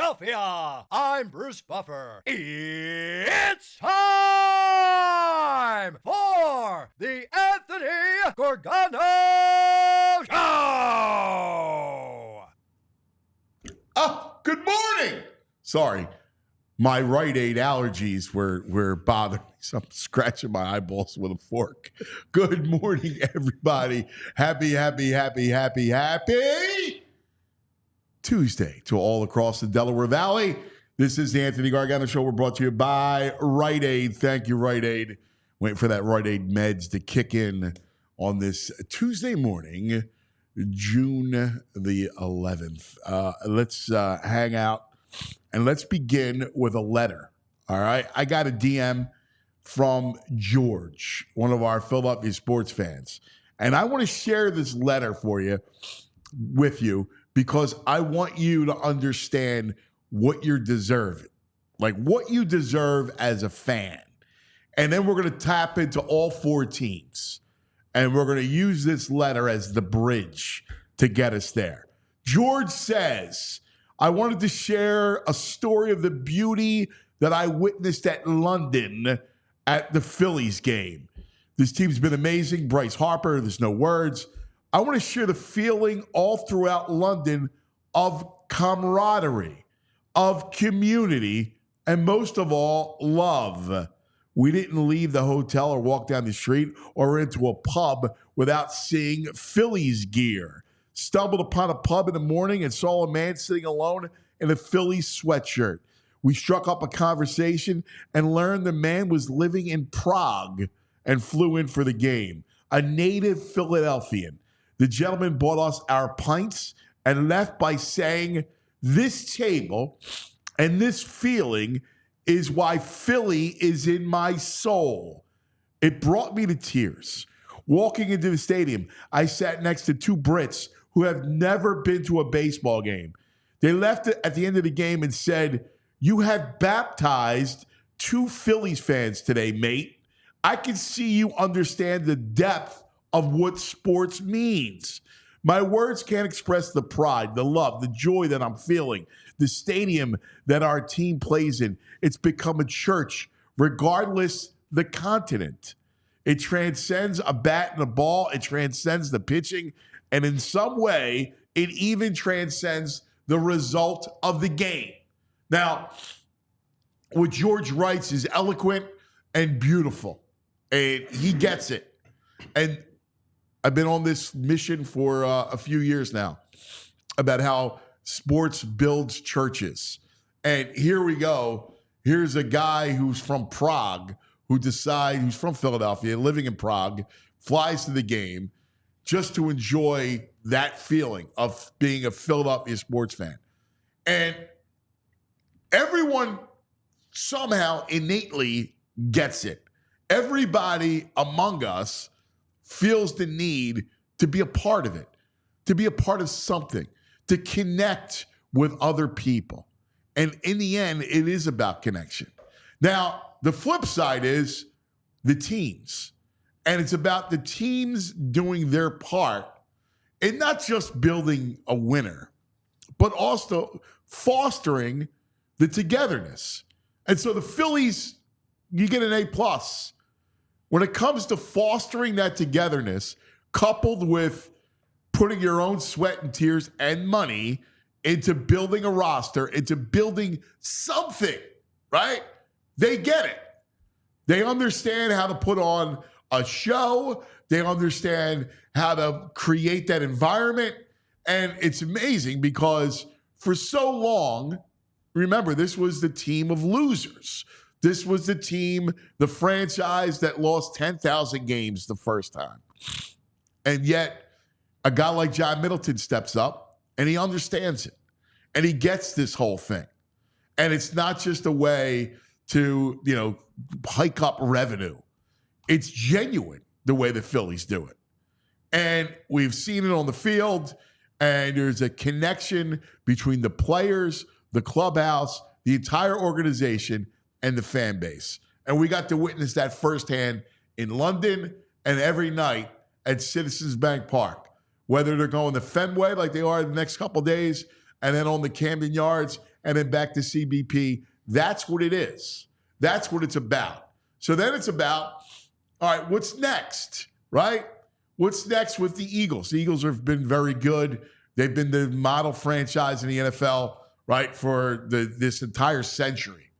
Philadelphia. I'm Bruce Buffer. It's time for the Anthony Gorgano Show. Oh, good morning. Sorry, my Rite Aid allergies were bothering me, so I'm scratching my eyeballs with a fork. Good morning, everybody. Happy Tuesday to all across the Delaware Valley. This is the Anthony Gargano Show. We're brought to you by Rite Aid. Thank you, Rite Aid. Waiting for that Rite Aid meds to kick in on this Tuesday morning, June the 11th. Let's hang out and let's begin with a letter. All right. I got a DM from George, one of our Philadelphia sports fans. And I want to share this letter with you because I want you to understand what you're deserving, like what you deserve as a fan. And then we're going to tap into all four teams. And we're going to use this letter as the bridge to get us there. George says, I wanted to share a story of the beauty that I witnessed at London at the Phillies game. This team's been amazing. Bryce Harper, there's no words. I want to share the feeling all throughout London of camaraderie, of community, and most of all, love. We didn't leave the hotel or walk down the street or into a pub without seeing Phillies gear. Stumbled upon a pub in the morning and saw a man sitting alone in a Phillies sweatshirt. We struck up a conversation and learned the man was living in Prague and flew in for the game, a native Philadelphian. The gentleman bought us our pints and left by saying, this table and this feeling is why Philly is in my soul. It brought me to tears. Walking into the stadium, I sat next to two Brits who have never been to a baseball game. They left it at the end of the game and said, you have baptized two Phillies fans today, mate. I can see you understand the depth of what sports means. My words can't express the pride, the love, the joy that I'm feeling. The stadium that our team plays in, it's become a church, regardless the continent. It transcends a bat and a ball. It transcends the pitching. And in some way, it even transcends the result of the game. Now, what George writes is eloquent and beautiful. And he gets it. And I've been on this mission for a few years now about how sports builds churches. And here we go. Here's a guy who's from Prague, who's from Philadelphia, living in Prague, flies to the game just to enjoy that feeling of being a Philadelphia sports fan. And everyone somehow innately gets it. Everybody among us feels the need to be a part of it, to be a part of something, to connect with other people. And in the end, it is about connection. Now, the flip side is the teams. And it's about the teams doing their part in not just building a winner, but also fostering the togetherness. And so the Phillies, you get an A+. When it comes to fostering that togetherness, coupled with putting your own sweat and tears and money into building a roster, into building something, right? They get it. They understand how to put on a show. They understand how to create that environment. And it's amazing because for so long, remember, this was the team of losers. This was the team, the franchise that lost 10,000 games the first time. And yet, a guy like John Middleton steps up and he understands it. And he gets this whole thing. And it's not just a way to, hike up revenue. It's genuine the way the Phillies do it. And we've seen it on the field. And there's a connection between the players, the clubhouse, the entire organization, and the fan base. And we got to witness that firsthand in London and every night at Citizens Bank Park, whether they're going to Fenway like they are the next couple days and then on the Camden Yards and then back to CBP. That's what it is. That's what it's about. So then it's about, all right, what's next, right? What's next with the Eagles? The Eagles have been very good. They've been the model franchise in the NFL, right, for this entire century.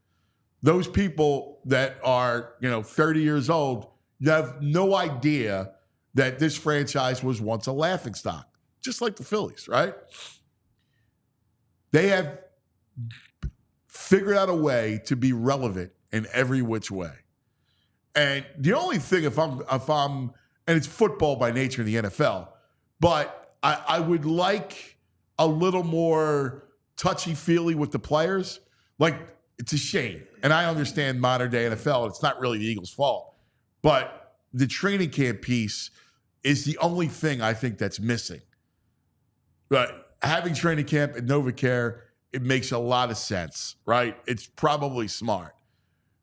Those people that are, 30 years old, you have no idea that this franchise was once a laughingstock, just like the Phillies, right? They have figured out a way to be relevant in every which way. And the only thing, if I'm, and it's football by nature in the NFL, but I would like a little more touchy-feely with the players. Like, it's a shame. And I understand modern day NFL, it's not really the Eagles' fault. But the training camp piece is the only thing I think that's missing. But having training camp at NovaCare, it makes a lot of sense, right? It's probably smart.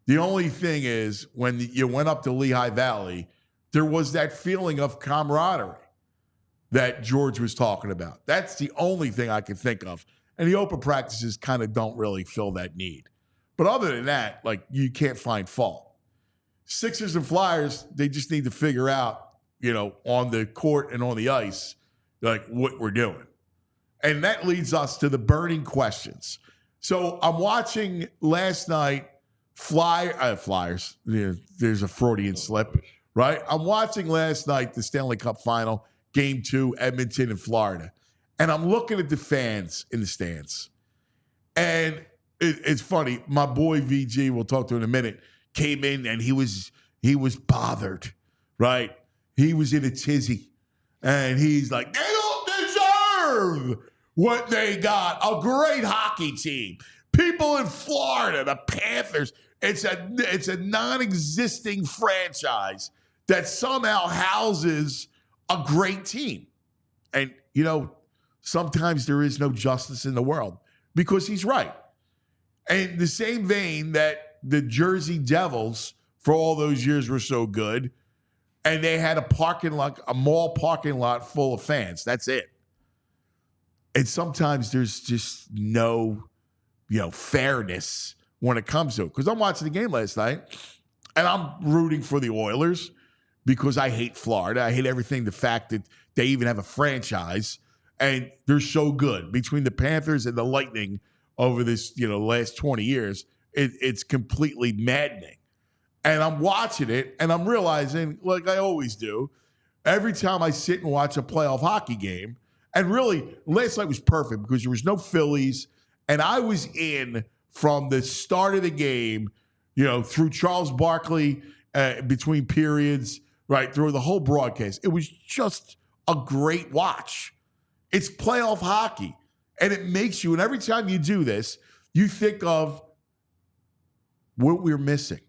The only thing is, when you went up to Lehigh Valley, there was that feeling of camaraderie that George was talking about. That's the only thing I can think of. And the open practices kind of don't really fill that need. But other than that, like, you can't find fault. Sixers and Flyers, they just need to figure out, on the court and on the ice, like, what we're doing. And that leads us to the burning questions. So I'm watching last night Flyers. There's a Freudian slip, right? I'm watching last night the Stanley Cup Final, Game 2, Edmonton and Florida. And I'm looking at the fans in the stands. And it's funny. My boy VG, we'll talk to in a minute, came in and he was bothered, right? He was in a tizzy. And he's like, they don't deserve what they got. A great hockey team. People in Florida, the Panthers, it's a non-existing franchise that somehow houses a great team. And, sometimes there is no justice in the world, because he's right. And the same vein that the Jersey Devils for all those years were so good, and they had a mall parking lot full of fans. That's it. And sometimes there's just no, fairness when it comes to it. Because I'm watching the game last night, and I'm rooting for the Oilers because I hate Florida. I hate everything, the fact that they even have a franchise, and they're so good. Between the Panthers and the Lightning over this, last 20 years, it's completely maddening. And I'm watching it, and I'm realizing, like I always do, every time I sit and watch a playoff hockey game, and really, last night was perfect because there was no Phillies, and I was in from the start of the game, through Charles Barkley, between periods, right, through the whole broadcast. It was just a great watch. It's playoff hockey, and it makes you, and every time you do this, you think of what we're missing,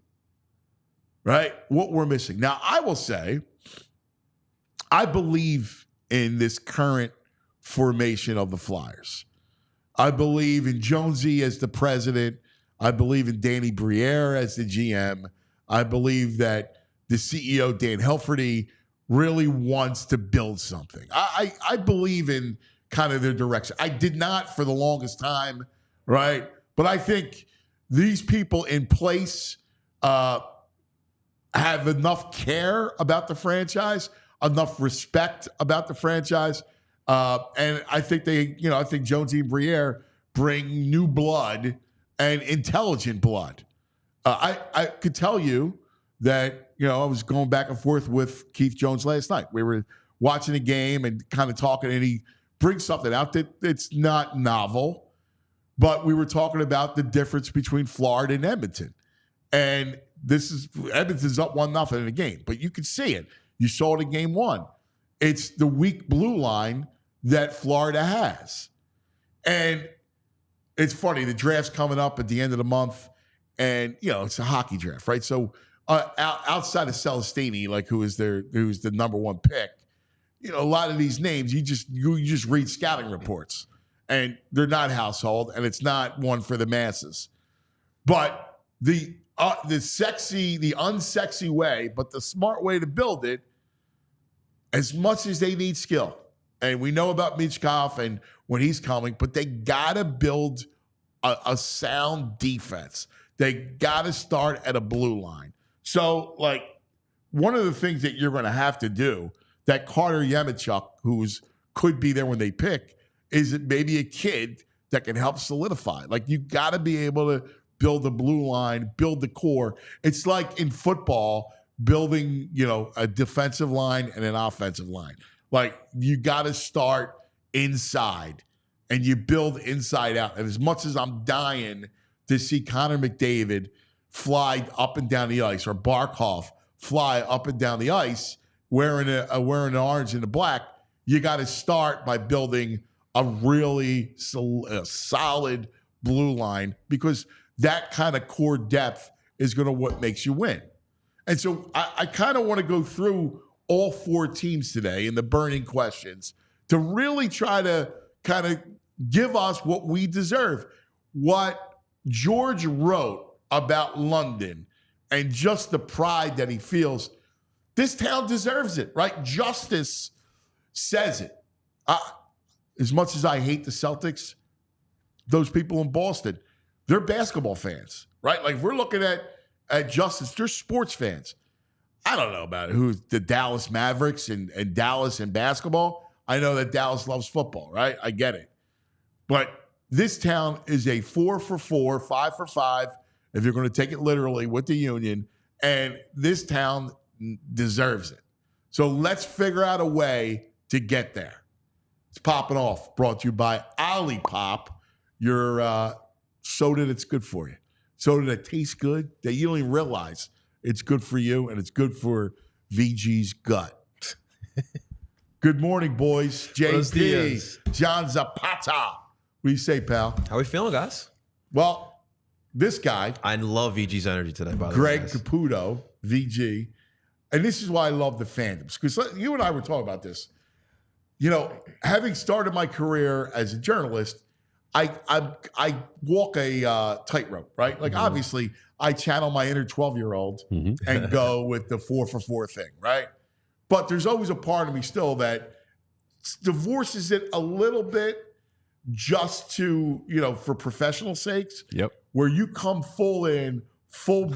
right? What we're missing. Now, I will say, I believe in this current formation of the Flyers. I believe in Jonesy as the president. I believe in Danny Briere as the GM. I believe that the CEO, Dan Helferty, really wants to build something. I believe in kind of their direction. I did not for the longest time, right? But I think these people in place have enough care about the franchise, enough respect about the franchise. And I think I think Jonesy and Briere bring new blood and intelligent blood. I could tell you that, I was going back and forth with Keith Jones last night. We were watching a game and kind of talking, and he brings something out that it's not novel, but we were talking about the difference between Florida and Edmonton. And Edmonton's up 1-0 in the game, but you could see it. You saw it in game 1. It's the weak blue line that Florida has. And it's funny, the draft's coming up at the end of the month, and, it's a hockey draft, right? So outside of Celestini, like who's the number 1 pick, a lot of these names, you just read scouting reports, and they're not household, and it's not one for the masses. But the unsexy way, but the smart way to build it, as much as they need skill, and we know about Michkov and when he's coming, but they gotta build a sound defense. They got to start at a blue line. So, like, one of the things that you're going to have to do that Carter Yemichuk, could be there when they pick, is it maybe a kid that can help solidify. Like, you got to be able to build the blue line, build the core. It's like in football, building, a defensive line and an offensive line. Like, you got to start inside and you build inside out. And as much as I'm dying to see Connor McDavid fly up and down the ice, or Barkov fly up and down the ice wearing an orange and a black, you got to start by building a really solid blue line, because that kind of core depth is going to what makes you win. And so I kind of want to go through all 4 teams today in the burning questions to really try to kind of give us what we deserve. What George wrote about London and just the pride that he feels, this town deserves it, right? Justice says it. As much as I hate the Celtics, those people in Boston, they're basketball fans, right? Like, if we're looking at justice, they're sports fans. I don't know about who's the Dallas Mavericks and Dallas in basketball. I know that Dallas loves football, right? I get it. But this town is a 4 for 4, 5 for 5, if you're going to take it literally with the Union, and this town deserves it. So let's figure out a way to get there. It's popping off, brought to you by Olipop, your soda that's good for you. Soda that tastes good, that you don't even realize it's good for you, and it's good for VG's gut. Good morning, boys. JP, John Zapata. What do you say, pal? How we feeling, guys? Well, this guy. I love VG's energy today, by the way. Greg Caputo, VG. And this is why I love the fandoms, because you and I were talking about this. Having started my career as a journalist, I walk a tightrope, right? Like, obviously, I channel my inner 12-year-old and go with the 4 for 4 thing, right? But there's always a part of me still that divorces it a little bit, just to, for professional sakes. Yep. Where you come full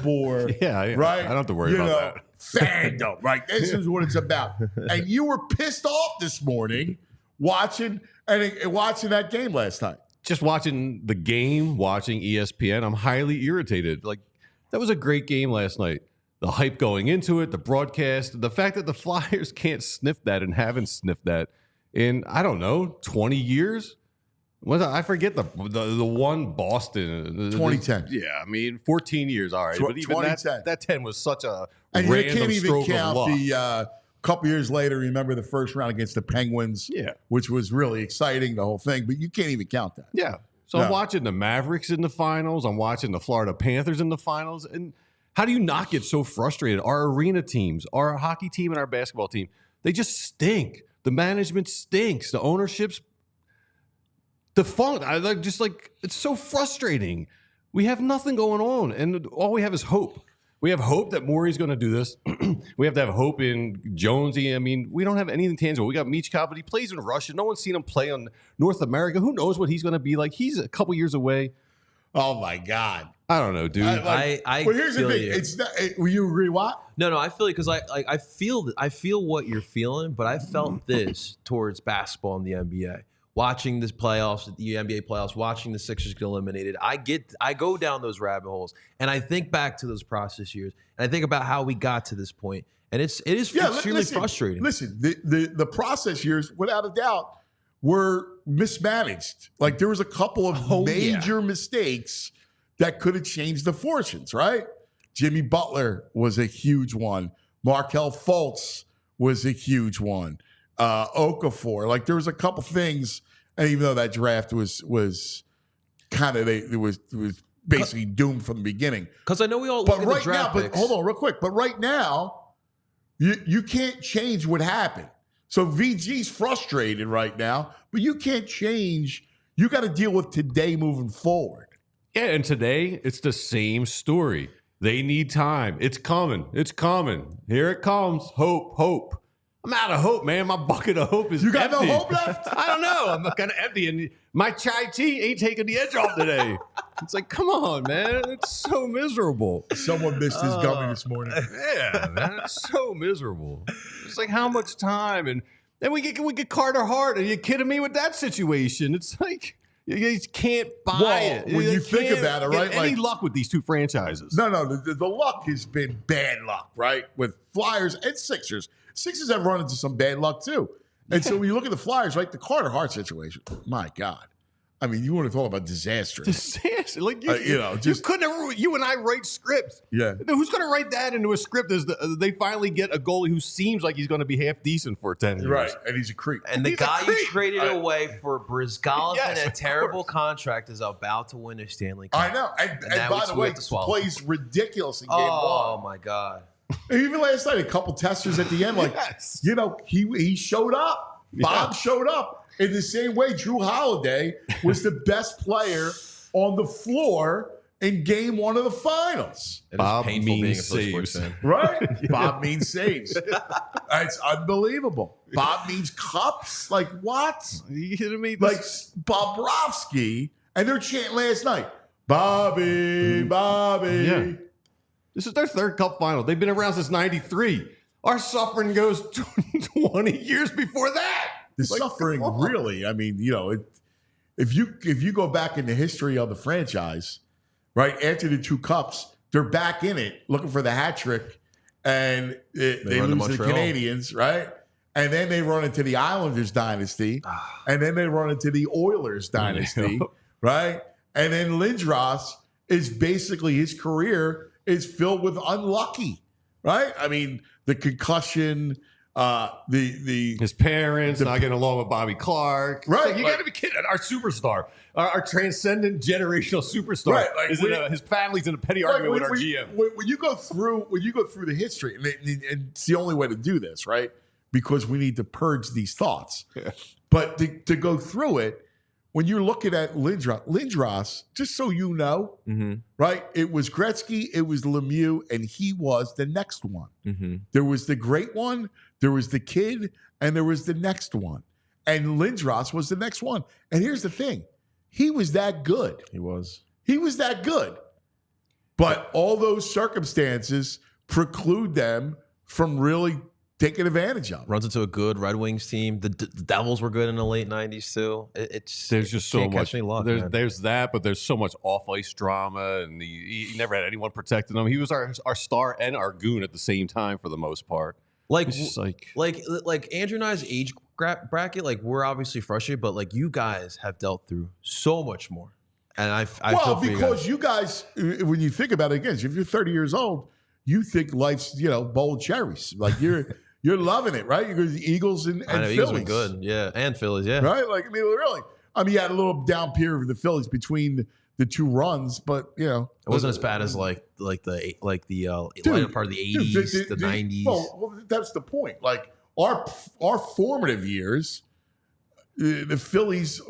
bore. Yeah. Right? I don't have to worry about that. Fandom, right? This is what it's about. And you were pissed off this morning watching that game last night. Just watching the game, watching ESPN, I'm highly irritated. Like, that was a great game last night. The hype going into it, the broadcast, the fact that the Flyers can't sniff that and haven't sniffed that in, I don't know, 20 years? I forget the one Boston. 2010. Yeah, I mean, 14 years, all right. But even that 10 was such a and random you can't even stroke count of luck. the couple years later, remember the first round against the Penguins, which was really exciting, the whole thing, but you can't even count that. Yeah. So I'm watching the Mavericks in the finals. I'm watching the Florida Panthers in the finals. And how do you not get so frustrated? Our arena teams, our hockey team and our basketball team, they just stink. The management stinks. The ownership's defunct. It's so frustrating. We have nothing going on, and all we have is hope. We have hope that Morey's going to do this. We have to have hope in Jonesy. I mean, we don't have anything tangible. We got Michkov, but he plays in Russia. No one's seen him play on North America. Who knows what he's going to be like? He's a couple years away. Oh my God! I don't know, dude. Well, here's the thing. It's not. Will you agree? What? No. I feel it because I feel what you're feeling, but I felt this towards basketball in the NBA. Watching this playoffs, the NBA playoffs, watching the Sixers get eliminated, I go down those rabbit holes, and I think back to those process years, and I think about how we got to this point, and it is extremely frustrating. Listen, the process years, without a doubt, were mismanaged. Like, there was a couple of major mistakes that could have changed the fortunes, right? Jimmy Butler was a huge one. Markelle Fultz was a huge one. Okafor, like, there was a couple things, and even though that draft was kind of it was basically doomed from the beginning. Because I know we all look at the draft picks. But hold on, real quick. But right now, you can't change what happened. So VG's frustrated right now, but you can't change. You got to deal with today moving forward. Yeah, and today it's the same story. They need time. It's coming. It's coming. Here it comes. Hope. I'm out of hope, man. My bucket of hope is empty. You got empty. no hope left? I don't know. I'm kind of empty, and my chai tea ain't taking the edge off today. It's like, come on, man. It's so miserable. Someone missed his gummy this morning. Yeah, man. It's so miserable. It's like, how much time? And then we get Carter Hart. Are you kidding me with that situation? It's like, you just can't buy it. When you think about it, right? Any luck with these two franchises? No. The luck has been bad luck, right? With Flyers and Sixers. Sixers have run into some bad luck, too. And so when you look at the Flyers, right, the Carter Hart situation, my God. I mean, you want to talk about disaster. Disaster. Like, you just couldn't have, you and I write scripts. Yeah. Who's going to write that into a script as they finally get a goalie who seems like he's going to be half decent for 10 years? Right. And he's a creep. And the He's a guy you creep. traded away for Brizgalov Yes, and a of terrible course. contract is about to win aStanley Cup. I know. And now by it's the we way, have to swallow. plays ridiculous in game Oh, one. my God. Even last night, a couple testers at the end, like, Yes. he showed up. Bob showed up. In the same way, Drew Holiday was the best player on the floor in game one of the finals. It is Bob painful being a means Phillies sports saves. fan. Right? Bob means saves. It's unbelievable. Bob means cups. Like, what? Are you kidding me? Like, Bobrovsky, and they're chanting last night, Bobby. Yeah. This is their third cup final. They've been around since 93. Our suffering goes 20 years before that. The suffering, really. I mean, if you go back in the history of the franchise, right after the two cups, they're back in it looking for the hat trick, and they run to lose to the Montreal. Canadians, right? And then they run into the Islanders dynasty, and then they run into the Oilers dynasty, right? And then Lindros is basically, his career is filled with unlucky, right? I mean, the concussion. His parents not getting along with Bobby Clark. Right, Like, you like- got to be kidding. Our superstar, our transcendent generational superstar. Right, like His family's in a petty Like, argument with our GM. When you go through the history, and it's the only way to do this, right? Because we need to purge these thoughts. Yeah. But to go through it, when you're looking at Lindros, just so you know, right? It was Gretzky, it was Lemieux, and he was the next one. There was the great one, there was the kid, and there was the next one. And Lindros was the next one. And here's the thing. He was that good. He was. He was that good. But all those circumstances preclude them from really taking advantage of. Runs into a good Red Wings team. The Devils were good in the late 90s, too. There's just so can't catch much. any luck, man. There's that, but there's so much off-ice drama, and he never had anyone protecting him. He was our star and our goon at the same time for the most part. Like Andrew and I's age bracket, like, we're obviously frustrated, but like, you guys have dealt through so much more. And I feel for because you guys, when you think about it again, if you're 30 years old, you think life's, bowl of cherries. Like you're loving it, right? You go to the Eagles and I know, Phillies. Eagles were good, yeah, and Phillies, yeah. Right? Like, I mean, really. I mean, you had a little down period with the Phillies between the two runs, but It wasn't as bad as like the later part of the 80s, the 90s. Well, that's the point. Like our formative years, the Phillies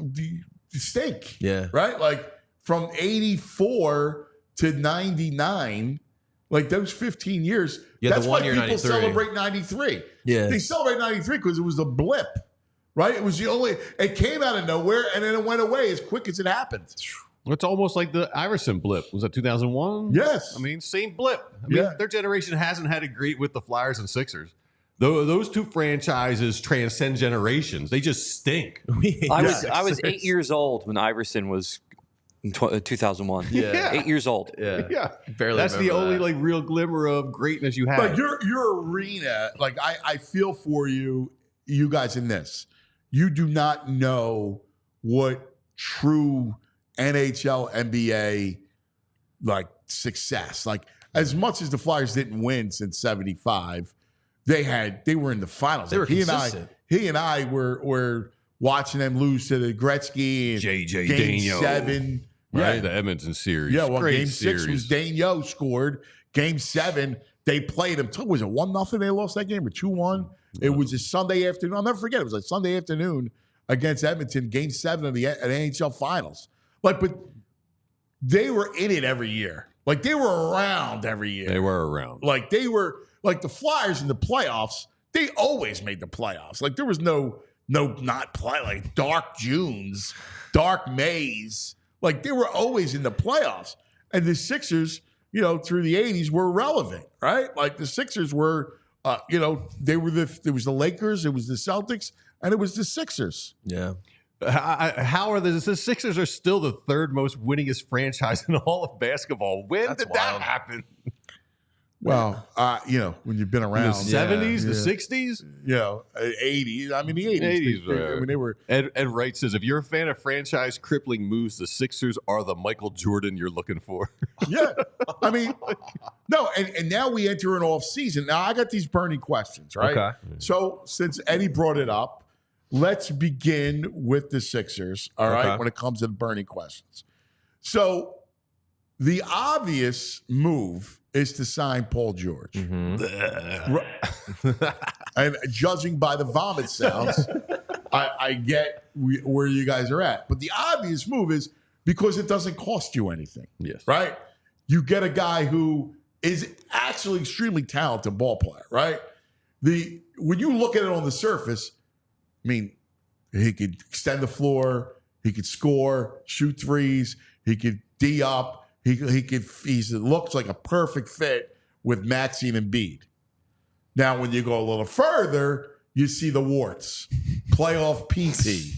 stink. Yeah. Right? Like from 84 to 99, like those 15 years, Yeah, the that's one why year, people 93. celebrate 93. Yeah. They celebrate 93 because it was a blip. Right? It was it came out of nowhere and then it went away as quick as it happened. It's almost like the Iverson blip. Was that 2001? Yes. I mean, same blip. I mean, their generation hasn't had it great with the Flyers and Sixers. Those two franchises transcend generations. They just stink. I was 8 years old when Iverson was in 2001. Yeah. 8 years old. Yeah. Yeah. Barely That's the remember only that. like real glimmer of greatness you have. But your arena, like I feel for you guys in this. You do not know what true NHL, NBA like success. Like as much as the Flyers didn't win since '75, they were in the finals. They were Like, consistent. he and I were watching them lose to the Gretzky and J.J. Game Daigneault. 7. right? Yeah, The Edmonton series. yeah. Well, Great Game 6 was Daigneault scored. Game 7, they played them. Was it 1-0? They lost that game or 2-1. It was a Sunday afternoon. I'll never forget. It was a Sunday afternoon against Edmonton. Game 7 of the NHL Finals. Like, but they were in it every year. Like they were around every year. They were around. Like they were like the Flyers in the playoffs. They always made the playoffs. Like there was no not play like dark Junes, dark Mays. Like, they were always in the playoffs. And the Sixers, through the 80s were relevant, right? Like, the Sixers were, there was the Lakers, it was the Celtics, and it was the Sixers. Yeah. How are the Sixers are still the third most winningest franchise in all of basketball? When That's did wild. that happen? Well, when you've been around. The 70s, the 60s? 80s. I mean, the 80s. They were. Ed Wright says, if you're a fan of franchise crippling moves, the Sixers are the Michael Jordan you're looking for. Yeah. I mean, no, and now we enter an off season. Now, I got these burning questions, right? Okay. So, since Eddie brought it up, let's begin with the Sixers, all right, when it comes to the burning questions. So, the obvious move is to sign Paul George. Mm-hmm. And judging by the vomit sounds, I get where you guys are at. But the obvious move is because it doesn't cost you anything. Yes. Right? You get a guy who is actually extremely talented ball player, right? When you look at it on the surface, I mean, he could extend the floor, he could score, shoot threes, he could D up. He looks like a perfect fit with Maxine and Embiid. Now, when you go a little further, you see the warts. Playoff PT,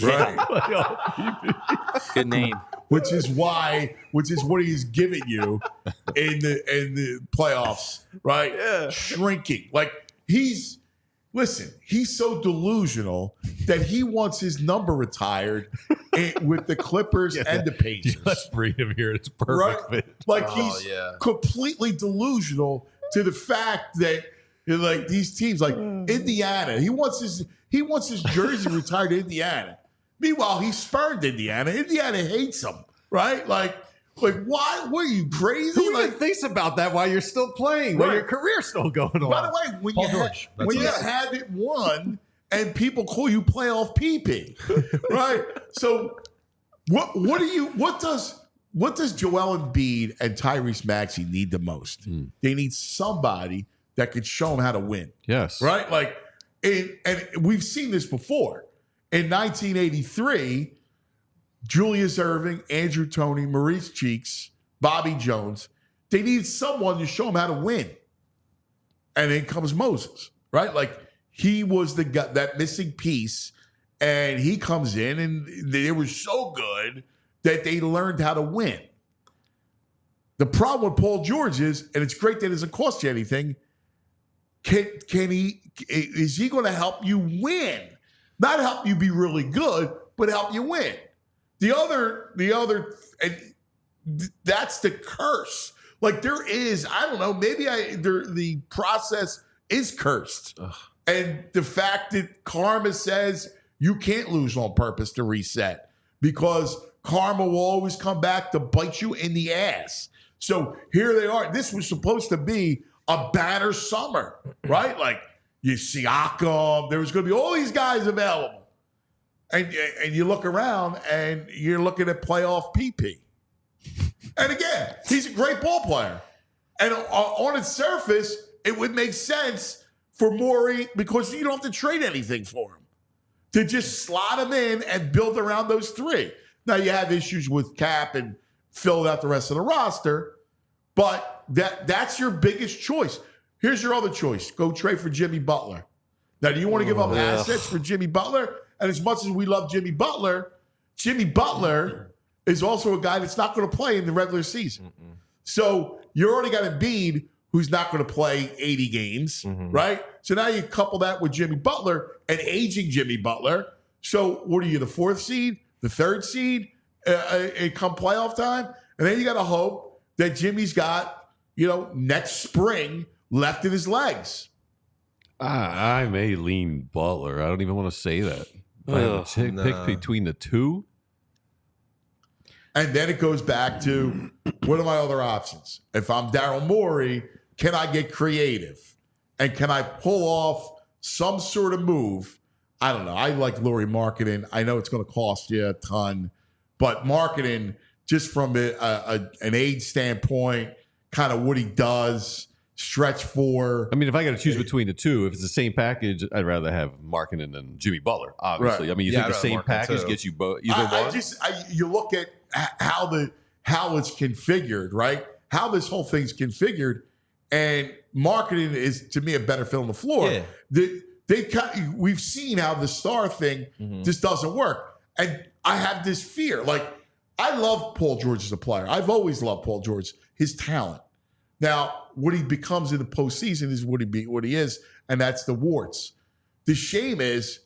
right? Good name. Which is what he's giving you in the playoffs, right? Yeah. Shrinking. Like he's so delusional that he wants his number retired with the Clippers and the Pacers. Let's bring him here. It's perfect fit. Like he's completely delusional to the fact that like these teams like Indiana, he wants his jersey retired in Indiana. Meanwhile, he spurned Indiana. Indiana hates him, right? Like why? What are you crazy? Who even thinks about that while you're still playing, while your career's still going on? By the way, when you have it won and people call you playoff PP, right? So what does Joel Embiid and Tyrese Maxey need the most? They need somebody that could show them how to win. Yes. Right? Like, and we've seen this before. In 1983, Julius Erving, Andrew Toney, Maurice Cheeks, Bobby Jones, they need someone to show them how to win. And then comes Moses, right? Like, he was the guy, that missing piece, and he comes in, and they were so good that they learned how to win. The problem with Paul George is, and it's great that it doesn't cost you anything, is he going to help you win? Not help you be really good, but help you win. The other, and that's the curse. Like there is, I don't know, maybe the process is cursed. Ugh. And the fact that karma says you can't lose on purpose to reset because karma will always come back to bite you in the ass. So here they are. This was supposed to be a banner summer, right? Like you see Siakam, there was going to be all these guys available. And you look around and you're looking at playoff PP. And again, he's a great ball player. And on its surface, it would make sense for Morey because you don't have to trade anything for him. To just slot him in and build around those three. Now, you have issues with cap and fill out the rest of the roster, but that's your biggest choice. Here's your other choice. Go trade for Jimmy Butler. Now, do you want to give up assets for Jimmy Butler? And as much as we love Jimmy Butler is also a guy that's not going to play in the regular season. Mm-mm. So you already got Embiid, who's not going to play 80 games, right? So now you couple that with Jimmy Butler, an aging Jimmy Butler. So what are you, the fourth seed, the third seed come playoff time? And then you got to hope that Jimmy's got, next spring left in his legs. I may lean Butler. I don't even want to say that. I have a pick between the two. And then it goes back to, what are my other options? If I'm Daryl Morey, can I get creative? And can I pull off some sort of move? I don't know. I like Lauri Markkanen. I know it's going to cost you a ton. But Markkanen, just from an age standpoint, kind of what he does, stretch four. I mean, if I got to choose between the two, if it's the same package, I'd rather have Markkanen than Jimmy Butler, obviously. Right. I mean, you think the same package gets you both, either one? You look at how it's configured, right? How this whole thing's configured, and marketing is to me a better fill on the floor. Yeah. We've seen how the star thing just doesn't work, and I have this fear. Like, I love Paul George as a player. I've always loved Paul George, his talent. Now, what he becomes in the postseason is what he is, and that's the warts. The shame is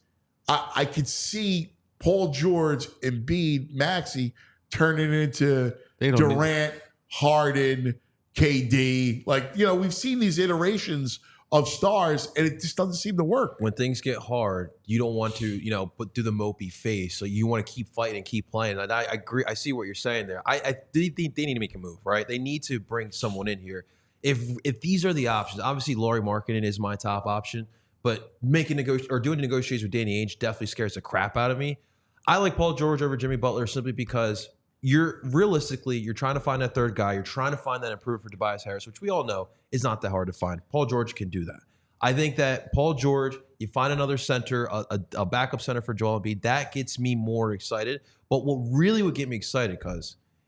I could see Paul George, Embiid, Maxey turning into Durant, Harden, KD. Like, we've seen these iterations of stars, and it just doesn't seem to work. When things get hard, you don't want to, do the mopey face. So you want to keep fighting and keep playing. And I agree. I see what you're saying there. I think they need to make a move, right? They need to bring someone in here. If these are the options, obviously Lauri Markkanen is my top option, but doing negotiations with Danny Ainge definitely scares the crap out of me. I like Paul George over Jimmy Butler simply because you're trying to find that third guy. You're trying to find that improver for Tobias Harris, which we all know is not that hard to find. Paul George can do that. I think that Paul George, you find another center, a backup center for Joel Embiid, that gets me more excited. But what really would get me excited,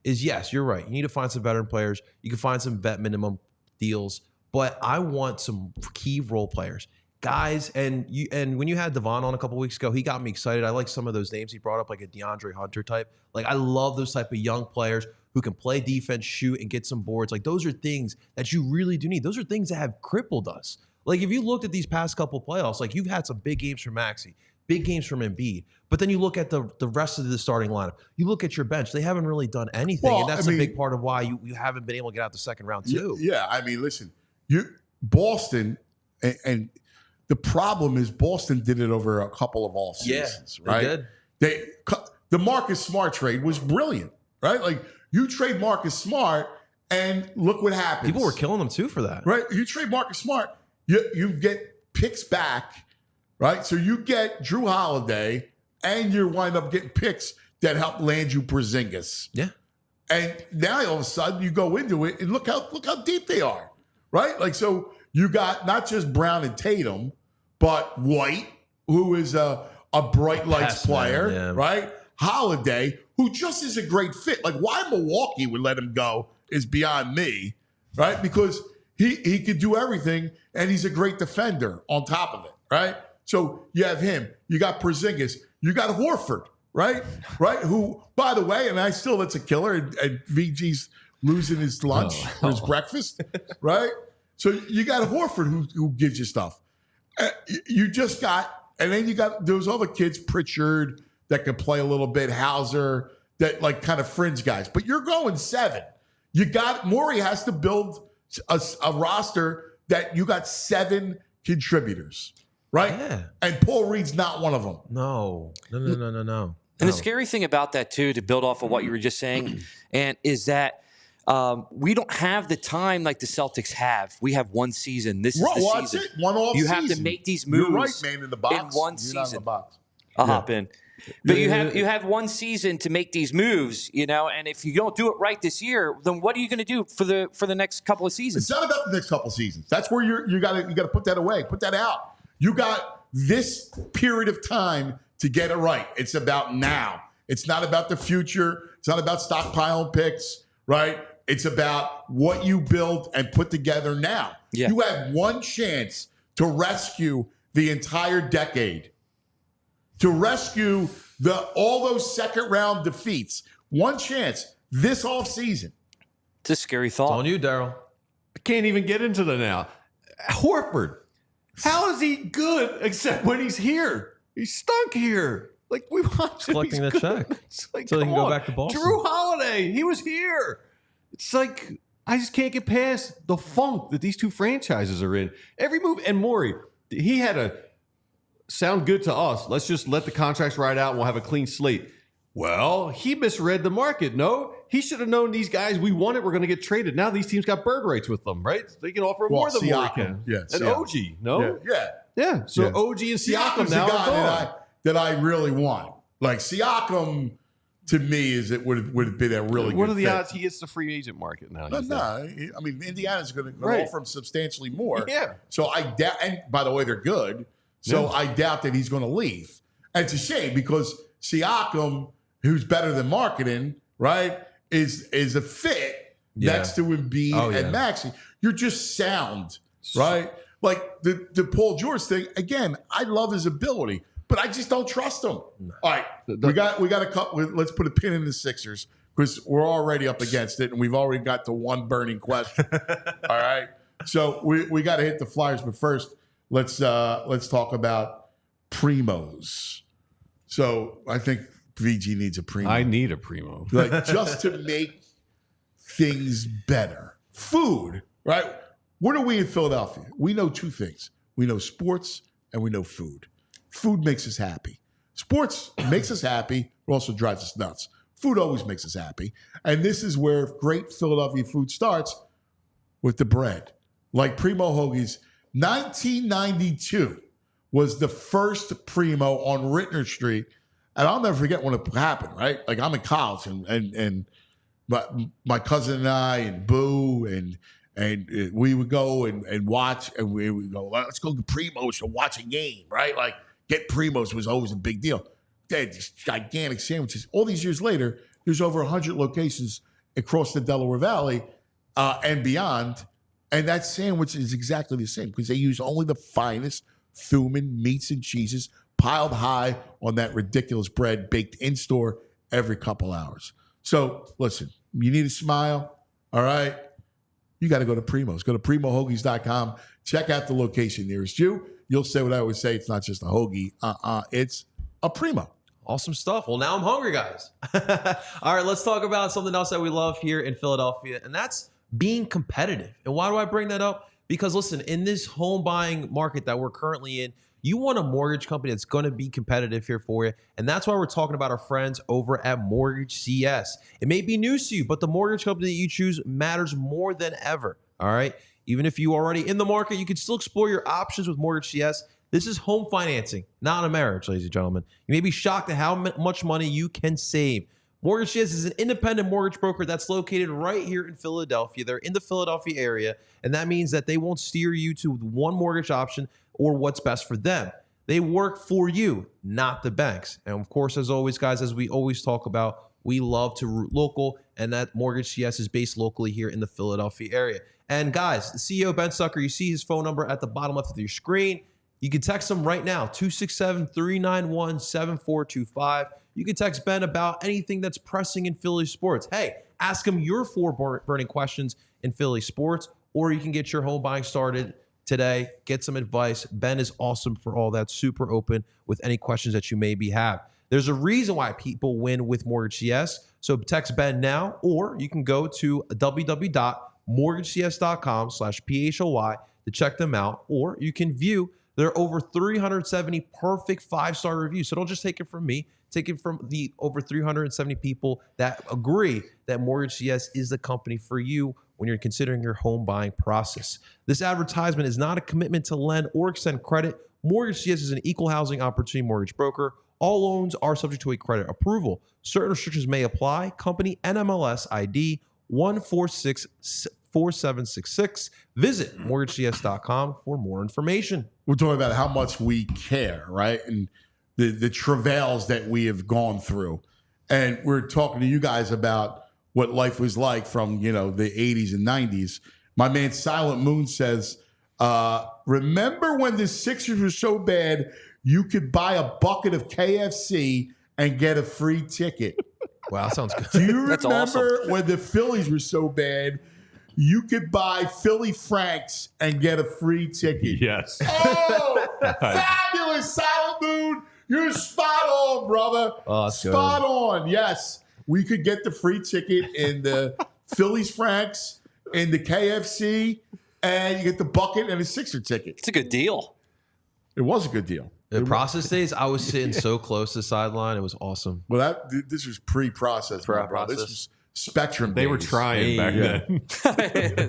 is yes, you're right. You need to find some veteran players. You can find some vet minimum deals, but I want some key role players. Guys, and when you had Devon on a couple weeks ago, he got me excited. I like some of those names he brought up, like a DeAndre Hunter type. Like, I love those type of young players who can play defense, shoot, and get some boards. Like, those are things that you really do need. Those are things that have crippled us. Like, if you looked at these past couple playoffs, like, you've had some big games from Maxey, big games from Embiid, but then you look at the rest of the starting lineup. You look at your bench; they haven't really done anything, and that's a big part of why you haven't been able to get out the second round too. Yeah, I mean, listen, Boston and the problem is Boston did it over a couple of off seasons, right? They did. The Marcus Smart trade was brilliant, right? Like, you trade Marcus Smart, and look what happens. People were killing them too for that, right? You trade Marcus Smart, you get picks back, right? So you get Drew Holiday, and you wind up getting picks that help land you Porzingis. Yeah. And now all of a sudden you go into it, and look how deep they are, right? Like, so you got not just Brown and Tatum, but White, who is a bright lights player, right? Holiday, who just is a great fit. Like, why Milwaukee would let him go is beyond me, right? Because he could do everything, and he's a great defender on top of it, right? So you have him. You got Porzingis. You got Horford, right? Right? Who, by the way, and that's a killer, and VG's losing his lunch or his breakfast, right? So you got Horford who gives you stuff. You just got, and then you got those other kids, Pritchard, that can play a little bit, Hauser, that like kind of fringe guys. But you're going 7. You got, Morey has to build a roster that you got 7 contributors, right? Yeah. And Paul Reed's not one of them. No. And the scary thing about that too, to build off of what you were just saying, and is that we don't have the time like the Celtics have. We have one season. This is the season. It. One off you season. have to make these moves. You're right, man, in the box. In one You're season. not in the box. I'll hop in. But you have one season to make these moves, and if you don't do it right this year, then what are you going to do for the next couple of seasons? It's not about the next couple of seasons. That's where you got to put that away. Put that out. You got this period of time to get it right. It's about now. It's not about the future. It's not about stockpiling picks, right? It's about what you build and put together now. Yeah. You have one chance to rescue the entire decade, to rescue all those second-round defeats. One chance this offseason. It's a scary thought. It's on you, Daryl. I can't even get into the now. Horford, how is he good except when he's here? He's stuck here. Like, we watch him. Collecting the check. It's like, so he can go back to Boston. Drew Holiday, he was here. It's like, I just can't get past the funk that these two franchises are in. Every move, and Morey, he had a sound good to us. Let's just let the contracts ride out and we'll have a clean slate. Well, he misread the market. No, he should have known these guys we wanted were going to get traded. Now these teams got bird rights with them, right? They can offer more than Morey can. Yeah, and OG, no? Yeah. So OG and Siakam now are gone. That I really want. Like, Siakam, to me, would have been a really good What are the fit. odds he hits the free agent market now? No. I mean, Indiana's going to offer him substantially more. Yeah. So I doubt, and by the way, they're good. So I doubt that he's going to leave. And it's a shame because Siakam, who's better than Markkanen, right, is a fit next to Embiid and Maxey. You're just sound, right? Like the Paul George thing, again, I love his ability, but I just don't trust him. All right, we got a couple. Let's put a pin in the Sixers because we're already up against it, and we've already got to one burning question. All right, so we got to hit the Flyers, but first let's talk about primos. So I think VG needs a primo. I need a primo. Like just to make things better. Food, right? What are we in Philadelphia? We know two things. We know sports and we know food. Food makes us happy. Sports makes us happy, but also drives us nuts. Food always makes us happy. And this is where great Philadelphia food starts with the bread. Like Primo Hoagie's, 1992 was the first Primo on Rittner Street. And I'll never forget when it happened, right? Like I'm in college and my cousin and I and Boo and we would go and watch, and we would go, let's go to Primo's to watch a game, right? Like, get Primo's was always a big deal. They had these gigantic sandwiches. All these years later, there's over 100 locations across the Delaware Valley and beyond, and that sandwich is exactly the same because they use only the finest Thuman meats and cheeses piled high on that ridiculous bread baked in-store every couple hours. So, listen, you need a smile, all right? You got to go to Primo's. Go to PrimoHoagies.com. Check out the location nearest you. You'll say what I always say. It's not just a hoagie. It's a Primo. Awesome stuff. Well, now I'm hungry, guys. All right, let's talk about something else that we love here in Philadelphia, and that's being competitive. And why do I bring that up? Because, listen, in this home buying market that we're currently in, you want a mortgage company that's going to be competitive here for you. And that's why we're talking about our friends over at Mortgage CS. It may be news to you, but the mortgage company that you choose matters more than ever. All right. Even if you're already in the market, you can still explore your options with Mortgage CS. This is home financing, not a marriage, ladies and gentlemen. You may be shocked at how much money you can save. Mortgage CS is an independent mortgage broker that's located right here in Philadelphia. They're in the Philadelphia area, and that means that they won't steer you to one mortgage option or what's best for them. They work for you, not the banks. And of course, as always, guys, as we always talk about, we love to root local, and that Mortgage CS is based locally here in the Philadelphia area. And guys, the CEO, Ben Sucker, you see his phone number at the bottom left of your screen. You can text him right now, 267-391-7425. You can text Ben about anything that's pressing in Philly sports. Hey, ask him your 4 burning questions in Philly sports, or you can get your home buying started today. Get some advice. Ben is awesome for all that. Super open with any questions that you maybe have. There's a reason why people win with Mortgage CS. So text Ben now, or you can go to www.mortgagecs.com/PHLY to check them out, or you can view their over 370 perfect 5-star reviews. So don't just take it from me. Take it from the over 370 people that agree that Mortgage CS is the company for you when you're considering your home buying process. This advertisement is not a commitment to lend or extend credit. Mortgage CS is an equal housing opportunity mortgage broker. All loans are subject to a credit approval. Certain restrictions may apply. Company NMLS ID 1464766. Visit mortgagecs.com for more information. We're talking about how much we care, right? And the travails that we have gone through. And we're talking to you guys about what life was like from, the 80s and 90s. My man Silent Moon says, remember when the Sixers were so bad, you could buy a bucket of KFC and get a free ticket. Wow, that sounds good. Do you That's remember awesome. when the Phillies were so bad, you could buy Philly Franks and get a free ticket? Yes. Oh, fabulous, Silent Moon. You're spot on, brother. Oh, that's spot on. Yes. We could get the free ticket in the Phillies Franks, in the KFC, and you get the bucket and a Sixer ticket. It's a good deal. It was a good deal. The process days, I was sitting so close to the sideline. It was awesome. Well, this was pre-processed. my bro. This was Spectrum. They were days. trying back then.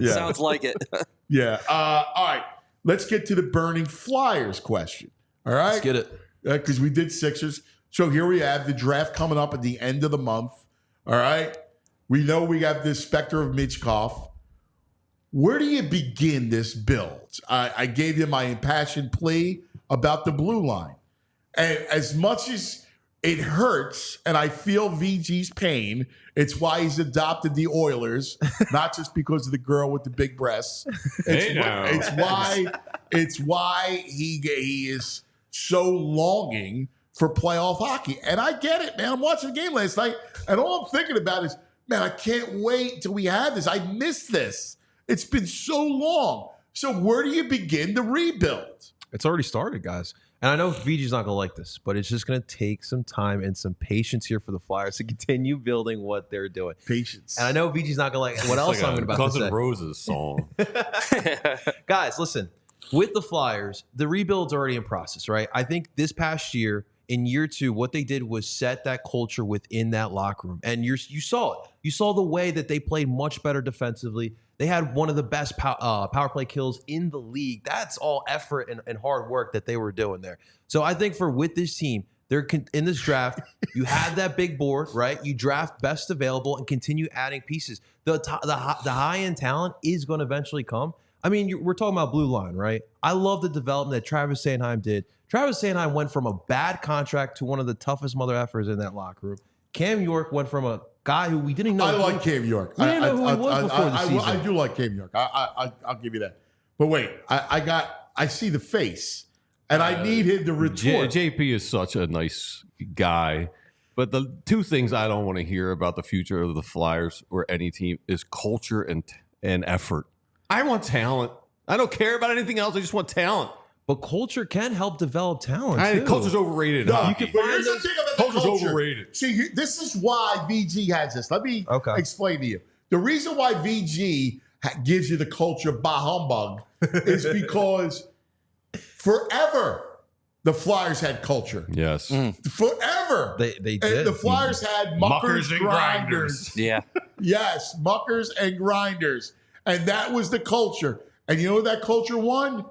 Yeah. Sounds like it. Yeah. All right. Let's get to the burning Flyers question. All right. Let's get it. Because we did Sixers. So here we have the draft coming up at the end of the month. All right. We know we have this specter of Michkov. Where do you begin this build? I gave you my impassioned plea about the blue line. And as much as it hurts, and I feel VG's pain. It's why he's adopted the Oilers, not just because of the girl with the big breasts. It's why he is so longing for playoff hockey. And I get it, man. I'm watching the game last night, and all I'm thinking about is, man, I can't wait till we have this. I miss this. It's been so long. So where do you begin to rebuild? It's already started, guys. And I know VG's not going to like this, but it's just going to take some time and some patience here for the Flyers to continue building what they're doing. Patience. And I know VG's not going to like what else I'm about to Guns say. N' Roses song. Guys, listen. With the Flyers, the rebuild's already in process, right? I think this past year, in year 2, what they did was set that culture within that locker room. And you saw it. You saw the way that they played much better defensively. They had one of the best power play kills in the league. That's all effort and hard work that they were doing there. So I think with this team, they're in this draft, you have that big board, right? You draft best available and continue adding pieces. The high-end talent is going to eventually come. I mean, we're talking about blue line, right? I love the development that Travis Sanheim did. Travis Sanheim went from a bad contract to one of the toughest mother effers in that locker room. Cam York went from a guy who we didn't know. I like Cam York. We didn't know who he was before the season. I do like Cam York. I'll give you that. But wait, I see the face, and I need him to retort. JP is such a nice guy. But the two things I don't want to hear about the future of the Flyers or any team is culture and effort. I want talent. I don't care about anything else. I just want talent. But culture can help develop talent, too. Culture's overrated. No, you can but here's the thing about the culture's culture. overrated. See, this is why VG has this. Let me explain to you. The reason why VG gives you the culture bah humbug is because forever the Flyers had culture. Yes. Forever. They did. And the Flyers had muckers and grinders. Yeah. Yes, muckers and grinders. And that was the culture. And you know what that culture won?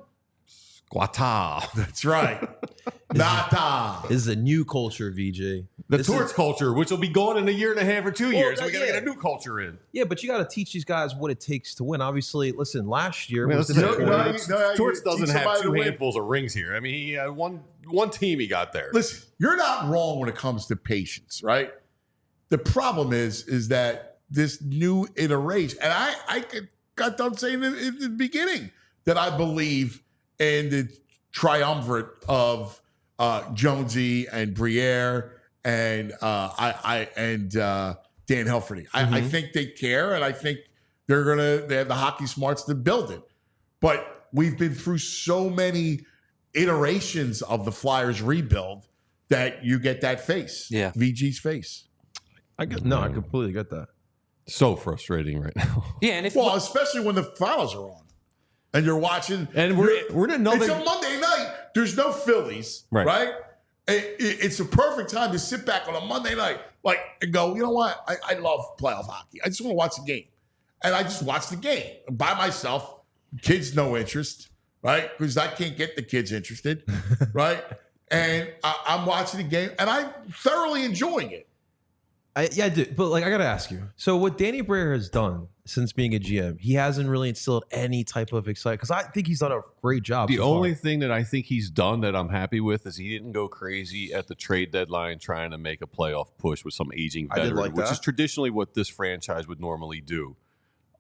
Guata. That's right. Nata. This is a new culture, VJ. The torch culture, which will be gone in a year and a half or 2 years. We got to get a new culture in. Yeah, but you got to teach these guys what it takes to win. Obviously, listen, last year... Torch doesn't have 2 handfuls of rings here. I mean, he had one team he got there. Listen, you're not wrong when it comes to patience, right? The problem is that this new iteration, and I got done saying in the beginning that I believe in the triumvirate of Jonesy and Briere and Dan Helferty. I think they care, and I think they have the hockey smarts to build it. But we've been through so many iterations of the Flyers rebuild that you get that face. Yeah. VG's face. I completely get that. So frustrating right now. Yeah, and especially when the finals are on. And you're watching, and we're in another. It's a Monday night. There's no Phillies, right? It's a perfect time to sit back on a Monday night, and go. You know what? I love playoff hockey. I just want to watch the game, and I just watch the game by myself. Kids, no interest, right? Because I can't get the kids interested, right? And I'm watching the game, and I'm thoroughly enjoying it. I do. But I got to ask you. So what Danny Briere has done since being a GM, he hasn't really instilled any type of excitement because I think he's done a great job. The only thing that I think he's done that I'm happy with is he didn't go crazy at the trade deadline trying to make a playoff push with some aging veteran, which is traditionally what this franchise would normally do.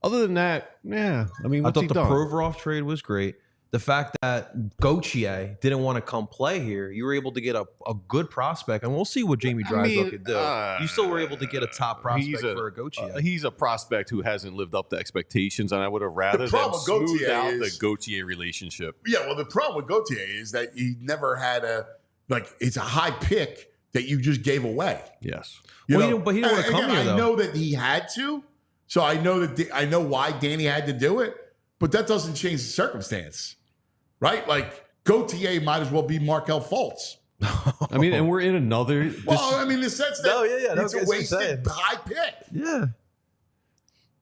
Other than that, yeah. I mean, what's I he thought the done? Provorov trade was great. The fact that Gauthier didn't want to come play here, you were able to get a good prospect, and we'll see what Jamie Drysdale could do. You still were able to get a top prospect for a Gauthier. He's a prospect who hasn't lived up to expectations, and I would have rather them smooth out the Gauthier relationship. Yeah, well, the problem with Gauthier is that he never had it's a high pick that you just gave away. Yes. But he didn't want to come here, though. I know that he had to, so I know why Danny had to do it, but that doesn't change the circumstance. Right? Gauthier might as well be Markelle Fultz. I mean, and we're in another... in the sense that it's a wasted high pick. Yeah.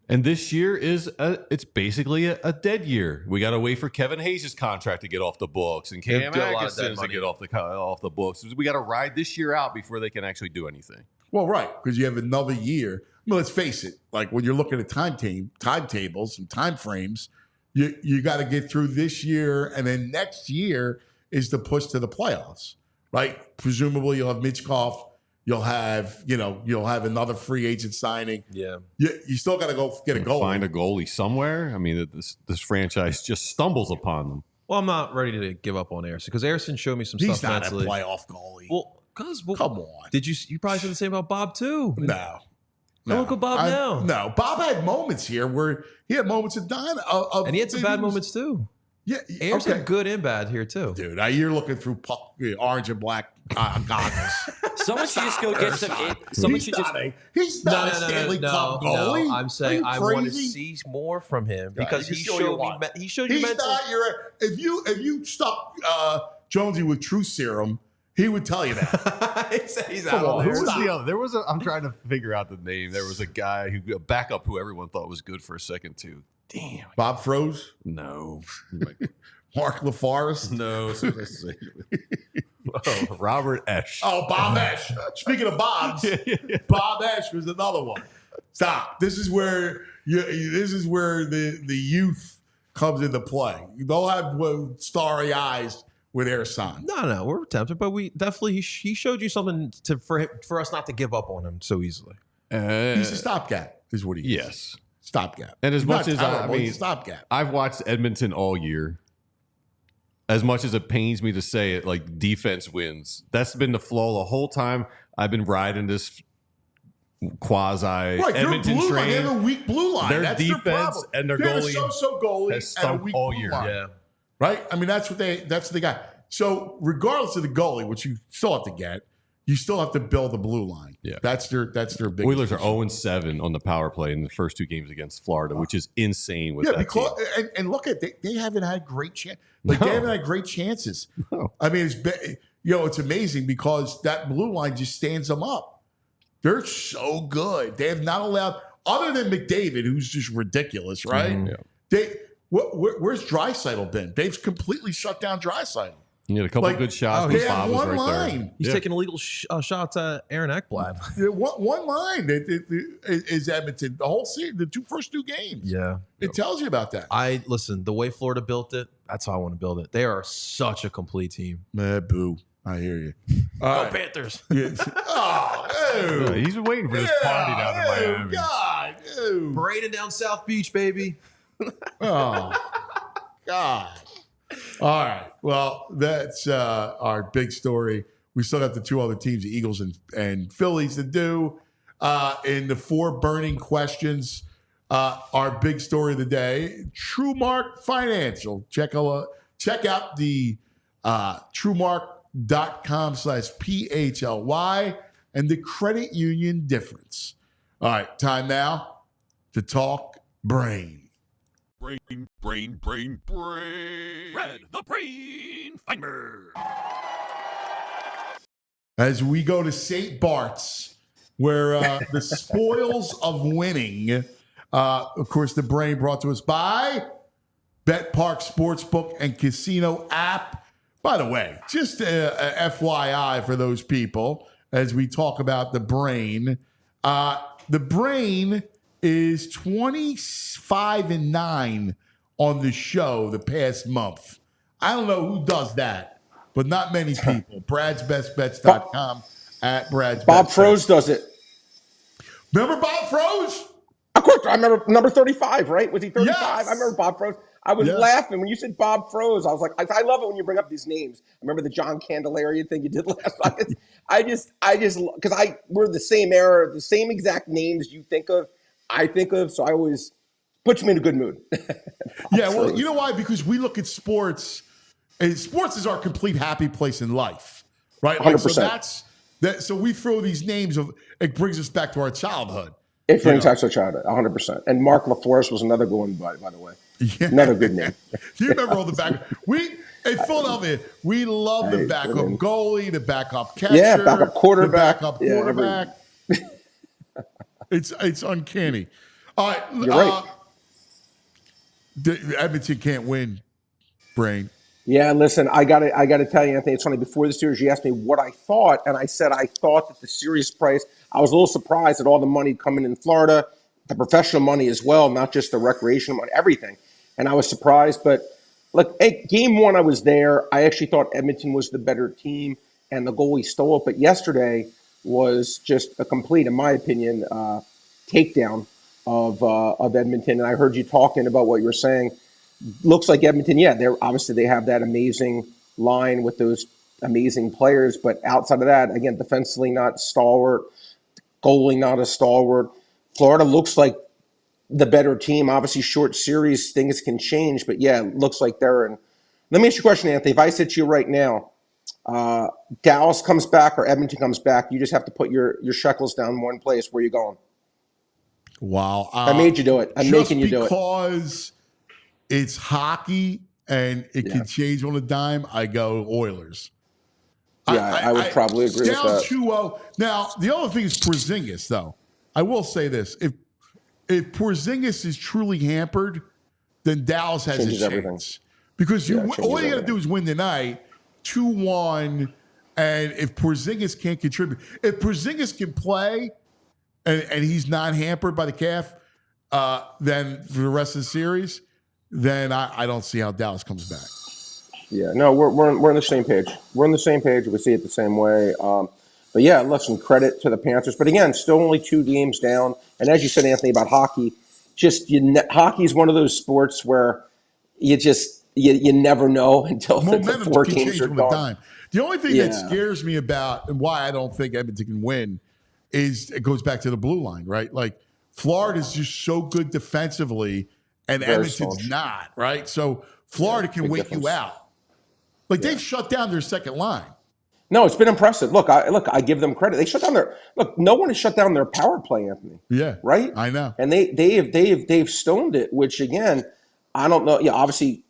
And this year it's basically a dead year. We got to wait for Kevin Hayes' contract to get off the books and Cam Atkinson's to get off the books. We got to ride this year out before they can actually do anything. Well, right, because you have another year. Well, let's face it. When you're looking at timetables and time frames, you got to get through this year, and then next year is the push to the playoffs, right? Presumably, you'll have Mitchkov You'll have another free agent signing. Yeah. You still got to go get a goal. Find a goalie somewhere. I mean, this franchise just stumbles upon them. Well, I'm not ready to give up on Aarson because Aarson showed me some He's stuff not mentally. a playoff goalie. Well, come on. You probably said the same about Bob too? No. Look at Bob now. No, Bob had moments here where he had moments of dying. And he had some bad moments too. Yeah, Aarson had good and bad here too. Dude, you're looking through orange and black goggles. Someone should just go get some. He's not a Stanley Cup goalie. I'm saying I want to see more from him because he showed you He's mental. not if you stuck Jonesy with True Serum, he would tell you that. He's out of there. I'm trying to figure out the name. There was a guy a backup who everyone thought was good for a second too. Damn. Bob Froze? No. Mark LaForest? No. Robert Esch. Oh, Bob Esch. Speaking of Bobs, Bob Esch was another one. Stop. This is where the youth comes into play. You don't have starry eyes with Aarson. No, we're tempted, but we definitely he showed you something for us not to give up on him so easily. He's a stopgap, is what he is. Yes. Stopgap. And as much as stopgap. I've watched Edmonton all year. As much as it pains me to say it, like defense wins. That's been the flaw the whole time. I've been riding this quasi Edmonton blue train. Line. They have a weak blue line. Their That's defense and their goalie so goalie has and a stunk weak all blue year. line. Yeah. Right? I mean, that's what they got. So regardless of the goalie, which you still have to get, you still have to build the blue line. Yeah. That's their big. Oilers are 0-7 on the power play in the first two games against Florida, which is insane with that because team. and look at they haven't had great chance. They haven't had great chances. No. I mean, it's amazing because that blue line just stands them up. They're so good. They have not allowed, other than McDavid, who's just ridiculous, right? Mm-hmm. Where's Draisaitl been? They've completely shut down Draisaitl. He had a couple good shots. They Bob have was one right line. there. He's taking illegal shots at Aaron Ekblad. One line is Edmonton. The whole season, the first two games. Yeah. It tells you about that. Listen, the way Florida built it, that's how I want to build it. They are such a complete team. Boo. I hear you. Go Panthers. Yeah. Oh, Yeah, he's been waiting for this party down in Miami. God. Parading down South Beach, baby. Oh, God. All right. Well, that's our big story. We still got the two other teams, the Eagles and Phillies, to do. In the 4 burning questions, our big story of the day, TrueMark Financial. Check out the TrueMark.com/PHLY and the credit union difference. All right. Time now to talk brain. Brain. Red, the brain finder. As we go to St. Bart's, where the spoils of winning, of course, the brain brought to us by Bet Park Sportsbook and Casino app. By the way, just a FYI for those people, as we talk about the brain is 25-9 on the show the past month. I don't know who does that, but not many people. Brad'sBestBets.com at Brad's Bob Best Froze Bets. does it. Remember Bob Froze? Of course, I remember number 35, right? Was he 35? Yes. I remember Bob Froze. I was laughing when you said Bob Froze. I was like, I love it when you bring up these names. I remember the John Candelaria thing you did last night. Because we're the same era, the same exact names you think of, I think of. So I always puts me in a good mood. Yeah, well, you know why? Because we look at sports, and sports is our complete happy place in life, right? 100%. So we throw these names it brings us back to our childhood. It brings back to our childhood, 100%. And Mark LaForest was another good one, by the way. Yeah. Another good name. Do you remember all the back? In Philadelphia, we love the backup goalie, the backup catcher, backup quarterback, the backup quarterback. It's uncanny. All right, you're right. Edmonton can't win, brain. Yeah, listen, I got to tell you, Anthony, it's funny. Before the series, you asked me what I thought, and I said I thought that the series price, I was a little surprised at all the money coming in Florida, the professional money as well, not just the recreational money, everything. And I was surprised, but look, game one, I was there. I actually thought Edmonton was the better team, and the goalie stole it. But yesterday, was just a complete, in my opinion, takedown of Edmonton. And I heard you talking about what you were saying. Looks like Edmonton, yeah, they're obviously they have that amazing line with those amazing players, but outside of that, again, defensively not stalwart, goalie not a stalwart. Florida looks like the better team. Obviously, short series, things can change, but yeah, it looks like they're in. Let me ask you a question, Anthony. If I said to you right now, Dallas comes back or Edmonton comes back, you just have to put your shekels down in one place. Where you going? Wow. I made you do it. I'm making you do it. Because it's hockey and it can change on a dime, I go Oilers. Yeah, I would probably agree with down that. 2-0. Now, the other thing is Porzingis, though. I will say this. If Porzingis is truly hampered, then Dallas has Changes a chance. everything. Because all you got to everything. do is win tonight, 2-1, and if Porzingis can't contribute. If Porzingis can play and he's not hampered by the calf, then for the rest of the series, then I don't see how Dallas comes back. Yeah, no, we're on the same page. We're on the same page. We see it the same way. But yeah, listen, credit to the Panthers. But again, still only 2 games down. And as you said, Anthony, about hockey, hockey is one of those sports where you never know until the 4 games are gone. The only thing that scares me about and why I don't think Edmonton can win is it goes back to the blue line, right? Like Florida's just so good defensively and Edmonton's not, right? So Florida can wait you out. Like they've shut down their second line. No, it's been impressive. Look, I give them credit. They shut down no one has shut down their power play, Anthony. Yeah. Right? I know. And they've stoned it, which again, I don't know. Yeah, obviously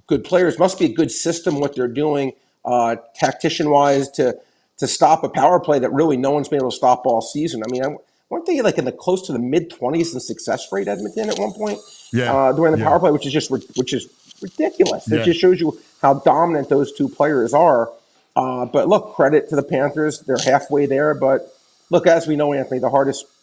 good players. Must be a good system what they're doing tactician wise to stop a power play that really no one's been able to stop all season. I mean, weren't they like in the close to the mid-20s in success rate, Edmonton, at one point? During the power play, which is ridiculous. It just shows you how dominant those 2 players are. But look, credit to the Panthers. They're halfway there. But look, as we know, Anthony,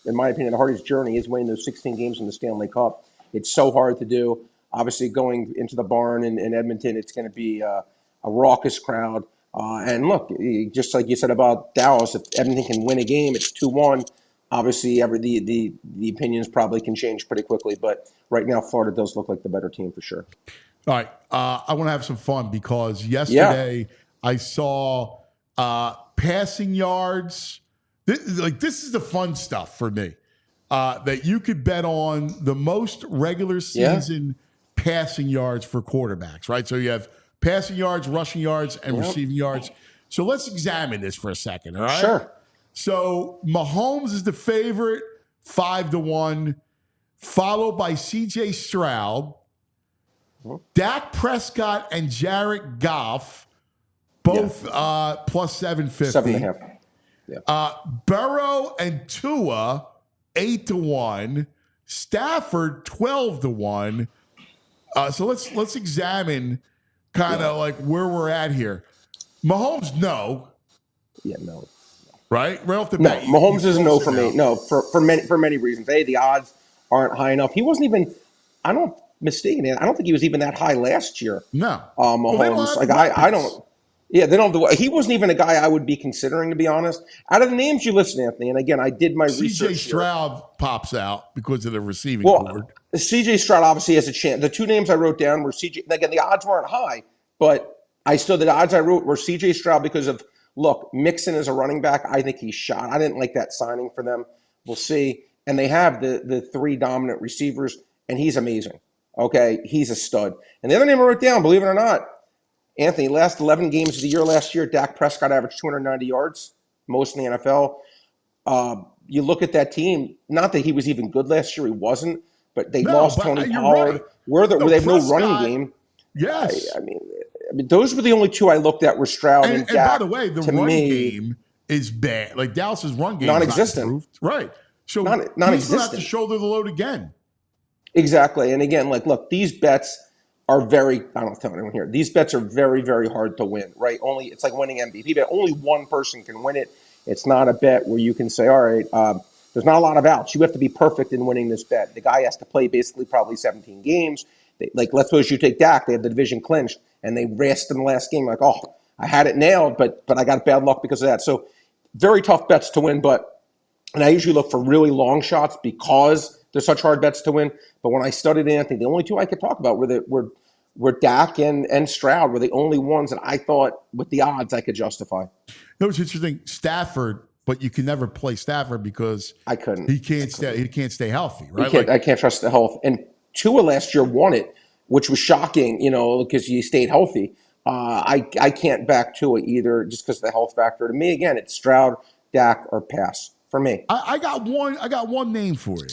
in my opinion, the hardest journey is winning those 16 games in the Stanley Cup. It's so hard to do. Obviously, going into the barn in Edmonton, it's going to be a raucous crowd. And look, just like you said about Dallas, if Edmonton can win a game, it's 2-1. Obviously, the opinions probably can change pretty quickly. But right now, Florida does look like the better team for sure. All right. I want to have some fun because yesterday I saw passing yards. This is the fun stuff for me that you could bet on the most regular season passing yards for quarterbacks, right? So you have passing yards, rushing yards, and receiving yards. So let's examine this for a second, all right? Sure. So Mahomes is the favorite, 5-1, followed by C.J. Stroud, Dak Prescott, and Jared Goff, both plus 750. 7.5. Yeah. Burrow and Tua, 8-1. Stafford, 12-1. So let's examine kind of like where we're at here. Mahomes, no. Yeah, no. Right off the No, bat. Mahomes is a no for me. No, for many reasons. The odds aren't high enough. He wasn't even. I don't think he was even that high last year. No, Mahomes. I don't. Yeah, they don't. He wasn't even a guy I would be considering, to be honest. Out of the names you listed, Anthony, and again, I did my research. C.J. Stroud pops out because of the receiving cord. C.J. Stroud obviously has a chance. The 2 names I wrote down were C.J. Again, the odds weren't high, but the odds I wrote were C.J. Stroud because of. Look, Mixon is a running back. I think he's shot. I didn't like that signing for them. We'll see. And they have the 3 dominant receivers, and he's amazing. Okay, he's a stud. And the other name I wrote down, believe it or not, Anthony, last 11 games of the year last year, Dak Prescott averaged 290 yards, most in the NFL. You look at that team, not that he was even good last year, he wasn't, but they lost Tony Pollard. Right. They have no running game. Yes. I mean, those were the only 2 I looked at were Stroud and Dak. And by the way, the run game is bad. Like Dallas's run game non-existent. Is not improved. Right. So non-existent. He's going to have to shoulder the load again. Exactly. And again, look, these bets are I don't tell anyone here. These bets are very, very hard to win, right? It's like winning MVP, but only one person can win it. It's not a bet where you can say, all right, there's not a lot of outs. You have to be perfect in winning this bet. The guy has to play basically probably 17 games. Let's suppose you take Dak. They have the division clinched, and they raced in the last game. Like, oh, I had it nailed, but I got bad luck because of that. So very tough bets to win, and I usually look for really long shots because they're such hard bets to win. But when I studied Anthony, the only two I could talk about were Dak and Stroud were the only ones that I thought with the odds I could justify. No, it's interesting. Stafford, but you can never play Stafford because I couldn't. He can't stay healthy, right? I can't trust the health. And Tua last year won it, which was shocking, because he stayed healthy. I can't back Tua either just because of the health factor. To me, again, it's Stroud, Dak, or pass for me. I got one name for you.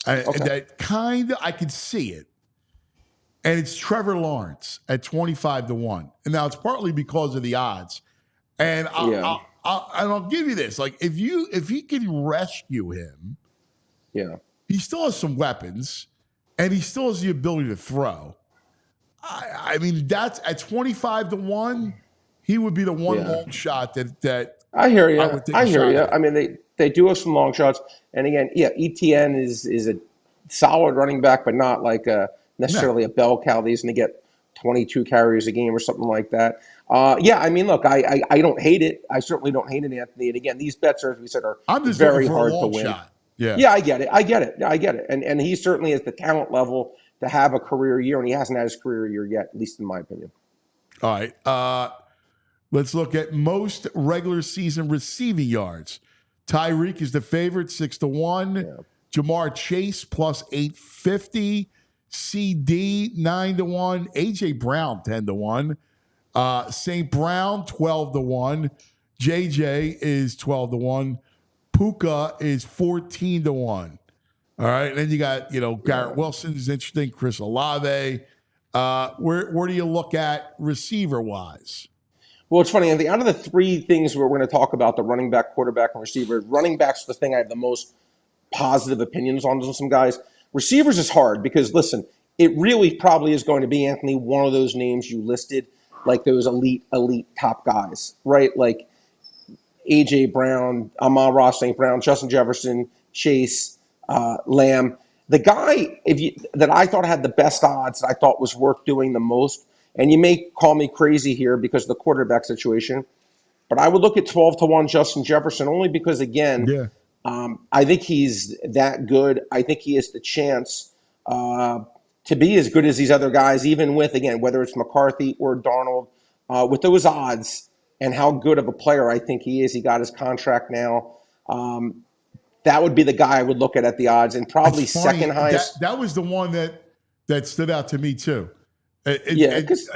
That kind of I can see it. And it's Trevor Lawrence at 25-1. And now it's partly because of the odds. And I'll give you this. Like if he can rescue him, he still has some weapons and he still has the ability to throw. I mean, that's at 25-1, he would be the one long shot that I hear you. I hear you. I mean, they do have some long shots. And again, ETN is a solid running back, but not like necessarily a bell cow. He's going to get 22 carries a game or something like that. I mean, look, I don't hate it. I certainly don't hate it, Anthony. And again, these bets, as we said, are very hard to win. Shot. Yeah, I get it. And he certainly has the talent level to have a career year, and he hasn't had his career year yet, at least in my opinion. All right. Let's look at most regular season receiving yards. Tyreek is the favorite, 6-1. Yeah. Jamar Chase plus 850. CD 9-1. AJ Brown 10-1. St. Brown 12-1. JJ is 12-1. Puka is 14-1. All right, and then you got Garrett Wilson is interesting. Chris Olave. Where do you look at receiver wise? Well, it's funny. Out of the three things we're going to talk about, the running back, quarterback, and receiver, running back's the thing I have the most positive opinions on some guys. Receivers is hard because, listen, it really probably is going to be, Anthony, one of those names you listed, like those elite top guys, right? Like A.J. Brown, Amon-Ra St. Brown, Justin Jefferson, Chase, Lamb. The guy that I thought had the best odds, that I thought was worth doing the most, and you may call me crazy here because of the quarterback situation, but I would look at 12-1 Justin Jefferson only because, again, I think he's that good. I think he has the chance to be as good as these other guys, even with, again, whether it's McCarthy or Darnold, with those odds and how good of a player I think he is. He got his contract now. That would be the guy I would look at the odds, and probably second highest. That was the one that stood out to me too.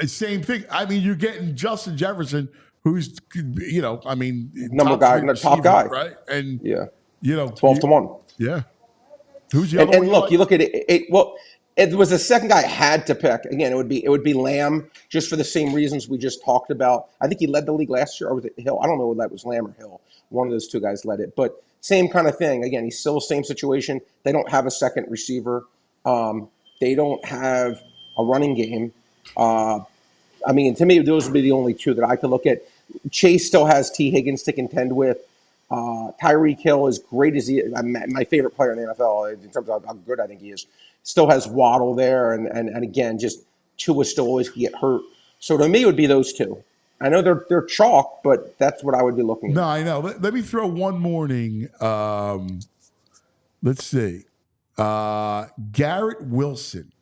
Same thing. I mean, you're getting Justin Jefferson, who's number guy, top guy, right? And 12-1. Yeah. Who's the other one? And look, you look at it. Well, it was the second guy I had to pick. Again, it would be Lamb, just for the same reasons we just talked about. I think he led the league last year, or was it Hill? I don't know whether that was Lamb or Hill. One of those two guys led it, but same kind of thing. Again, he's still the same situation. They don't have a second receiver. They don't have a running game. To me, those would be the only two that I could look at. Chase still has T. Higgins to contend with. Tyreek Hill, as great as he is, my favorite player in the NFL in terms of how good I think he is, still has Waddle there. And again, just Tua still always get hurt. So to me, it would be those two. I know they're chalk, but that's what I would be looking at. No, I know. Let me throw one morning. Let's see. Garrett Wilson.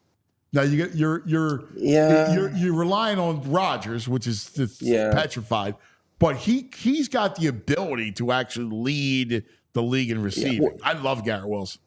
Now you're relying on Rodgers, which is petrified, but he's got the ability to actually lead the league in receiving. I love Garrett Wilson.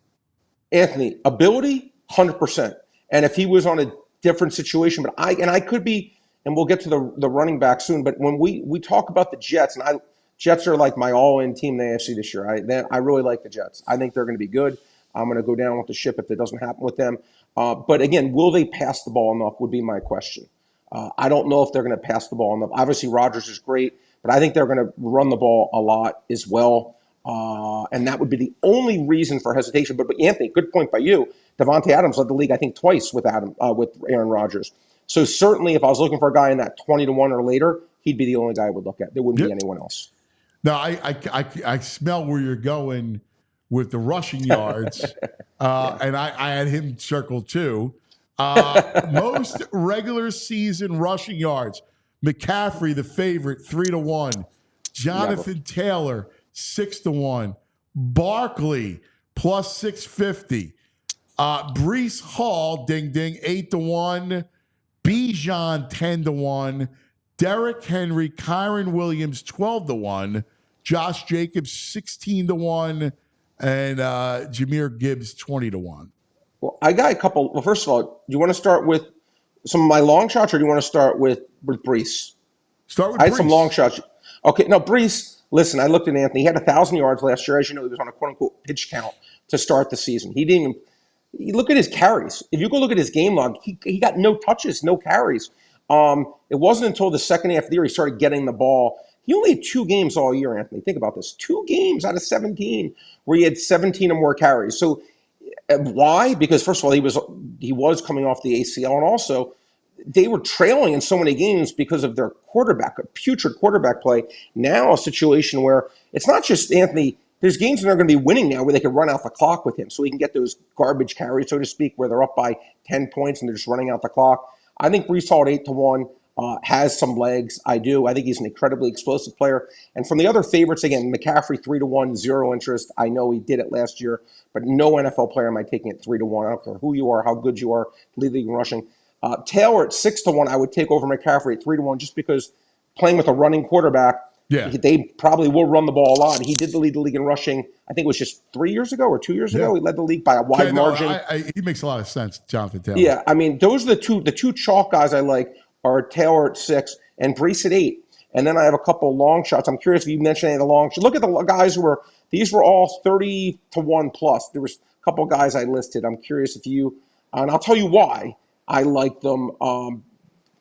Anthony, ability, 100%. And if he was on a different situation, but I could be. And we'll get to the running back soon. But when we talk about the Jets, and Jets are like my all-in team in the AFC this year. I really like the Jets. I think they're going to be good. I'm going to go down with the ship if it doesn't happen with them. But again, will they pass the ball enough would be my question. I don't know if they're going to pass the ball enough. Obviously, Rodgers is great, but I think they're going to run the ball a lot as well. And that would be the only reason for hesitation. But Anthony, good point by you. Devontae Adams led the league, I think, twice with Aaron Rodgers. So certainly, if I was looking for a guy in that 20-1 or later, he'd be the only guy I would look at. There wouldn't be anyone else. No, I smell where you're going with the rushing yards, and I had him circled too. Most regular season rushing yards. McCaffrey, the favorite, 3-1. Jonathan Taylor, 6-1. Barkley, plus 650. Breece Hall, ding, ding, 8-1. Bijan, 10-1. Derrick Henry, Kyron Williams, 12-1. Josh Jacobs, 16-1. And Jahmyr Gibbs, 20-1. Well, I got a couple. Well, first of all, do you want to start with some of my long shots, or do you want to start with Breece? Start with I had Breece. some long shots. Okay, no, Breece, listen, I looked at Anthony. He had 1,000 yards last year. As you know, he was on a quote-unquote pitch count to start the season. He didn't even – you look at his carries. If you go look at his game log, he got no touches, no carries. It wasn't until the second half of the year he started getting the ball. He only had 2 games all year, Anthony. Think about this. 2 games out of 17 where he had 17 or more carries. So why? Because, first of all, he was coming off the ACL, and also – they were trailing in so many games because of their quarterback, a putrid quarterback play. Now a situation where it's not just Anthony. There's games that they're going to be winning now where they can run out the clock with him, so he can get those garbage carries, so to speak, where they're up by 10 points and they're just running out the clock. I think Breece Hall at 8-1 has some legs. I do. I think he's an incredibly explosive player. And from the other favorites, again, McCaffrey 3-1, zero interest. I know he did it last year, but no NFL player am I taking it 3-1. I don't care who you are, how good you are, lead league in rushing. Taylor at 6-1, I would take over McCaffrey at 3-1 just because playing with a running quarterback, they probably will run the ball a lot. He did lead the league in rushing. I think it was just 3 years ago or 2 years ago. He led the league by a wide margin. He makes a lot of sense, Jonathan Taylor. Yeah, I mean, those are the two chalk guys I like are Taylor at 6 and Breece at 8. And then I have a couple long shots. I'm curious if you mentioned any of the long shots. Look at the guys these were all 30-1 plus. There was a couple guys I listed. I'm curious if you, and I'll tell you why I like them,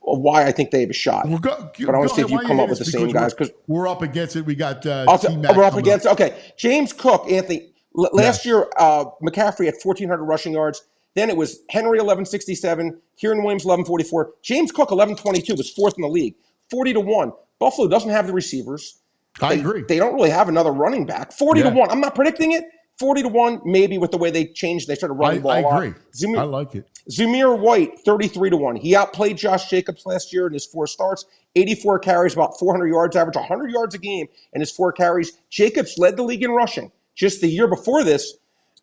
why I think they have a shot. But I want to see if you come up with the same guys. Because we're up against it. We got we're up against it. Okay. James Cook, Anthony. Last year, McCaffrey had 1,400 rushing yards. Then it was Henry, 1,167. Kieran Williams, 1,144. James Cook, 1,122, was 4th in the league. 40-1. Buffalo doesn't have the receivers. I agree. They don't really have another running back. 40-1. I'm not predicting it. 40-1, maybe with the way they changed. They started running the ball. I agree. I like it. Zamir White, 33-1. He outplayed Josh Jacobs last year in his 4 starts. 84 carries, about 400 yards, average 100 yards a game in his 4 carries. Jacobs led the league in rushing. Just the year before this,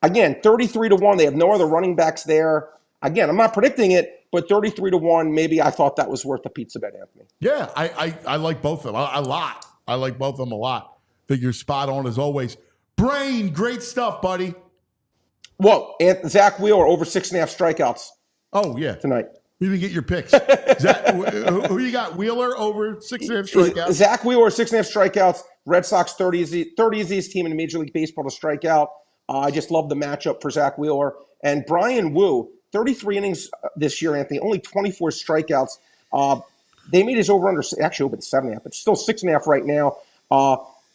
again, 33-1. They have no other running backs there. Again, I'm not predicting it, but 33-1, maybe I thought that was worth a pizza bet, Anthony. Yeah, I like both of them a lot. I like both of them a lot. I think you're spot on as always. Brain, great stuff, buddy. Whoa, Zach Wheeler over 6.5 strikeouts. Oh, yeah. Tonight. We didn't get your picks. Who you got? Wheeler over 6.5 strikeouts? Zach Wheeler, 6.5 strikeouts. Redsox, 30 easiest team in Major League Baseball to strike out. I just love the matchup for Zach Wheeler. And Brian Wu, 33 innings this year, Anthony, only 24 strikeouts. They made his over-under, actually opened 7.5, but still 6.5 right now.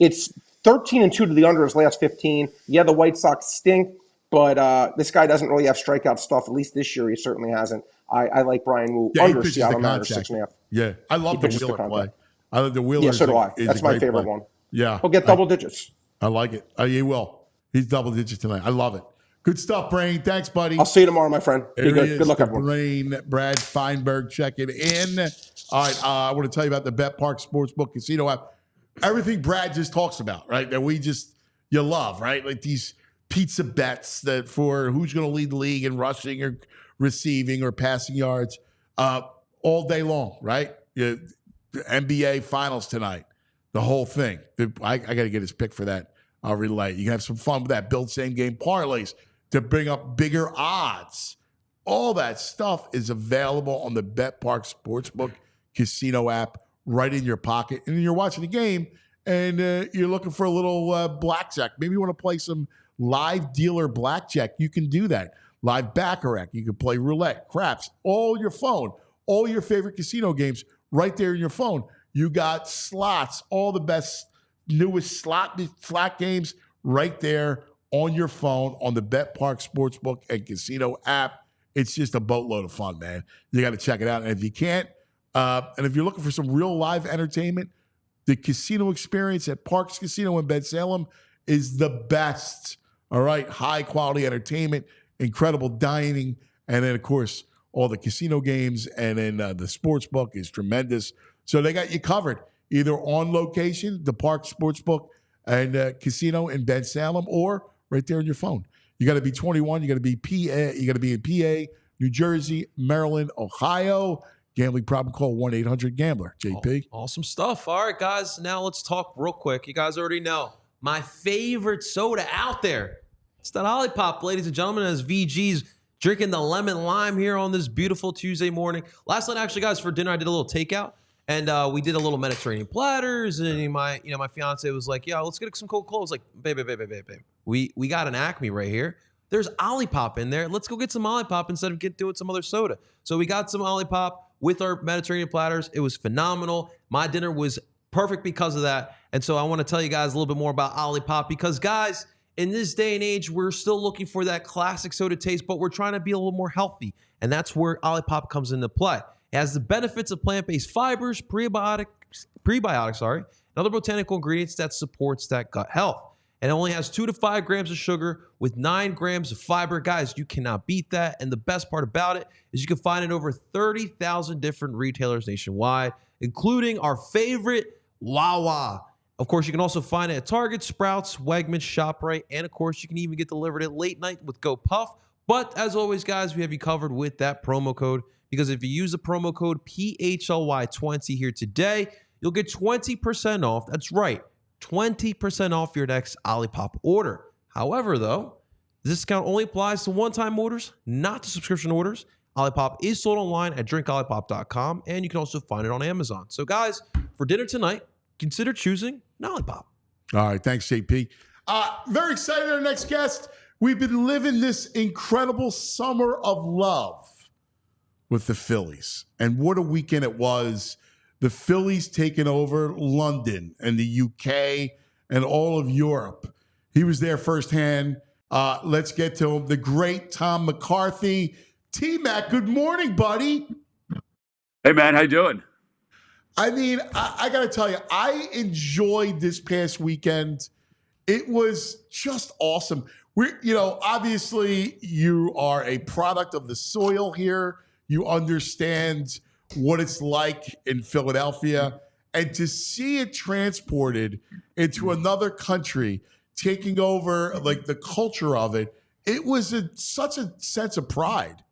It's 13-2 to the under his last 15. Yeah, the White Sox stink, but this guy doesn't really have strikeout stuff. At least this year, he certainly hasn't. I like Brian Wu under Seattle Mariners 6.5. Yeah, I love the Wheeler play. I love the Wheeler. Yeah, so do I. That's my favorite one. Yeah, he'll get double digits. I like it. He will. He's double digits tonight. I love it. Good stuff, Brain. Thanks, buddy. I'll see you tomorrow, my friend. Be good. Good luck, everyone. Brain, Brad Feinberg, checking in. All right, I want to tell you about the Bet Park Sportsbook Casino app. Everything Brad just talks about, right? That you love, right? Like these pizza bets that for who's going to lead the league in rushing or receiving or passing yards all day long, right? The NBA Finals tonight, the whole thing. I got to get his pick for that. I'll relay. You can have some fun with that. Build same game parlays to bring up bigger odds. All that stuff is available on the Bet Park Sportsbook Casino app right in your pocket. And then you're watching the game and you're looking for a little blackjack. Maybe you want to play some live dealer blackjack. You can do that. Live baccarat. You can play roulette, craps, all your phone, all your favorite casino games right there in your phone. You got slots, all the best, newest slot games right there on your phone on the Bet Park Sportsbook and Casino app. It's just a boatload of fun, man. You got to check it out. And if you can't, and if you're looking for some real live entertainment, the casino experience at Parks Casino in Bensalem is the best. All right, high quality entertainment, incredible dining, and then of course all the casino games, and then the sports book is tremendous. So they got you covered. either on location, the Park Sportsbook and Casino in Ben Salem, or right there on your phone. You got to be 21. You got to be PA. You got to be in PA, New Jersey, Maryland, Ohio. Gambling problem, call 1-800-GAMBLER. JP. Awesome stuff. All right, guys. Now let's talk real quick. You guys already know my favorite soda out there. It's that Olipop, ladies and gentlemen, as VG's drinking the lemon lime here on this beautiful Tuesday morning. Last night, actually, guys, for dinner, I did a little takeout. And we did a little Mediterranean platters, and my fiance was like, "Yeah, let's get some Coca-Cola." I was like, "Babe, we got an Acme right here. There's Olipop in there. Let's go get some Olipop instead of doing some other soda." So we got some Olipop with our Mediterranean platters. It was phenomenal. My dinner was perfect because of that. And so I want to tell you guys a little bit more about Olipop because, guys, in this day and age, we're still looking for that classic soda taste, but we're trying to be a little more healthy, and that's where Olipop comes into play. It has the benefits of plant-based fibers, prebiotics, and other botanical ingredients that supports that gut health. And it only has 2 to 5 grams of sugar with 9 grams of fiber. Guys, you cannot beat that. And the best part about it is you can find it over 30,000 different retailers nationwide, including our favorite Wawa. Of course, you can also find it at Target, Sprouts, Wegmans, ShopRite, and of course, you can even get delivered at late night with Go Puff. But as always, guys, we have you covered with that promo code. Because if you use the promo code PHLY20 here today, you'll get 20% off. That's right, 20% off your next Olipop order. However, though, this discount only applies to one-time orders, not to subscription orders. Olipop is sold online at drinkolipop.com, and you can also find it on Amazon. So, guys, for dinner tonight, consider choosing an Olipop. All right, thanks, JP. Very excited our next guest. We've been living this incredible summer of love with the Phillies. And what a weekend it was. The Phillies taking over London and the UK and all of Europe. He was there firsthand. Let's get to him. The great Tom McCarthy. T-Mac, good morning, buddy. Hey, man, how you doing? I mean, I got to tell you, I enjoyed this past weekend. It was just awesome. Obviously, you are a product of the soil here. You understand what it's like in Philadelphia. And to see it transported into another country, taking over like the culture of it, it was such a sense of pride.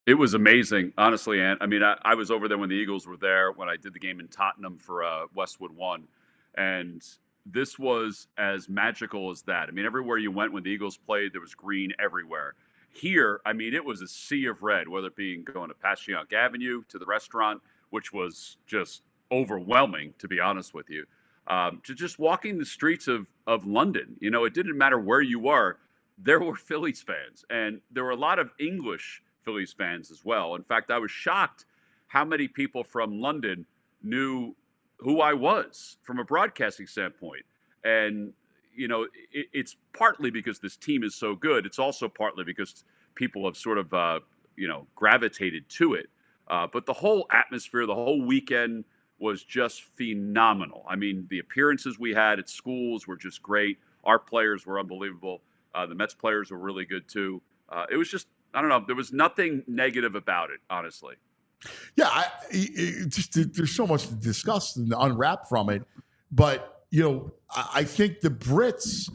It was amazing, honestly, Ant. I mean, I was over there when the Eagles were there, when I did the game in Tottenham for Westwood One. And this was as magical as that. I mean, everywhere you went when the Eagles played, there was green everywhere. Here, I mean, it was a sea of red, whether it be going to Passyunk Avenue to the restaurant, which was just overwhelming, to be honest with you, to just walking the streets of London. You know, it didn't matter where you were. There were Phillies fans, and there were a lot of English Phillies fans as well. In fact, I was shocked how many people from London knew who I was from a broadcasting standpoint. And it's partly because this team is so good. It's also partly because people have sort of, gravitated to it. But the whole atmosphere, the whole weekend was just phenomenal. I mean, the appearances we had at schools were just great. Our players were unbelievable. The Mets players were really good too. It was just, I don't know, there was nothing negative about it, honestly. Yeah, there's so much to discuss and unwrap from it. But I think the Brits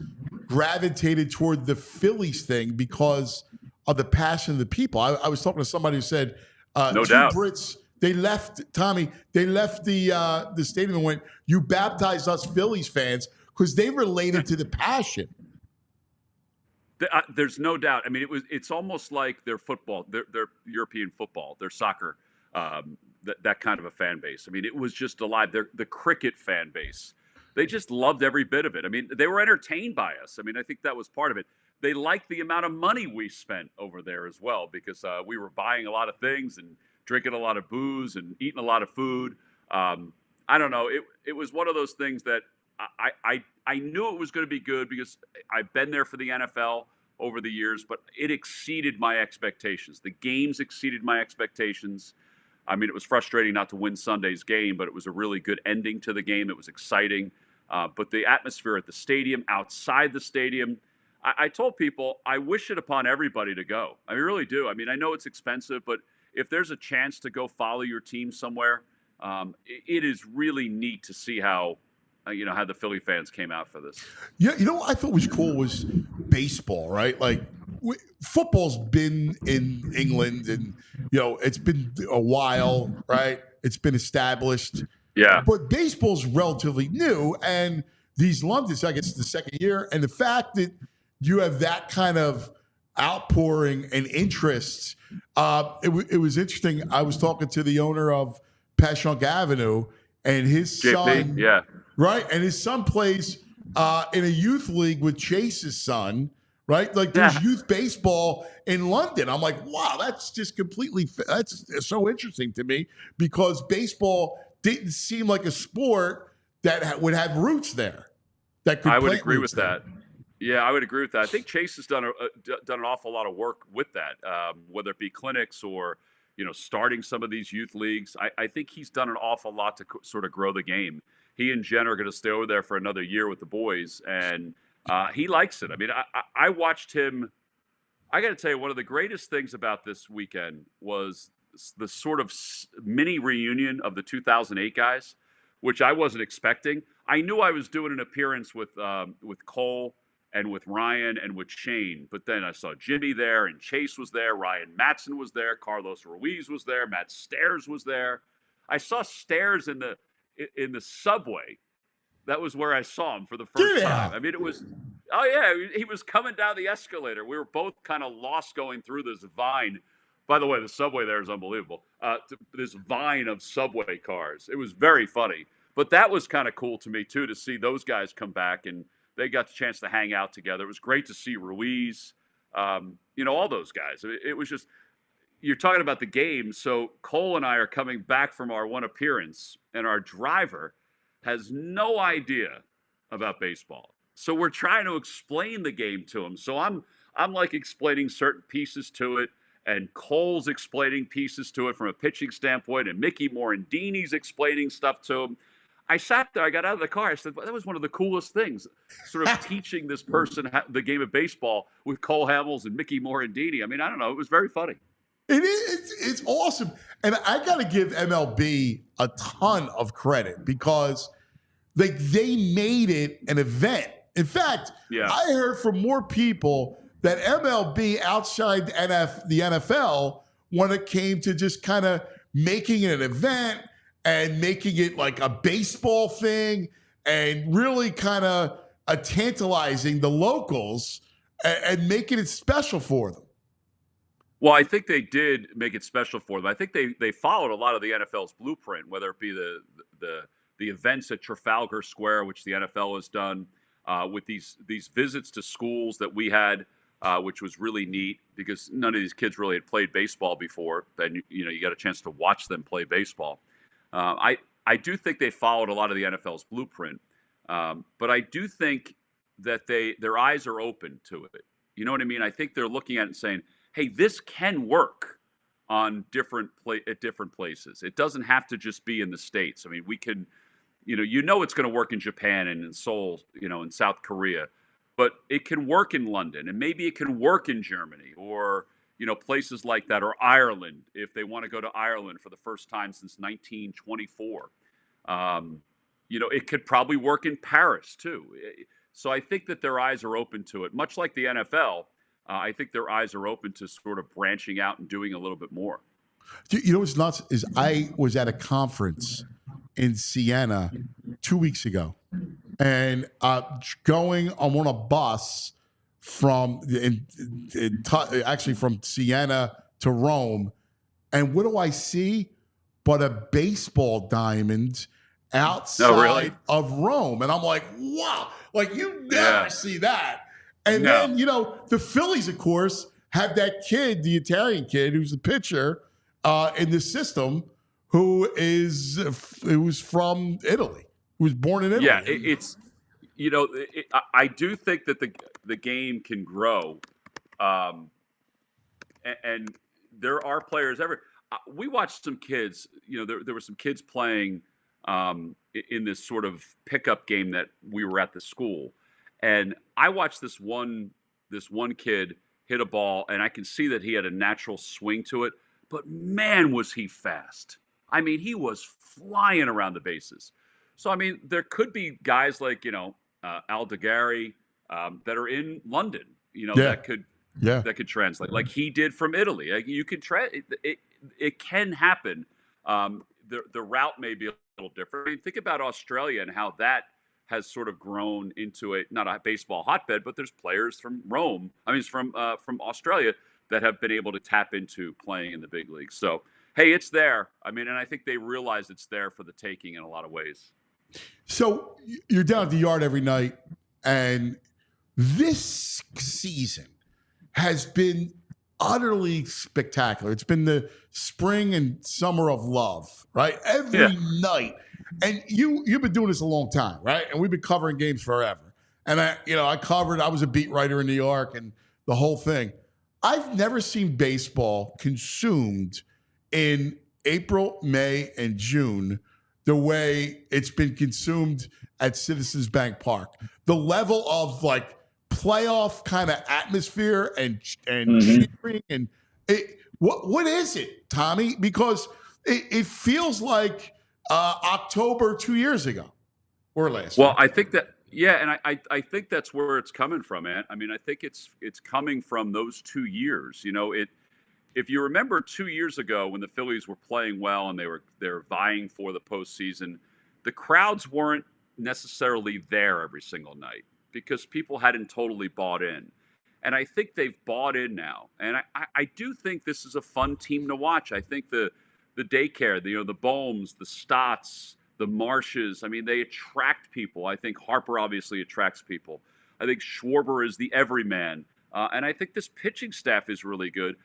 gravitated toward the Phillies thing because of the passion of the people. I was talking to somebody who said, no doubt, Brits, they left the stadium and went, "You baptized us Phillies fans," because they related to the passion. There's no doubt. I mean, it's almost like their football, their European football, their soccer, that kind of a fan base. I mean, it was just alive. The cricket fan base. They just loved every bit of it. I mean, they were entertained by us. I mean, I think that was part of it. They liked the amount of money we spent over there as well because we were buying a lot of things and drinking a lot of booze and eating a lot of food. I don't know. It was one of those things that I knew it was going to be good because I've been there for the NFL over the years, but it exceeded my expectations. The games exceeded my expectations. I mean, it was frustrating not to win Sunday's game, but it was a really good ending to the game. It was exciting. But the atmosphere at the stadium, outside the stadium, I told people I wish it upon everybody to go. I really do. I mean, I know it's expensive, but if there's a chance to go follow your team somewhere, It is really neat to see how how the Philly fans came out for this. Yeah, you know what I thought was cool was baseball, right? Like football's been in England, and it's been a while, right? It's been established, Yeah. but baseball's relatively new, and these Londons, I guess, it's the second year, and the fact that you have that kind of outpouring and interest, it was interesting. I was talking to the owner of Passyunk Avenue, and his JP, son, yeah. right? And his son plays in a youth league with Chase's son, right? Like there's youth baseball in London. I'm like, wow, that's just that's so interesting to me because baseball didn't seem like a sport that would have roots there. I would agree with that. Yeah, I would agree with that. I think Chase has done an awful lot of work with that, whether it be clinics or starting some of these youth leagues. I think he's done an awful lot to sort of grow the game. He and Jen are going to stay over there for another year with the boys, and he likes it. I mean, I watched him. I got to tell you, one of the greatest things about this weekend was the sort of mini reunion of the 2008 guys, which I wasn't expecting. I knew I was doing an appearance with Cole and with Ryan and with Shane, but then I saw Jimmy there, and Chase was there, Ryan Matson was there, Carlos Ruiz was there, Matt Stairs was there. I saw Stairs in the subway. That was where I saw him for the first time. I mean, it was, he was coming down the escalator. We were both kind of lost going through this vine. By the way, the subway there is unbelievable. This vine of subway cars. It was very funny. But that was kind of cool to me, too, to see those guys come back, and they got the chance to hang out together. It was great to see Ruiz, all those guys. It was just, you're talking about the game. So Cole and I are coming back from our one appearance, and our driver has no idea about baseball. So we're trying to explain the game to him. So I'm like explaining certain pieces to it, and Cole's explaining pieces to it from a pitching standpoint, and Mickey Morandini's explaining stuff to him. I sat there, I got out of the car, I said, well, that was one of the coolest things, sort of teaching this person the game of baseball with Cole Hamels and Mickey Morandini. I mean, I don't know, it was very funny. It is. It's awesome. And I got to give MLB a ton of credit because they made it an event. In fact, I heard from more people that MLB outside the NFL when it came to just kind of making it an event and making it like a baseball thing and really kind of tantalizing the locals and making it special for them. Well, I think they did make it special for them. I think they followed a lot of the NFL's blueprint, whether it be the events at Trafalgar Square, which the NFL has done, with these visits to schools that we had, which was really neat because none of these kids really had played baseball before. Then you got a chance to watch them play baseball. I do think they followed a lot of the NFL's blueprint, but I do think that their eyes are open to it. You know what I mean? I think they're looking at it and saying, hey, this can work on different places. It doesn't have to just be in the States. I mean, we can, it's going to work in Japan and in Seoul, in South Korea, but it can work in London, and maybe it can work in Germany or, places like that, or Ireland, if they want to go to Ireland for the first time since 1924. It could probably work in Paris too. So I think that their eyes are open to it, much like the NFL. I think their eyes are open to sort of branching out and doing a little bit more. You know what's nuts is I was at a conference in Siena 2 weeks ago, and going on a bus from from Siena to Rome, and what do I see? But a baseball diamond outside of Rome, and I'm like, wow! Like you never see that. And then, the Phillies, of course, have that kid, the Italian kid, who's the pitcher in the system, who's from Italy, who was born in Italy. Yeah, I do think that the game can grow, and there are players ever. We watched some kids. There were some kids playing in this sort of pickup game that we were at the school. And I watched this one kid hit a ball, and I can see that he had a natural swing to it. But man, was he fast! I mean, he was flying around the bases. So, I mean, there could be guys like, Aldegheri that are in London, Yeah. that could translate like he did from Italy. Like you could it can happen. The route may be a little different. I mean, think about Australia and how that has sort of grown into not a baseball hotbed, but there's players from from Australia that have been able to tap into playing in the big leagues. So, hey, it's there. I mean, and I think they realize it's there for the taking in a lot of ways. So you're down at the yard every night, and this season has been utterly spectacular. It's been the spring and summer of love, right? Every night. And you've been doing this a long time, right? And we've been covering games forever. And I was a beat writer in New York and the whole thing. I've never seen baseball consumed in April, May, and June the way it's been consumed at Citizens Bank Park. The level of playoff kind of atmosphere and cheering and what is it, Tommy? Because it feels like October 2 years ago or less. Well, I think that and I think that's where it's coming from, Ant. I mean, I think it's coming from those 2 years. If you remember 2 years ago when the Phillies were playing well and they were vying for the postseason, the crowds weren't necessarily there every single night because people hadn't totally bought in. And I think they've bought in now. And I do think this is a fun team to watch. I think the daycare, the Bohms, the Stotts, the Marshes, I mean, they attract people. I think Harper obviously attracts people. I think Schwarber is the everyman. And I think this pitching staff is really good.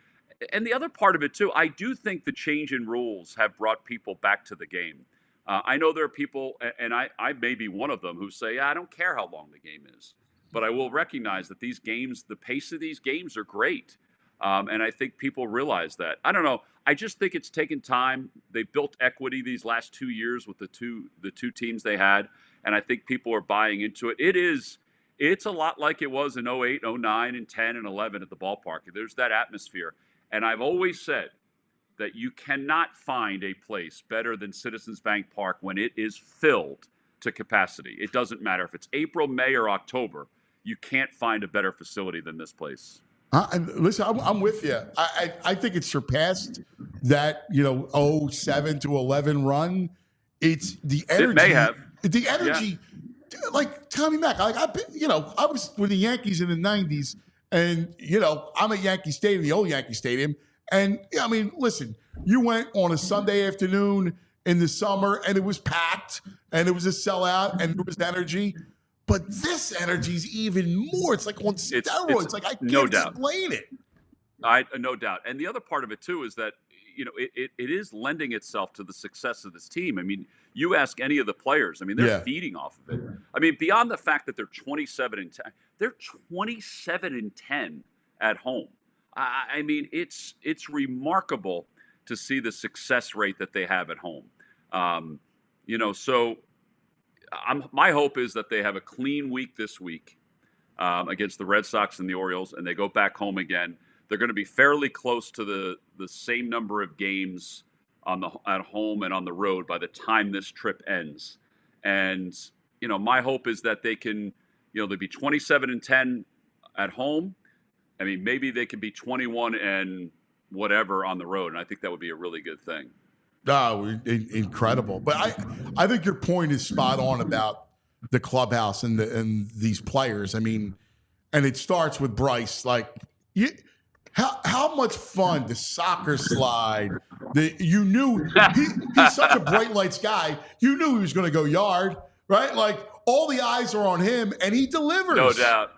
And the other part of it, too, I do think the change in rules have brought people back to the game. I know there are people, and I may be one of them, who say, I don't care how long the game is. But I will recognize that these games, the pace of these games are great. And I think people realize that. I don't know. I just think it's taken time. They built equity these last 2 years with the two teams they had. And I think people are buying into it. It's a lot like it was in 08, 09, and 10, and 11 at the ballpark. There's that atmosphere. And I've always said that you cannot find a place better than Citizens Bank Park when it is filled to capacity. It doesn't matter if it's April, May, or October. You can't find a better facility than this place. Listen, I'm with you. I think it surpassed that 07 to 11 run. It's the energy. It may have. The energy, like Tommy Mack. I was with the Yankees in the 90s. And, I'm at Yankee Stadium, the old Yankee Stadium. And, I mean, listen, you went on a Sunday afternoon in the summer, and it was packed, and it was a sellout, and there was energy. But this energy is even more. It's like on steroids. I can't explain it. No doubt. And the other part of it, too, is that, it is lending itself to the success of this team. I mean, you ask any of the players, I mean, they're feeding off of it. I mean, beyond the fact that they're 27-10, they're 27-10 at home. I mean, it's remarkable to see the success rate that they have at home. So my hope is that they have a clean week this week against the Red Sox and the Orioles, and they go back home again. They're going to be fairly close to the same number of games at home and on the road by the time this trip ends. And, my hope is that they can, they'll be 27-10 at home. I mean, maybe they could be 21 and whatever on the road. And I think that would be a really good thing. Oh, incredible. But I think your point is spot on about the clubhouse and these players. I mean, and it starts with Bryce. How much fun the soccer slide. You knew he's such a bright lights guy. You knew he was going to go yard, right? Like all the eyes are on him, and he delivers. No doubt.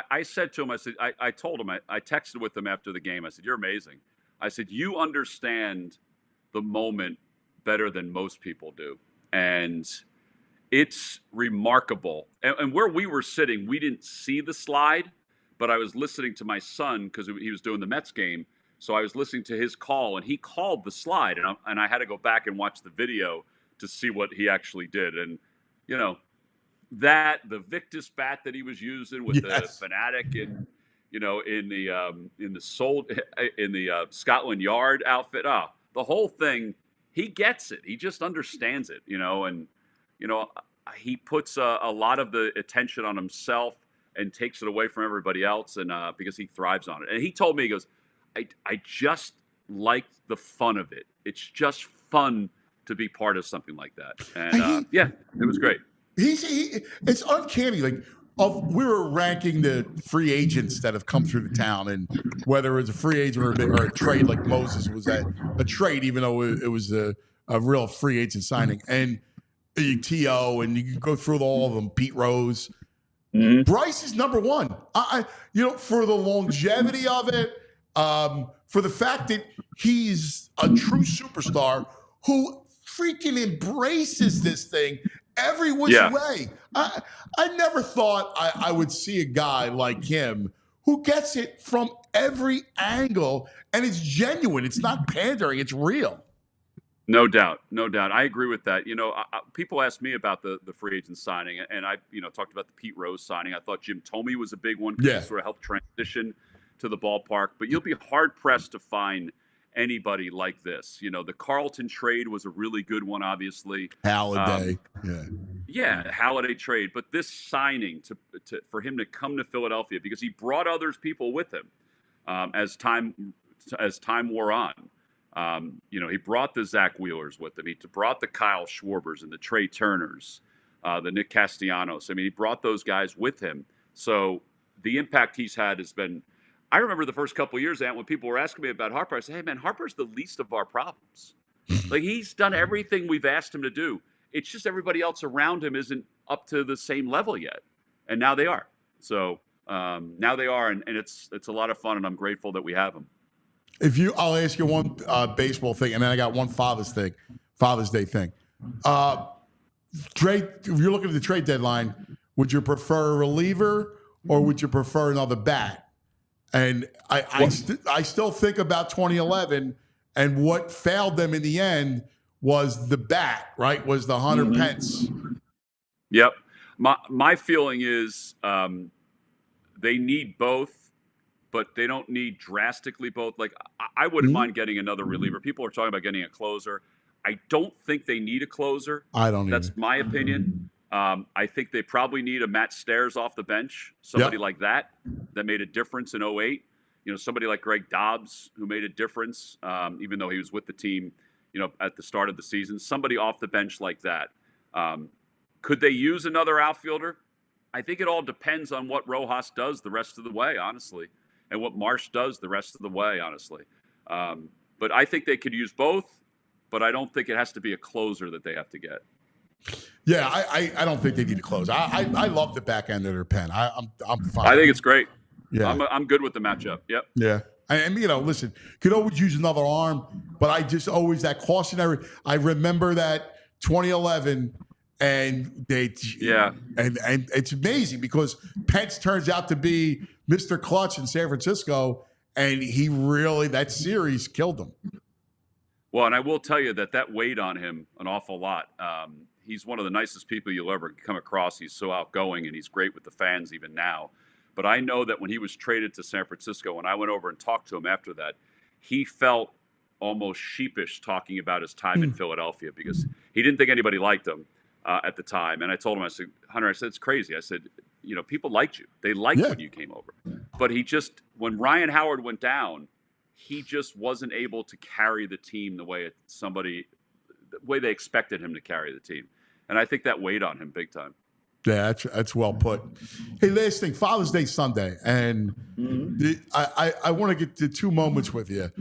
I said to him, I told him, I texted with him after the game. I said, you're amazing. I said, you understand the moment better than most people do. And it's remarkable. And where we were sitting, we didn't see the slide, but I was listening to my son because he was doing the Mets game. So I was listening to his call, and he called the slide. And I had to go back and watch the video to see what he actually did. And, the Victus bat that he was using with the Fanatic, and in the Scotland Yard outfit. The whole thing. He gets it. He just understands it, and he puts a lot of the attention on himself and takes it away from everybody else, and because he thrives on it. And he told me, he goes, I just like the fun of it. It's just fun to be part of something like that. And it was great. It's uncanny. Like, we were ranking the free agents that have come through the town, and whether it's a free agent or a trade, like Moses was a trade, even though it was a real free agent signing. And T.O., and you can go through all of them, Pete Rose. Mm-hmm. Bryce is number one. For the longevity of it, for the fact that he's a true superstar who freaking embraces this thing every which way. I never thought I would see a guy like him who gets it from every angle, and it's genuine. It's not pandering. It's real. No doubt. I agree with that. People ask me about the free agent signing, and I talked about the Pete Rose signing. I thought Jim Thome was a big one because he sort of helped transition to the ballpark. But you'll be hard-pressed to find anybody like this. The Carlton trade was a really good one, obviously. Halladay. Halladay trade. But this signing for him to come to Philadelphia, because he brought people with him as time wore on. He brought the Zach Wheelers with him. He brought the Kyle Schwarbers and the Trey Turners, the Nick Castellanos. I mean, he brought those guys with him. So the impact he's had has been. I remember the first couple of years, Ant, when people were asking me about Harper, I said, "Hey, man, Harper's the least of our problems. Like, he's done everything we've asked him to do. It's just everybody else around him isn't up to the same level yet, and now they are. So now they are, and it's a lot of fun, and I'm grateful that we have them." I'll ask you one baseball thing, and then I got one Father's Day thing. Trade. If you're looking at the trade deadline, would you prefer a reliever or would you prefer another bat? And I still think about 2011, and what failed them in the end was the bat, right? Was the Hunter Pence. Yep. My feeling is they need both, but they don't need drastically both. Like, I wouldn't mind getting another reliever. People are talking about getting a closer. I don't think they need a closer. I don't. That's my opinion. I think they probably need a Matt Stairs off the bench, somebody like that made a difference in 2008. Somebody like Greg Dobbs, who made a difference, even though he was with the team, at the start of the season. Somebody off the bench like that. Could they use another outfielder? I think it all depends on what Rojas does the rest of the way, honestly, and what Marsh does the rest of the way, honestly. But I think they could use both, but I don't think it has to be a closer that they have to get. Yeah, I don't think they need to close. I love the back end of their pen. I'm fine. I think it's great. Yeah, I'm good with the matchup. Yep. Yeah, and listen, could always use another arm, but I just always that cautionary. I remember that 2011, and and it's amazing because Pence turns out to be Mr. Clutch in San Francisco, and he really that series killed him. Well, and I will tell you that weighed on him an awful lot. He's one of the nicest people you'll ever come across. He's so outgoing, and he's great with the fans even now. But I know that when he was traded to San Francisco, when I went over and talked to him after that, he felt almost sheepish talking about his time in Philadelphia because he didn't think anybody liked him at the time. And I told him, I said, Hunter, it's crazy. I said, people liked you. They liked when you came over. But when Ryan Howard went down, he just wasn't able to carry the team the way they expected him to carry the team. And I think that weighed on him big time. Yeah, that's well put. Hey, last thing, Father's Day Sunday. And I want to get to two moments with you.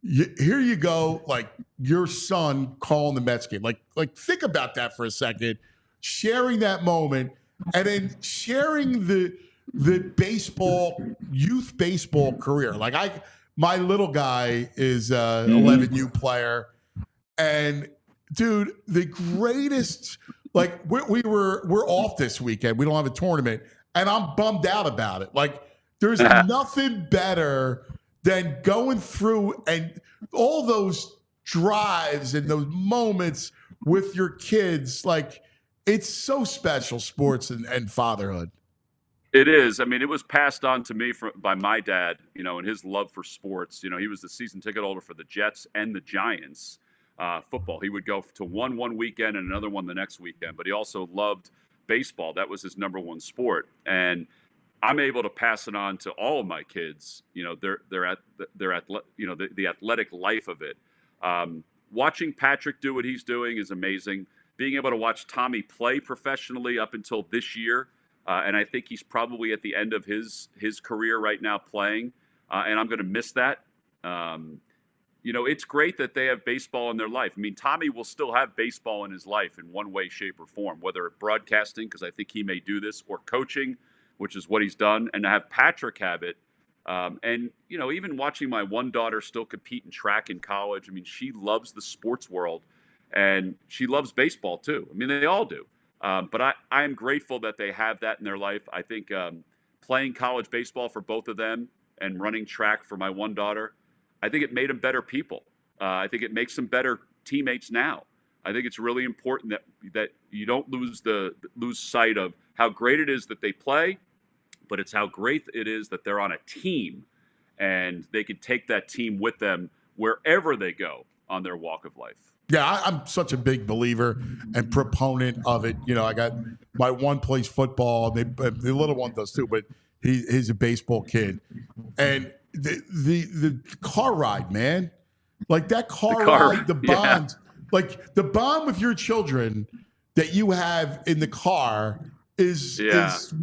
Here you go, like your son calling the Mets game. Like think about that for a second, sharing that moment, and then sharing the youth baseball career. Like my little guy is 11U player, and dude, the greatest. Like we're off this weekend. We don't have a tournament, and I'm bummed out about it. Like there's nothing better than going through and all those drives and those moments with your kids. Like it's so special, sports and fatherhood. It is. I mean, it was passed on to me by my dad, and his love for sports. He was the season ticket holder for the Jets and the Giants football. He would go to one weekend and another one the next weekend, but he also loved baseball. That was his number one sport. And I'm able to pass it on to all of my kids. The athletic life of it. Watching Patrick do what he's doing is amazing. Being able to watch Tommy play professionally up until this year. And I think he's probably at the end of his career right now playing, and I'm going to miss that. It's great that they have baseball in their life. I mean, Tommy will still have baseball in his life in one way, shape, or form, whether broadcasting, because I think he may do this, or coaching, which is what he's done, and to have Patrick have it. And even watching my one daughter still compete in track in college, I mean, she loves the sports world, and she loves baseball too. I mean, they all do. But I am grateful that they have that in their life. I think playing college baseball for both of them and running track for my one daughter, I think it made them better people. I think it makes them better teammates now. I think it's really important that you don't lose sight of how great it is that they play, but it's how great it is that they're on a team and they can take that team with them wherever they go on their walk of life. Yeah, I'm such a big believer and proponent of it. I got my one plays football. The little one does too, but he's a baseball kid. And the car ride, man, like that car ride, the bond, like the bond with your children that you have in the car is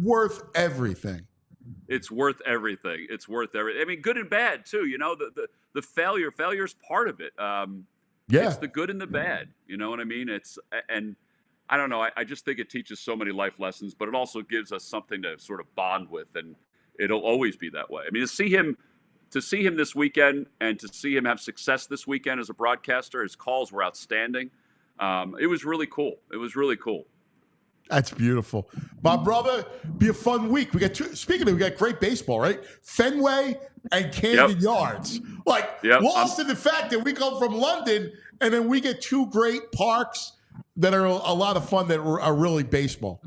worth everything. It's worth everything. It's worth everything. I mean, good and bad too. The failure's part of it. It's the good and the bad. You know what I mean? And I don't know. I just think it teaches so many life lessons, but it also gives us something to sort of bond with, and it'll always be that way. I mean, to see him this weekend and to see him have success this weekend as a broadcaster, his calls were outstanding. It was really cool. That's beautiful. My brother, be a fun week. We got we got great baseball, right? Fenway and Camden Yards. Lost in the fact that we come from London and then we get two great parks that are a lot of fun that are really baseball.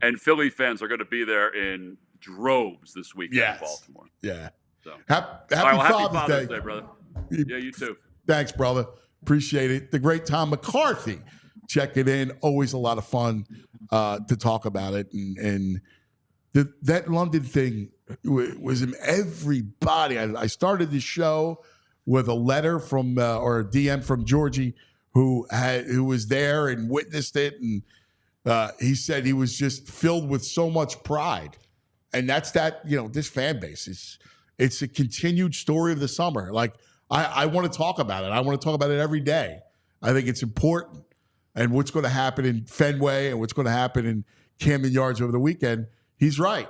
And Philly fans are going to be there in droves this weekend in Baltimore. Yeah. So. Happy Father's Day, brother. Yeah, you too. Thanks, brother. Appreciate it. The great Tom McCarthy checking in. Always a lot of fun to talk about it. And that London thing was in everybody. I started the show with a letter from or a DM from Georgie who was there and witnessed it. And he said he was just filled with so much pride. And that's this fan base. It's a continued story of the summer. Like, I want to talk about it. I want to talk about it every day. I think it's important. And what's going to happen in Fenway and what's going to happen in Camden Yards over the weekend, he's right.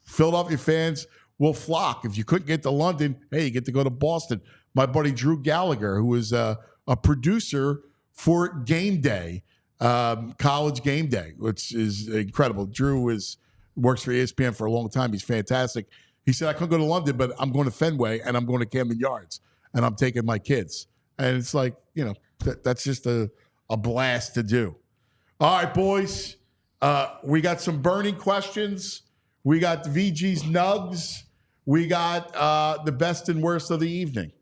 Philadelphia fans will flock. If you couldn't get to London, hey, you get to go to Boston. My buddy Drew Gallagher, who is a producer for Game Day, College Game Day, which is incredible. Drew works for ESPN for a long time. He's fantastic. He said, I couldn't go to London, but I'm going to Fenway and I'm going to Camden Yards and I'm taking my kids. And it's like, that's just a blast to do. All right, boys. We got some burning questions. We got VG's Nugs. We got the best and worst of the evening.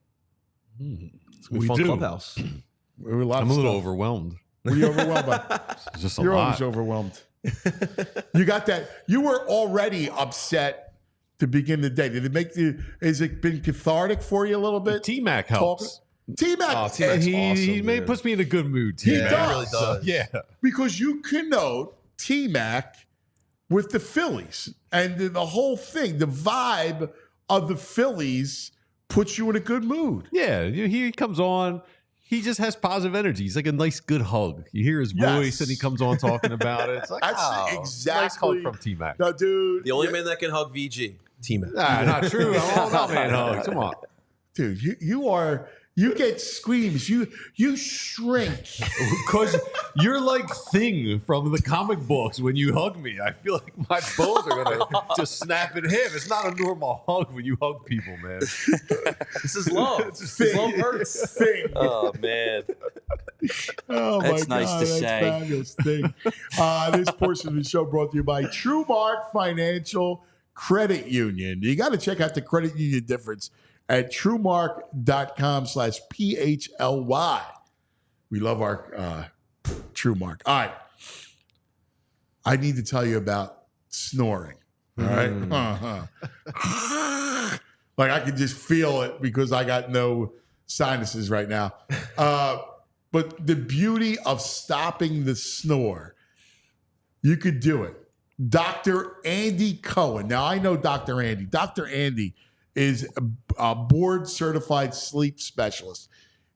We fun Clubhouse. I'm a little overwhelmed. What are you overwhelmed by? It's just You're a lot. always overwhelmed. You got that. You were already upset to begin the day. Has it been cathartic for you a little bit? T-Mac helps. T-Mac. He puts me in a good mood. He really does. Yeah. Because you connote T-Mac with the Phillies. And the whole thing, the vibe of the Phillies puts you in a good mood. Yeah. He comes on. He just has positive energy. He's like a nice, good hug. You hear his voice and he comes on talking about it. It's like, that's exactly nice hug from T-Mac. No, dude. The only man that can hug VG, T-Mac. Nah, not true. I'm all about man hugs. Come on. Dude, you are You get squeams. You shrink. Because you're like Thing from the comic books. When you hug me, I feel like my bones are going to just snap in half. It's not a normal hug when you hug people, man. This is love. This love hurts. Thing. Oh, man. Oh, That's my nice God, to that's say. Fabulous thing. This portion of the show brought to you by TrueMark Financial Credit Union. You got to check out the credit union difference at truemark.com/PHLY. We love our TrueMark. All right. I need to tell you about snoring. All right. Like I can just feel it because I got no sinuses right now. But the beauty of stopping the snore, you could do it. Dr. Andy Cohen. Now, I know Dr. Andy. Dr. Andy is a board certified sleep specialist.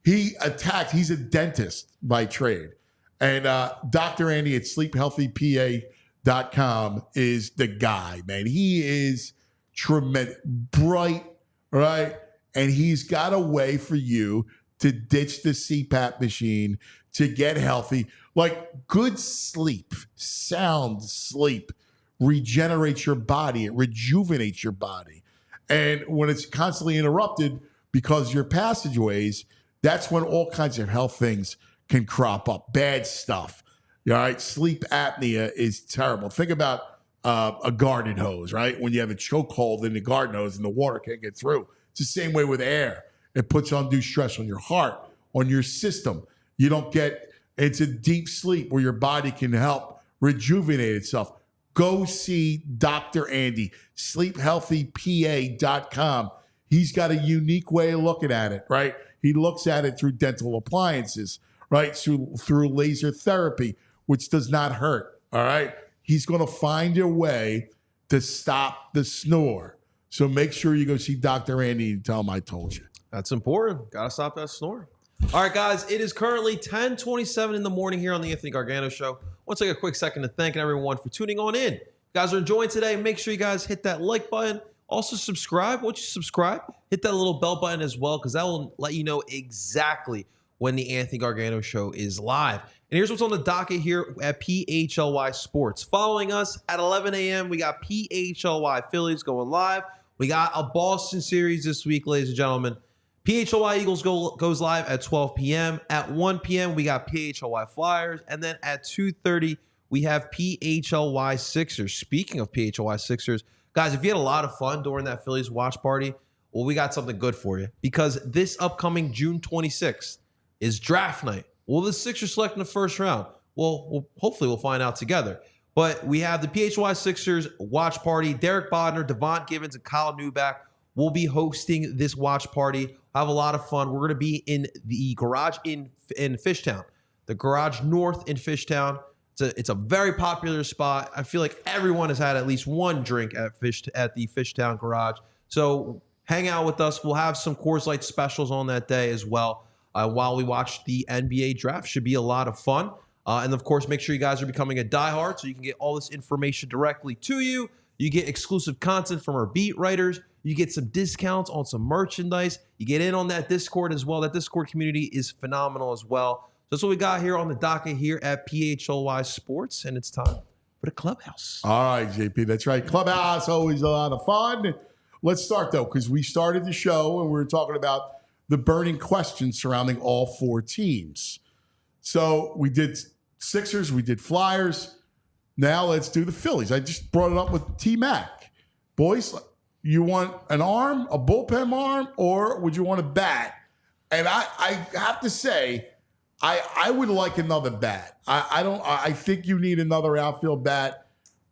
He's a dentist by trade. And Dr. Andy at sleephealthypa.com is the guy, man. He is tremendous, bright, right? And he's got a way for you to ditch the CPAP machine, to get healthy. Like good sleep, sound sleep regenerates your body. It rejuvenates your body. And when it's constantly interrupted because of your passageways, that's when all kinds of health things can crop up. Bad stuff. All right. Sleep apnea is terrible. Think about a garden hose, right? When you have a chokehold in the garden hose and the water can't get through. It's the same way with air. It puts undue stress on your heart, on your system. You don't get, it's a deep sleep where your body can help rejuvenate itself. Go see Dr. Andy, sleephealthypa.com. He's got a unique way of looking at it, right? He looks at it through dental appliances, right? Through laser therapy, which does not hurt, all right? He's going to find a way to stop the snore. So make sure you go see Dr. Andy and tell him I told you. That's important. Got to stop that snore. All right, guys, it is currently 10:27 in the morning here on the Anthony Gargano Show. I want to take a quick second to thank everyone for tuning on in. If you guys are enjoying today, make sure you guys hit that like button. Also subscribe. Once you subscribe, hit that little bell button as well, because that will let you know exactly when the Anthony Gargano Show is live. And here's what's on the docket here at PHLY Sports. Following us at 11 a.m., we got PHLY Phillies going live. We got a Boston series this week, ladies and gentlemen. PHLY Eagles goes live at 12 p.m. At 1 p.m., we got PHLY Flyers. And then at 2:30, we have PHLY Sixers. Speaking of PHLY Sixers, guys, if you had a lot of fun during that Phillies watch party, well, we got something good for you. Because this upcoming June 26th is draft night. Will the Sixers select in the first round? Well, hopefully we'll find out together. But we have the PHLY Sixers watch party. Derek Bodner, Devon Givens, and Kyle Newback will be hosting this watch party. Have a lot of fun. We're going to be in the garage in Fishtown, the garage north in Fishtown. It's a very popular spot. I feel like everyone has had at least one drink at the Fishtown garage. So hang out with us. We'll have some Coors Light specials on that day as well while we watch the NBA draft. Should be a lot of fun. And of course, make sure you guys are becoming a diehard so you can get all this information directly to you. You get exclusive content from our beat writers. You get some discounts on some merchandise. You get in on that Discord as well. That Discord community is phenomenal as well. So that's what we got here on the docket here at PHLY Sports. And it's time for the Clubhouse. All right, JP, that's right. Clubhouse, always a lot of fun. Let's start, though, because we started the show and we were talking about the burning questions surrounding all four teams. So we did Sixers, we did Flyers. Now let's do the Phillies. I just brought it up with T-Mac. Boys, you want an arm, a bullpen arm, or would you want a bat? And I have to say, I would like another bat. I think you need another outfield bat.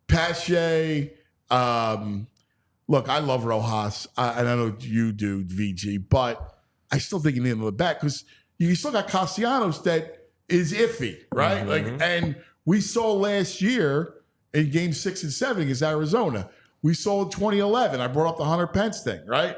Pache, look, I love Rojas, and I know you do, VG, but I still think you need another bat because you still got Castellanos that is iffy, right? Mm-hmm. And we saw last year in Game 6 and 7 against Arizona. We saw in 2011. I brought up the Hunter Pence thing, right?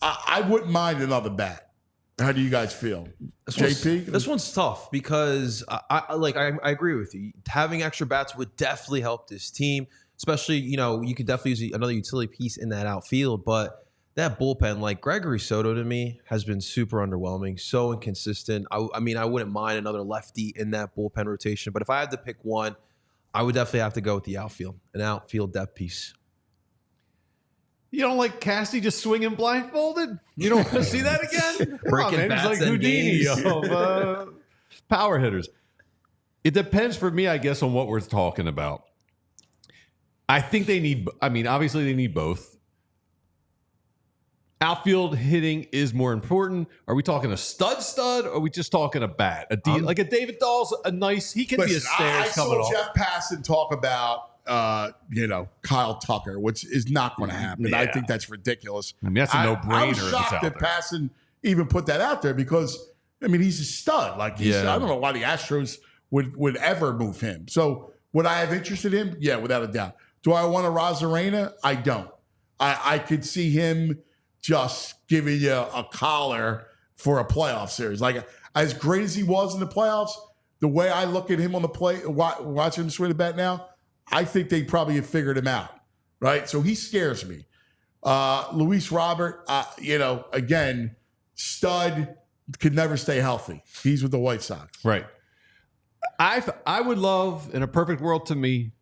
I wouldn't mind another bat. How do you guys feel, JP? This one's tough because I agree with you. Having extra bats would definitely help this team, especially you could definitely use another utility piece in that outfield. But that bullpen, like Gregory Soto to me, has been super underwhelming, so inconsistent. I mean, I wouldn't mind another lefty in that bullpen rotation, but if I had to pick one, I would definitely have to go with the outfield, an outfield depth piece. You don't like Cassie just swinging blindfolded? You don't want to see that again? Breaking bats He's like and Houdini games. of power hitters. It depends for me, I guess, on what we're talking about. I think they need, obviously they need both. Outfield hitting is more important. Are we talking a stud, or are we just talking a bat? Like a David Dahl's a nice, he can be a stairs coming off. I saw Jeff Passan talk about Kyle Tucker, which is not going to happen. Yeah. I think that's ridiculous. I mean, that's a no-brainer. I'm if it's shocked out that there. Passan even put that out there because, I mean, he's a stud. Like, I don't know why the Astros would ever move him. So would I have interest in him? Yeah, without a doubt. Do I want a Rosarena? I don't. I could see him just giving you a collar for a playoff series. Like, as great as he was in the playoffs, the way I look at him on the play, watching him swing the bat now, I think they probably have figured him out, right? So he scares me. Luis Robert, again, stud, could never stay healthy. He's with the White Sox. Right. I would love, in a perfect world to me,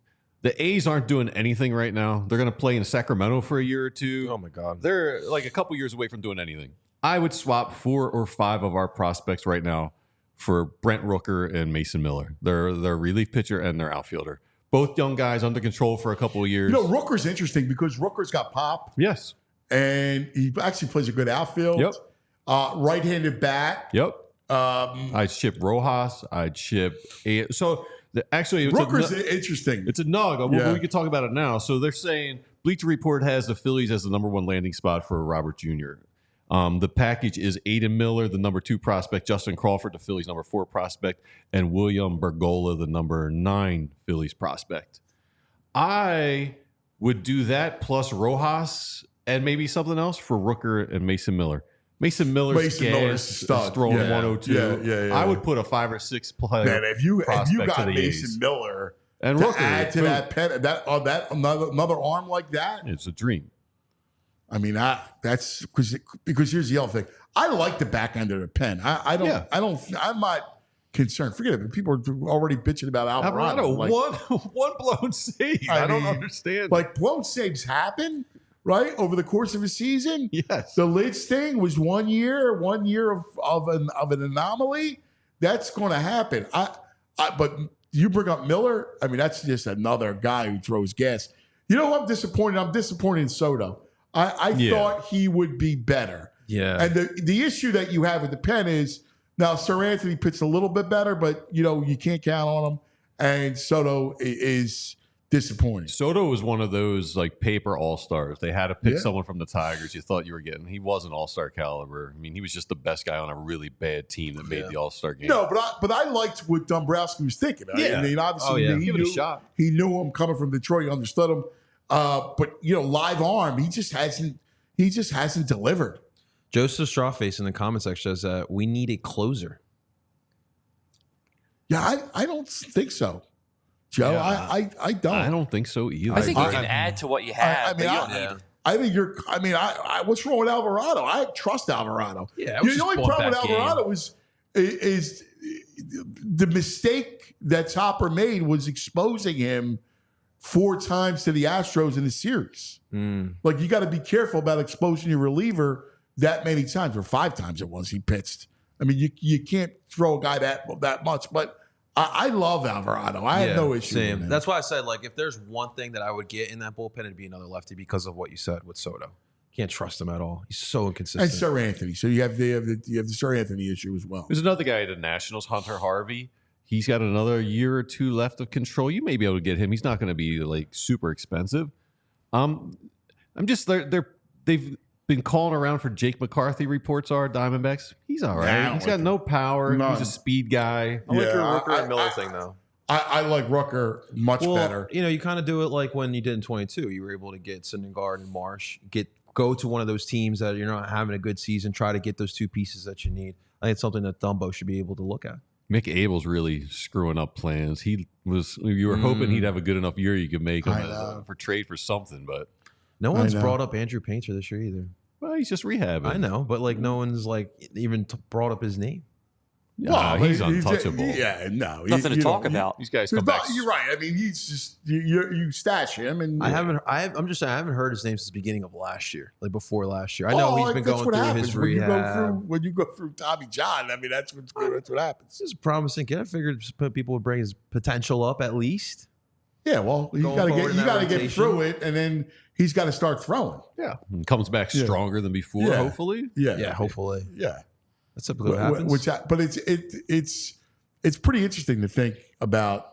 the A's aren't doing anything right now. They're going to play in Sacramento for a year or two. Oh, my God. They're like a couple years away from doing anything. I would swap 4 or 5 of our prospects right now for Brent Rooker and Mason Miller. They're their relief pitcher and their outfielder. Both young guys under control for a couple of years. Rooker's interesting because Rooker's got pop. Yes. And he actually plays a good outfield. Yep. Right-handed bat. Yep. I'd ship Rojas. I'd ship. Actually, Rooker's interesting. It's a nug. We could talk about it now. So they're saying Bleacher Report has the Phillies as the #1 landing spot for Robert Jr. The package is Aiden Miller, the #2 prospect, Justin Crawford, the Phillies #4 prospect, and William Bergola, the #9 Phillies prospect. I would do that plus Rojas and maybe something else for Rooker and Mason Miller. Mason Miller's throwing 102. Yeah. I would put a 5 or 6 player. Man, if you prospect got to the Mason A's. Miller And to Rooker, add to too. that another arm like that, It's a dream. I mean, that's because here's the other thing. I like the back end of the pen. I'm not concerned. Forget it. People are already bitching about Alvarado. Like, one blown save. I don't understand. Like, blown saves happen, right, over the course of a season. Yes. The Lids thing was 1 year of an anomaly. That's going to happen. But you bring up Miller. I mean, that's just another guy who throws gas. You know what? I'm disappointed. I'm disappointed in Soto. I thought he would be better. Yeah. And the issue that you have with the pen is now Sir Anthony pitched a little bit better, but you can't count on him. And Soto is disappointing. Soto was one of those like paper all-stars. They had to pick someone from the Tigers you thought you were getting. He wasn't all-star caliber. I mean, he was just the best guy on a really bad team that made the all-star game. No, but I liked what Dombrowski was thinking. Yeah. I mean, obviously, give it a shot. He knew him coming from Detroit. He understood him. But live arm, he just hasn't delivered. Joseph Strawface in the comment section says that we need a closer. Yeah, I don't think so, Joe. Yeah. I don't. I don't think so either. I think you can add to what you have, but you don't need it. I think you're. I mean, what's wrong with Alvarado? I trust Alvarado. Yeah, it was the only just problem with bought that Alvarado is the mistake that Topper made was exposing him 4 times to the Astros in the series. Like, you got to be careful about exposing your reliever that many times, or 5 times it was he pitched. I mean, you can't throw a guy that much, but I love Alvarado. I have no issue with him. That's why I said, like, if there's one thing that I would get in that bullpen, it'd be another lefty because of what you said with Soto. Can't trust him at all. He's so inconsistent. And Sir Anthony. So you have the Sir Anthony issue as well. There's another guy at the Nationals, Hunter Harvey. He's got another year or 2 left of control. You may be able to get him. He's not going to be like super expensive. I'm just they've been calling around for Jake McCarthy. Reports are Diamondbacks. He's all right. He's got no power. None. He's a speed guy. I like your Rooker and Miller thing though. I like Rooker much better. You kind of do it like when you did in 22. You were able to get Syndergaard and Marsh. Go to one of those teams that you're not having a good season. Try to get those 2 pieces that you need. I think it's something that Dumbo should be able to look at. Mick Abel's really screwing up plans. You were hoping he'd have a good enough year you could make him for trade for something, but no one's brought up Andrew Painter this year either. Well, he's just rehabbing. I know, but like no one's like even brought up his name. Well, he's untouchable. No, Nothing to talk about. These guys come back. You're right. I mean, he's just you stash him, and I'm just saying I haven't heard his name since the beginning of last year, like before last year. I know he's been going through his rehab. When you go through Tommy John, I mean, that's what's good. That's what happens. This is a promising kid. I figured people would bring his potential up at least. Yeah, well, you got to get through it, and then he's got to start throwing. Yeah, and comes back stronger than before. Hopefully. Yeah, hopefully. Yeah. That's typically what happens. But it's pretty interesting to think about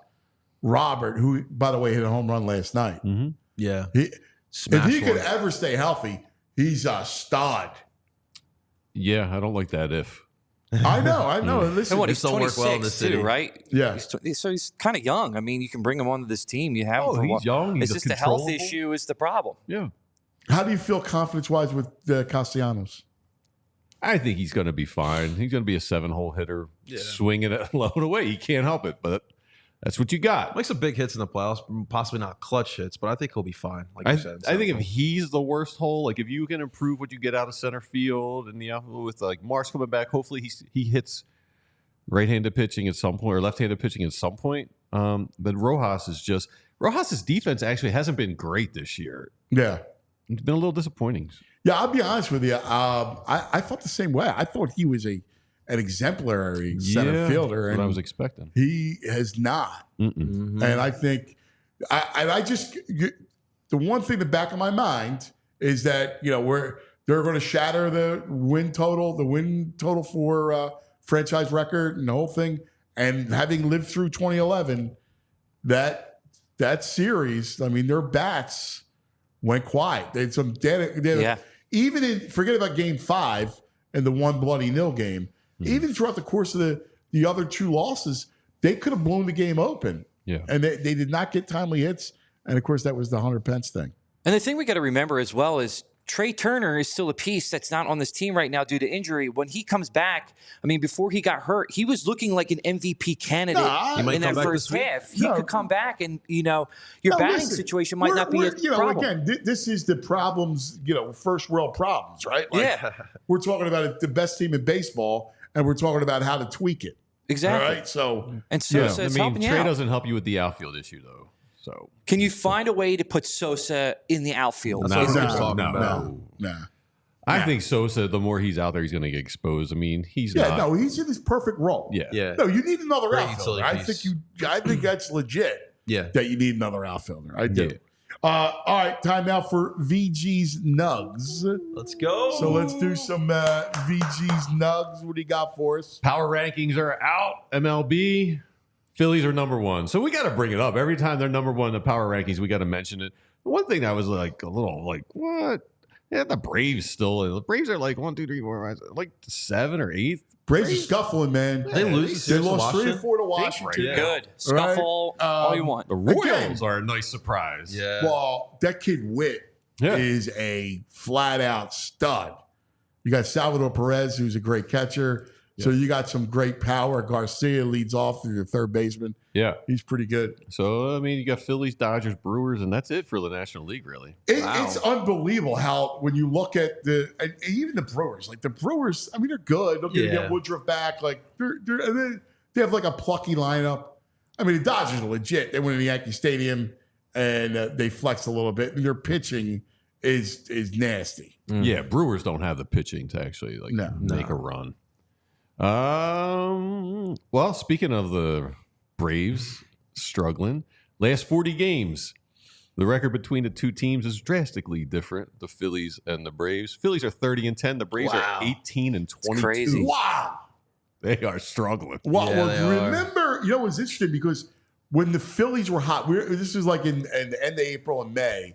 Robert, who, by the way, hit a home run last night. Mm-hmm. Yeah. If he could ever stay healthy, he's a stud. Yeah, I don't like that if. I know. Listen, And what, he's This don't work 26 well in the city. too, right? Yeah. So he's kind of young. I mean, you can bring him onto this team. You have him for a he's young. He's It's just the health controllable. issue is the problem. Yeah. How do you feel confidence-wise with Castellanos? I think he's going to be fine. He's going to be a 7-hole hitter, swinging it low and away. He can't help it, but that's what you got. Make some big hits in the playoffs, possibly not clutch hits, but I think he'll be fine. Like I you said, think if he's the worst hole, like if you can improve what you get out of center field and the outfield with like Marsh coming back, hopefully he hits right-handed pitching at some point or left-handed pitching at some point. But Rojas's defense actually hasn't been great this year. Yeah. It's been a little disappointing. Yeah, I'll be honest with you. I felt the same way. I thought he was an exemplary center fielder. That's and what I was expecting. He has not. Mm-hmm. And I think the one thing in the back of my mind is that, they're going to shatter the win total for franchise record and the whole thing. And having lived through 2011, that series, I mean, their bats went quiet. They had some forget about game 5 and the one bloody nil game. Even throughout the course of the other 2 losses, they could have blown the game open. Yeah. And they did not get timely hits. And of course, that was the Hunter Pence thing. And the thing we got to remember as well is Trey Turner is still a piece that's not on this team right now due to injury. When he comes back, I mean, before he got hurt, he was looking like an MVP candidate in that first half. He could come back and, your batting situation might not be a problem. Again, this is the problems, first world problems, right? Like, we're talking about the best team in baseball, and we're talking about how to tweak it. Exactly. All right? So, and Sosa is helping you Trey out. doesn't help you with the outfield issue, though. So can you find a way to put Sosa in the outfield? No. I think Sosa, the more he's out there, he's going to get exposed. I mean, he's not. he's in his perfect role. Yeah. No, you need another Great outfielder. utility I think that's legit. Yeah. That you need another outfielder. I do. Yeah. All right, time now for VG's Nugs. Let's go. So let's do some VG's Nugs. What do you got for us? Power rankings are out. MLB. Phillies are number 1. So we got to bring it up. Every time they're number 1 in the power rankings, we got to mention it. One thing that was like a little like, what? Yeah, the Braves still. The Braves are like 1, 2, 3, 4, 5, like 7 or 8th. Braves are scuffling, man. They lose. They lost 3 or 4 to Washington. Yeah. Good. Scuffle all you want. The Royals are a nice surprise. Yeah. Well, that kid Witt is a flat-out stud. You got Salvador Perez, who's a great catcher. So you got some great power. Garcia leads off through the third baseman. Yeah. He's pretty good. So, I mean, you got Phillies, Dodgers, Brewers, and that's it for the National League, really. It's unbelievable how when you look at and even the Brewers, like the Brewers, I mean, they're good. They're going to get Woodruff back. Like they have like a plucky lineup. I mean, the Dodgers are legit. They went to the Yankee Stadium and they flexed a little bit. And their pitching is nasty. Yeah, Brewers don't have the pitching to actually make a run. Well, speaking of the Braves struggling, last 40 games, the record between the two teams is drastically different. The Phillies and the Braves. Phillies are 30-10. The Braves are 18-22. It's crazy. Wow. They are struggling. Well, remember, it was interesting because when the Phillies were hot, this was like in the end of April and May,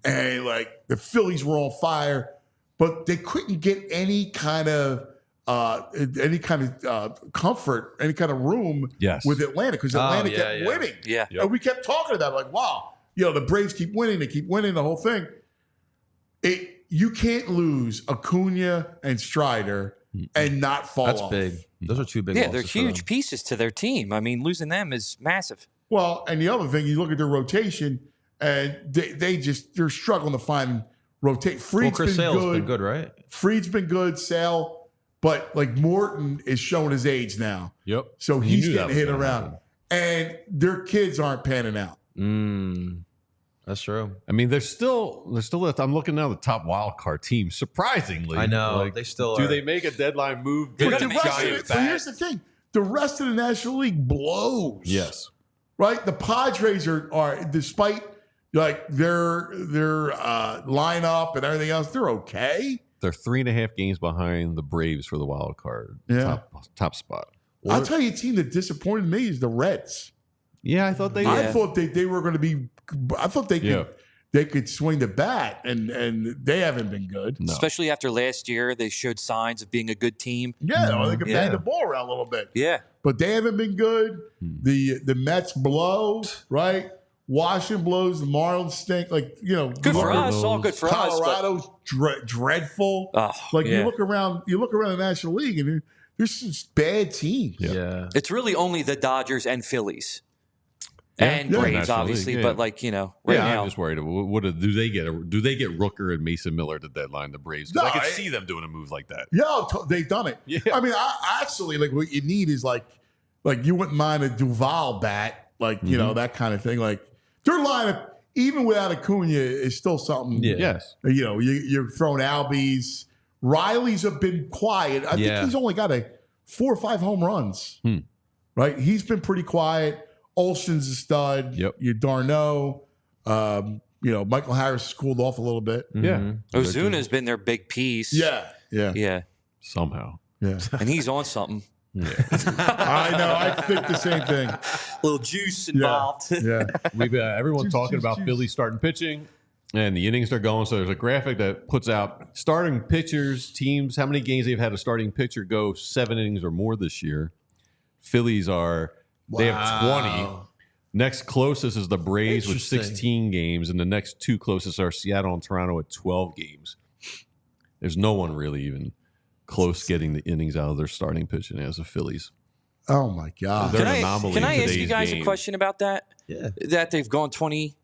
and like the Phillies were on fire, but they couldn't get any kind of comfort, any kind of room with Atlanta because Atlanta kept winning. Yeah. And we kept talking about it, like, wow, the Braves keep winning, they keep winning the whole thing. You can't lose Acuna and Strider and not fall off. That's big. Those are two big Yeah, losses they're for huge them. pieces to their team. I mean, losing them is massive. Well, and the other thing, you look at their rotation, and they're struggling to find rotate. Freed's Chris been Sale's good. been good, right? Freed's been good. Sale, but like Morton is showing his age now. Yep. So You he's knew that getting was hit gonna around, happen. and their kids aren't panning out. That's true. I mean, they're still. I'm looking now. The top wild card team. Surprisingly, I know like, they still do are. they make a deadline move? They're But gonna the make rest of giant it, but here's the thing: the rest of the National League blows. Yes. Right. The Padres are despite like their lineup and everything else, they're okay. They're 3.5 games behind the Braves for the wild card top spot. I'll tell you, a team that disappointed me is the Reds. Yeah, I thought they. I thought they were going to be. I thought they could. Yeah. They could swing the bat, and they haven't been good. No. Especially after last year, they showed signs of being a good team. Yeah, or they could bang the ball around a little bit. Yeah. But they haven't been good. The Mets blow, right? Washington blows. The Marlins stink. Like, Good for us. All good for us. Colorado's dreadful. Oh, like yeah. you look around the National League, and there's just bad teams. Yeah. It's really only the Dodgers and Phillies. Yeah. And Yeah. Braves, National obviously, League, yeah. but right Yeah, now. I'm just worried. Do they get Rooker and Mason Miller at the deadline? The Braves, because I could see them doing a move like that. Yeah, they've done it. Yeah. I mean, I actually like what you need is like you wouldn't mind a Duval bat, that kind of thing. Like their lineup, even without Acuna, is still something. Yeah. Yes. You're throwing Albies. Riley's have been quiet. I think he's only got 4 or 5 home runs. Right? He's been pretty quiet. Olsen's a stud. Yep. You Darno. Michael Harris has cooled off a little bit. Yeah. Ozuna's been their big piece. Yeah. Somehow. Yeah. And he's on something. I know. I think the same thing. A little juice involved. Yeah. We've everyone's talking about Phillies starting pitching and the innings they're going. So there's a graphic that puts out starting pitchers, teams, how many games they've had a starting pitcher go 7 innings or more this year. Phillies they have 20. Next closest is the Braves with 16 games, and the next 2 closest are Seattle and Toronto at 12 games. There's no one really even close getting the innings out of their starting pitching as the Phillies. Oh my God. They're an anomaly. Can I in ask you today's guys game. a question about that? Yeah. That they've gone 20.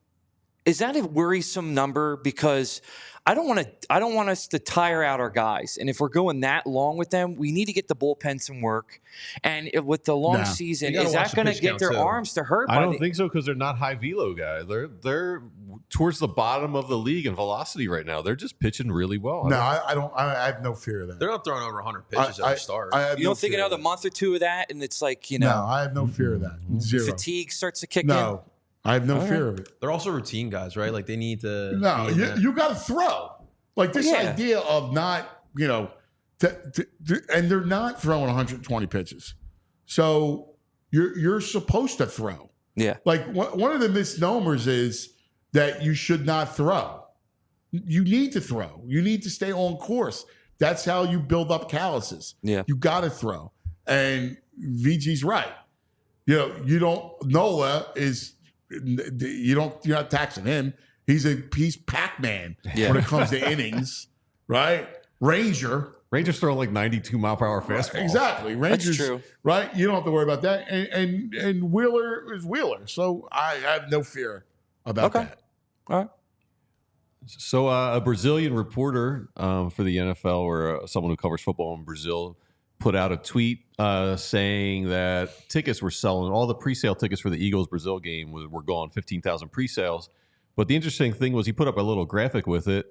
Is that a worrisome number? Because I don't want us to tire out our guys. And if we're going that long with them, we need to get the bullpen some work. And with the long season, You gotta is watch that the going to pitch get count, their too. arms to hurt? I don't think so because they're not high velo guys. They're towards the bottom of the league in velocity right now. They're just pitching really well. No, I don't. I have no fear of that. They're not throwing over 100 pitches at the start. You don't think another month or 2 of that, and it's like, No, I have no fear of that. Zero. fatigue starts to kick No, I have no fear of it. They're also routine guys, right? Like they need to. No, you got to throw. Like this Yeah. idea of not, and they're not throwing 120 pitches. So you're supposed to throw. Yeah. Like one of the misnomers is that you should not throw. You need to throw. You need to stay on course. That's how you build up calluses. Yeah. You got to throw. And VG's right. Nola is, you're not taxing him. He's Pac-Man when it comes to innings, right? Rangers throwing like 92 mile per hour fastball. Exactly. Rangers, true. right? You don't have to worry about that. And Wheeler is Wheeler. So I have no fear about that. All right. So a Brazilian reporter for the NFL or someone who covers football in Brazil put out a tweet saying that tickets were selling. All the pre-sale tickets for the Eagles-Brazil game were gone, 15,000 pre-sales. But the interesting thing was he put up a little graphic with it,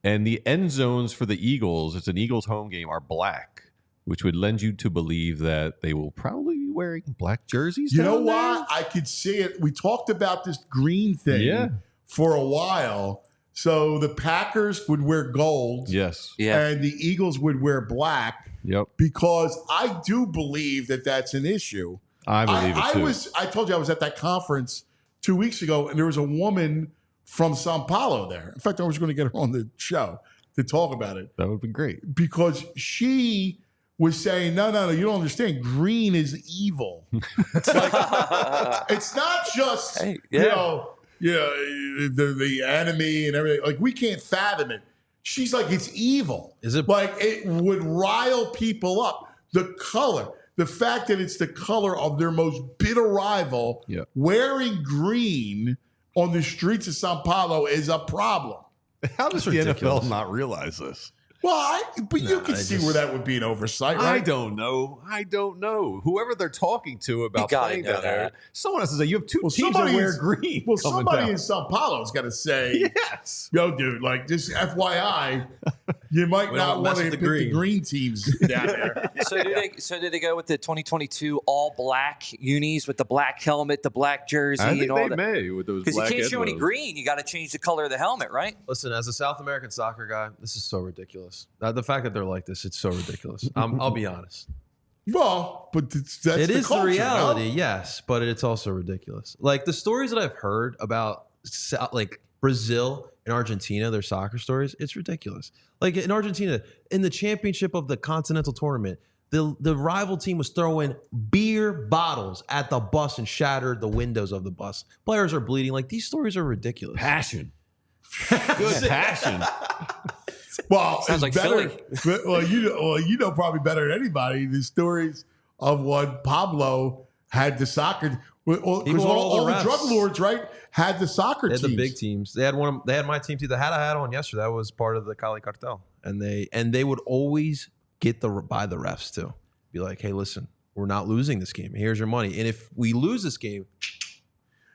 and the end zones for the Eagles, it's an Eagles home game, are black, which would lend you to believe that they will probably be wearing black jerseys. You know down why? there? I could see it. We talked about this green thing for a while. So the Packers would wear gold. Yes. Yeah. And the Eagles would wear black. Yep. Because I do believe that that's an issue. I believe it too. I told you I was at that conference 2 weeks ago, and there was a woman from Sao Paulo there. In fact, I was going to get her on the show to talk about it. That would be great. Because she was saying, no, you don't understand. Green is evil. It's like, it's not just, the enemy and everything. Like, we can't fathom it. She's like, it's evil. Is it? Like, it would rile people up. The color, the fact that it's the color of their most bitter rival wearing green on the streets of Sao Paulo is a problem. How does the NFL not realize this? Well, you can see where that would be an oversight, right? I don't know. Whoever they're talking to about playing down there, someone has to say, you have two teams that wear green. Well, somebody in Sao Paulo's got to say, yes. Yo, dude, like, just FYI, you might not want to pick the green teams down there. So did they go with the 2022 all black unis with the black helmet, the black jersey, I think and all they that? may with those Because black you can't show any Edmos. green. You got to change the color of the helmet, right? Listen, as a South American soccer guy, this is so ridiculous. The fact that they're like this, it's so ridiculous. I'll be honest. Well, but that's the culture, reality, no? yes, but it's also ridiculous. Like the stories that I've heard about, like Brazil and Argentina, their soccer stories, it's ridiculous. Like in Argentina, in the championship of the Continental Tournament, the rival team was throwing beer bottles at the bus and shattered the windows of the bus. Players are bleeding. Like these stories are ridiculous. Passion. Good passion. Well, Sounds like better. Philly. Well, you know probably better than anybody the stories of when Pablo had the soccer. Because all the drug lords, right, had the soccer teams. They had the big teams. They had my team too. The hat I had on yesterday, that was part of the Cali cartel, and they would always get by the refs too. Be like, hey, listen, we're not losing this game. Here's your money, and if we lose this game.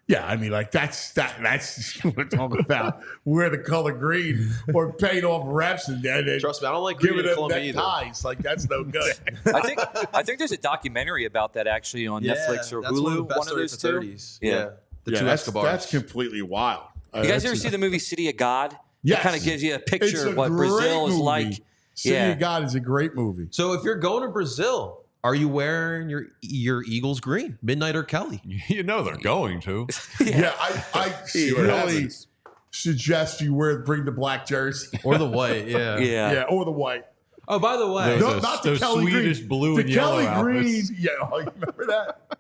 Yeah, I mean, like that's what we're talking about. Wear the color green or paint off refs and Trust me, I don't like giving green in them Colombia either. neckties. Like that's no good. I think there's a documentary about that actually on Netflix or Hulu. One of those two. 30s. Yeah. The two that's, Escobars. that's completely wild. You guys ever see the movie City of God? Yes. It kind of gives you a It's picture a of what great Brazil is movie. like. City of God is a great movie. So if you're going to Brazil, are you wearing your Eagles green, Midnight or Kelly? You know they're going to. Yeah, I really suggest you bring the black jersey Or the white, yeah. yeah, or the white. Oh, by the way, Not the Kelly Swedish green. blue the and yellow Kelly green. outfits. Yeah, you remember that?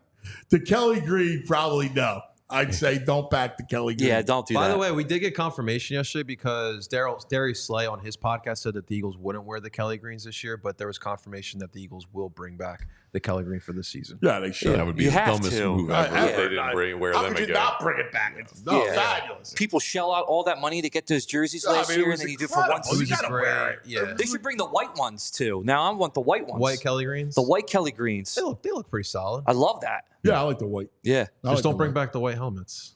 The Kelly green, probably no. I'd say don't back the Kelly green. Yeah, don't do that. by the way, we did get confirmation yesterday because Darius Slay on his podcast said that the Eagles wouldn't wear the Kelly greens this year, but there was confirmation that the Eagles will bring back the Kelly green for this season. Yeah, they should. That would be You the have dumbest to. move ever if they Ever. didn't wear How them could you again. not bring it back? It's fabulous. People shell out all that money to get those jerseys No, I last mean, it year, was and then you do it for one incredible. You season. gotta wear it. Yeah. They should bring the white ones too. Now I want the white ones. White Kelly greens? The white Kelly greens. They look pretty solid. I love that. Yeah, I like the white. Yeah. Just don't bring back the white helmets.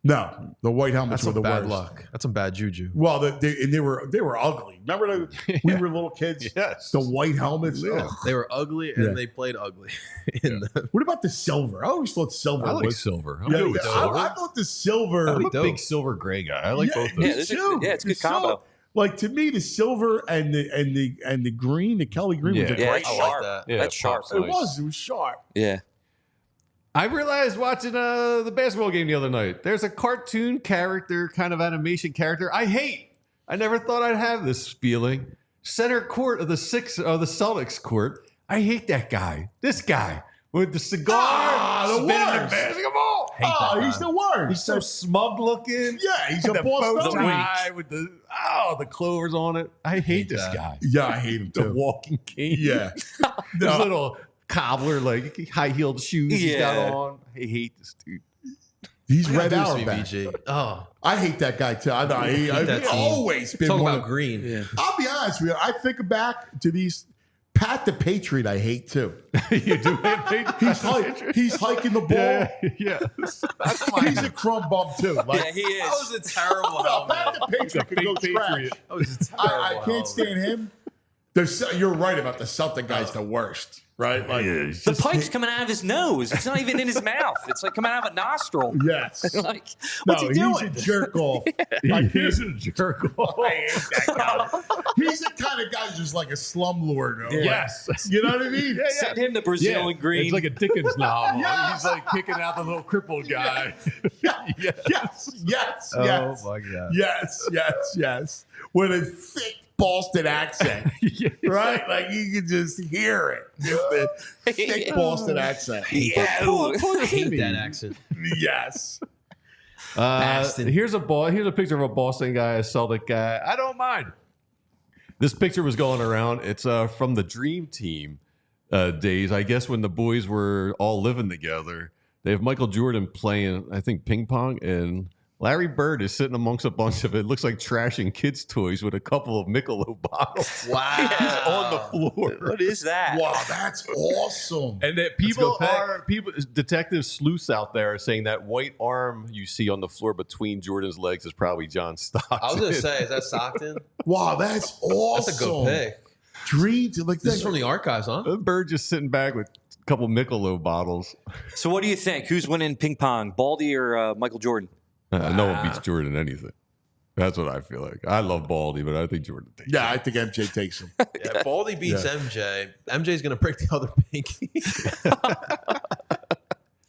No, the white helmets That's were some the bad worst. luck. That's some bad juju. Well, they were ugly. Remember we were little kids? Yes. The white helmets. Yeah. Ugh. They were ugly and they played ugly. What about the silver? I always thought silver I like was silver. I'm Yeah, good with silver. I thought the silver. I'm a dope. big silver gray guy. I like both of me Yeah, those. too. it's a good The combo. silver- Like to me, the silver and the green, the Kelly green was a Yeah, great. it's I like sharp. that. Yeah, That's sharp. pops It nice. was sharp. Yeah. I realized watching the basketball game the other night, there's a cartoon character, kind of animation character I hate. I never thought I'd have this feeling. Center court of the Celtics court. I hate that guy. This guy with the cigar, the spinning the worst. basketball. Hate that Oh, guy. he's the worst. He's so smug looking. Yeah, he's a The boss. bow tie with the clovers on it. I hate this that. guy. Yeah, I hate him The too. walking cane. Yeah, This little cobbler, like high-heeled shoes he's got Yeah. on. I hate this dude. he's Red Introduce me, Auerbach. VG. Oh, I hate that guy too. I know. He's that team. always been talk one about of. green. I'll be honest with you. I think back to these. Pat the Patriot, I hate too. You do He's hiking the ball. Yeah. He's a crumb bum too. Like, Yeah, he is. That was a terrible no, Pat helmet. the Patriot could go fake trash. Patriot. That was a I terrible can't helmet. stand him. You're right about the Celtic guy's the worst, right? Like, The pipe's coming out of his nose. It's not even in his mouth. It's like coming out of a nostril. yes. Like, what's he doing? He's a jerk off. He's a jerk off. I hate that guy. He's the kind of guy who's just like a slumlord. Yes. You know what I mean? Send him to Brazil in green. It's like a Dickens novel. Yes. He's like kicking out the little crippled guy. Yes. Oh my god. Yes. With a thick Boston accent. Right? Like you can just hear it. Just a thick Boston accent. Yeah. I hate that accent. Yes. Boston. Here's a picture of a Boston guy, a Celtic guy. I don't mind. This picture was going around. It's from the Dream Team days, I guess, when the boys were all living together. They have Michael Jordan playing, I think, ping pong in Larry Bird is sitting amongst a bunch of it. Looks like trash and kids' toys with a couple of Michelob bottles. Wow. On the floor. What is that? Wow, that's awesome. And that detective sleuths out there are saying that white arm you see on the floor between Jordan's legs is probably John Stockton. I was going to say, is that Stockton? Wow, that's awesome. That's a good pick. Dreams like This is from the archives, huh? Bird just sitting back with a couple Michelob bottles. So what do you think? Who's winning ping pong, Baldy or Michael Jordan? No one beats Jordan in anything. That's what I feel like. I love Baldy, but I think Jordan takes I think MJ takes him. Yeah, Baldy beats MJ. MJ's going to break the other pinky.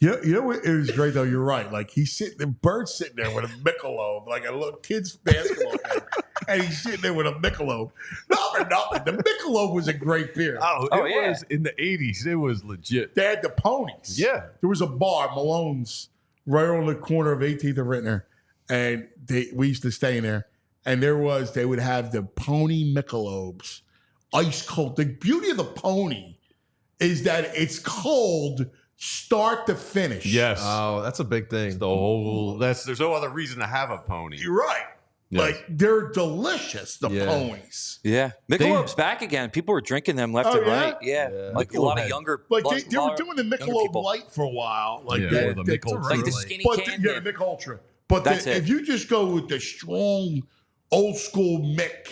You know what? It was great though. You're right. Like Bird's sitting there with a Michelob, like a little kid's basketball game, and he's sitting there with a Michelob. Not for nothing. The Michelob was a great beer. it was in the 80s. It was legit. They had the ponies. Yeah. There was a bar, Malone's, right on the corner of 18th and Rittner, and we used to stay in there. And they would have the pony Michelobs, ice cold. The beauty of the pony is that it's cold start to finish. Yes. Oh, that's a big thing. There's no other reason to have a pony. You're right. Yes. Like, they're delicious, the ponies. Yeah. Michelob's back again. People were drinking them left and right. Yeah. Like Michelob a lot of younger. Like, they were doing the Michelob Light for a while. Like, the Mick Ultra. Like the skinny can. the Mick Ultra. But if you just go with the strong, old school Mick,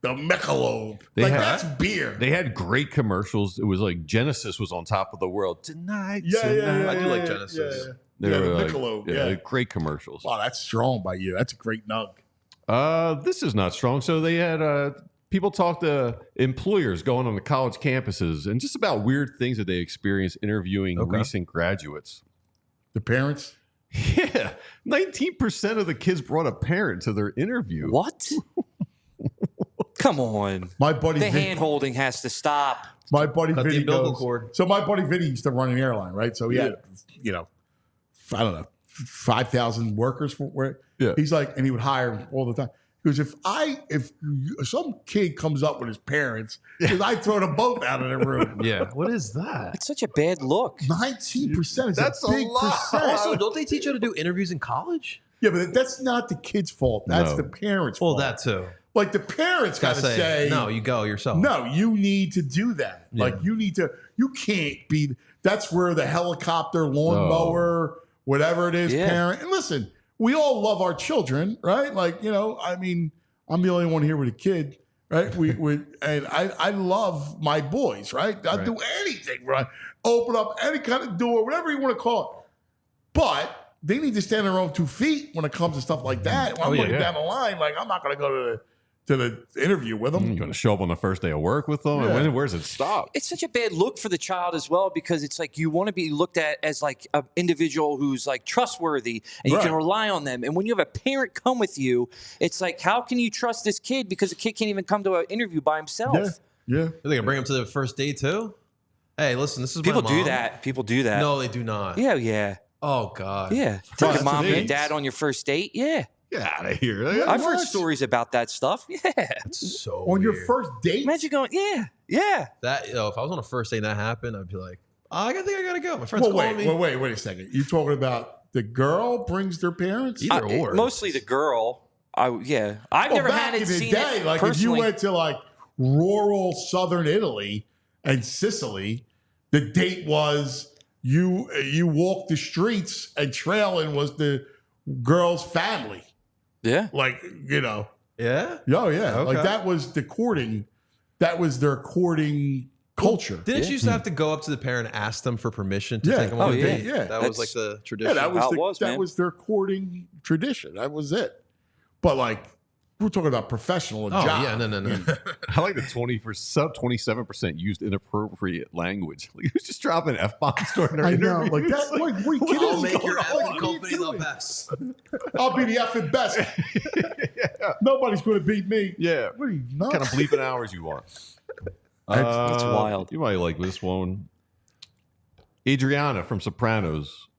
the Michelob, that's beer. They had great commercials. It was like Genesis was on top of the world. Tonight. I do like Genesis. They were the like, Michelob, great commercials. Wow, that's strong by you. That's a great nug. This is not strong. So they had people talk to employers going on the college campuses and just about weird things that they experience interviewing recent graduates. The parents? Yeah. 19% of the kids brought a parent to their interview. What? Come on. My buddy The hand holding has to stop. My buddy Cut the Vinny umbilical goes, cord. So my buddy Vinny used to run an airline, right? So he had, I don't know, 5,000 workers for where. Yeah. He's like, and he would hire all the time. He goes, if some kid comes up with his parents, because I throw them both out of the room. Yeah. What is that? It's such a bad look. 19% is That's a big a lot. percent. Also, don't they teach you how to do interviews in college? Yeah, but that's not the kid's fault. That's No. the parents' Well, fault. that too. Like the parents got to say, no, you go yourself. no, you need to do that. Yeah. Like you can't be, that's where the helicopter, lawnmower, whatever it is, parent. And listen, we all love our children, right? Like, I mean, I'm the only one here with a kid, right? And I love my boys, right? I'll do anything, right? Open up any kind of door, whatever you want to call it. But they need to stand on their own 2 feet when it comes to stuff like that. When I'm looking down the line, like I'm not going to go to the interview with them. You're going to show up on the first day of work with them? Yeah. And where's it stop? It's such a bad look for the child as well, because it's like you want to be looked at as like an individual who's like trustworthy and you can rely on them. And when you have a parent come with you, it's like, how can you trust this kid? Because the kid can't even come to an interview by himself. Yeah. Are they going to bring him to the first date too? Hey, listen, this is People my mom. do that. People do that. No, they do not. Yeah. Oh, God. Yeah. Take your mom and your dad on your first date. Yeah. Get out of here. I've heard stories about that stuff. Yeah. That's so On your weird. first date? Imagine going, yeah. That, if I was on a first date and that happened, I'd be like, I think I got to go. My friend's calling me. Wait a second. You talking about the girl brings their parents? Either or. Mostly the girl. I've never back had it in the seen day, it like personally. if you went to like rural southern Italy and Sicily, the date was you walk the streets and trailing was the girl's family. Yeah. Like, Yeah? Oh yeah. Okay. Like that was the courting. That was their courting culture. Didn't you used to have to go up to the parent and ask them for permission to take them on a yeah. date? Yeah. That was like the Yeah, tradition. that was How it was, man. their courting tradition. That was it. But like we're talking about professional and Oh, job. yeah. No. I like the 27% used inappropriate language. Like, who's just dropping F-bombs during their I know, interviews? like that. Like, we kidding? I'll make your Like, effing what are you company the doing? best. I'll be the effing best. Nobody's going to beat me. Yeah. What are you What nuts? kind of bleeping hours you want? That's wild. You might like this one. Adriana from Sopranos.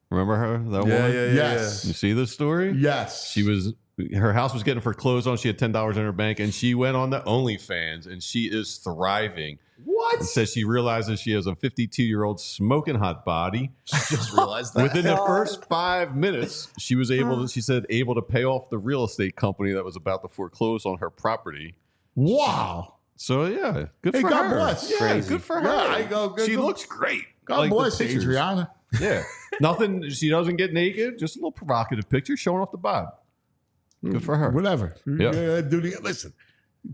Remember her? That one? Yes. You see this story? Yes. She was her house was getting foreclosed on. She had $10 in her bank, and she went on the OnlyFans, and she is thriving. What? And says she realizes she has a 52-year-old smoking hot body. She just realized that. Within the first 5 minutes, she was able to pay off the real estate company that was about to foreclose on her property. Wow. So yeah, good for God her. bless. Yeah, Crazy. good for her. Yeah, she looks great. God Like the bless pictures. Adriana. Yeah, nothing. She doesn't get naked. Just a little provocative picture showing off the bod. Good for her. Whatever. Yeah. Listen,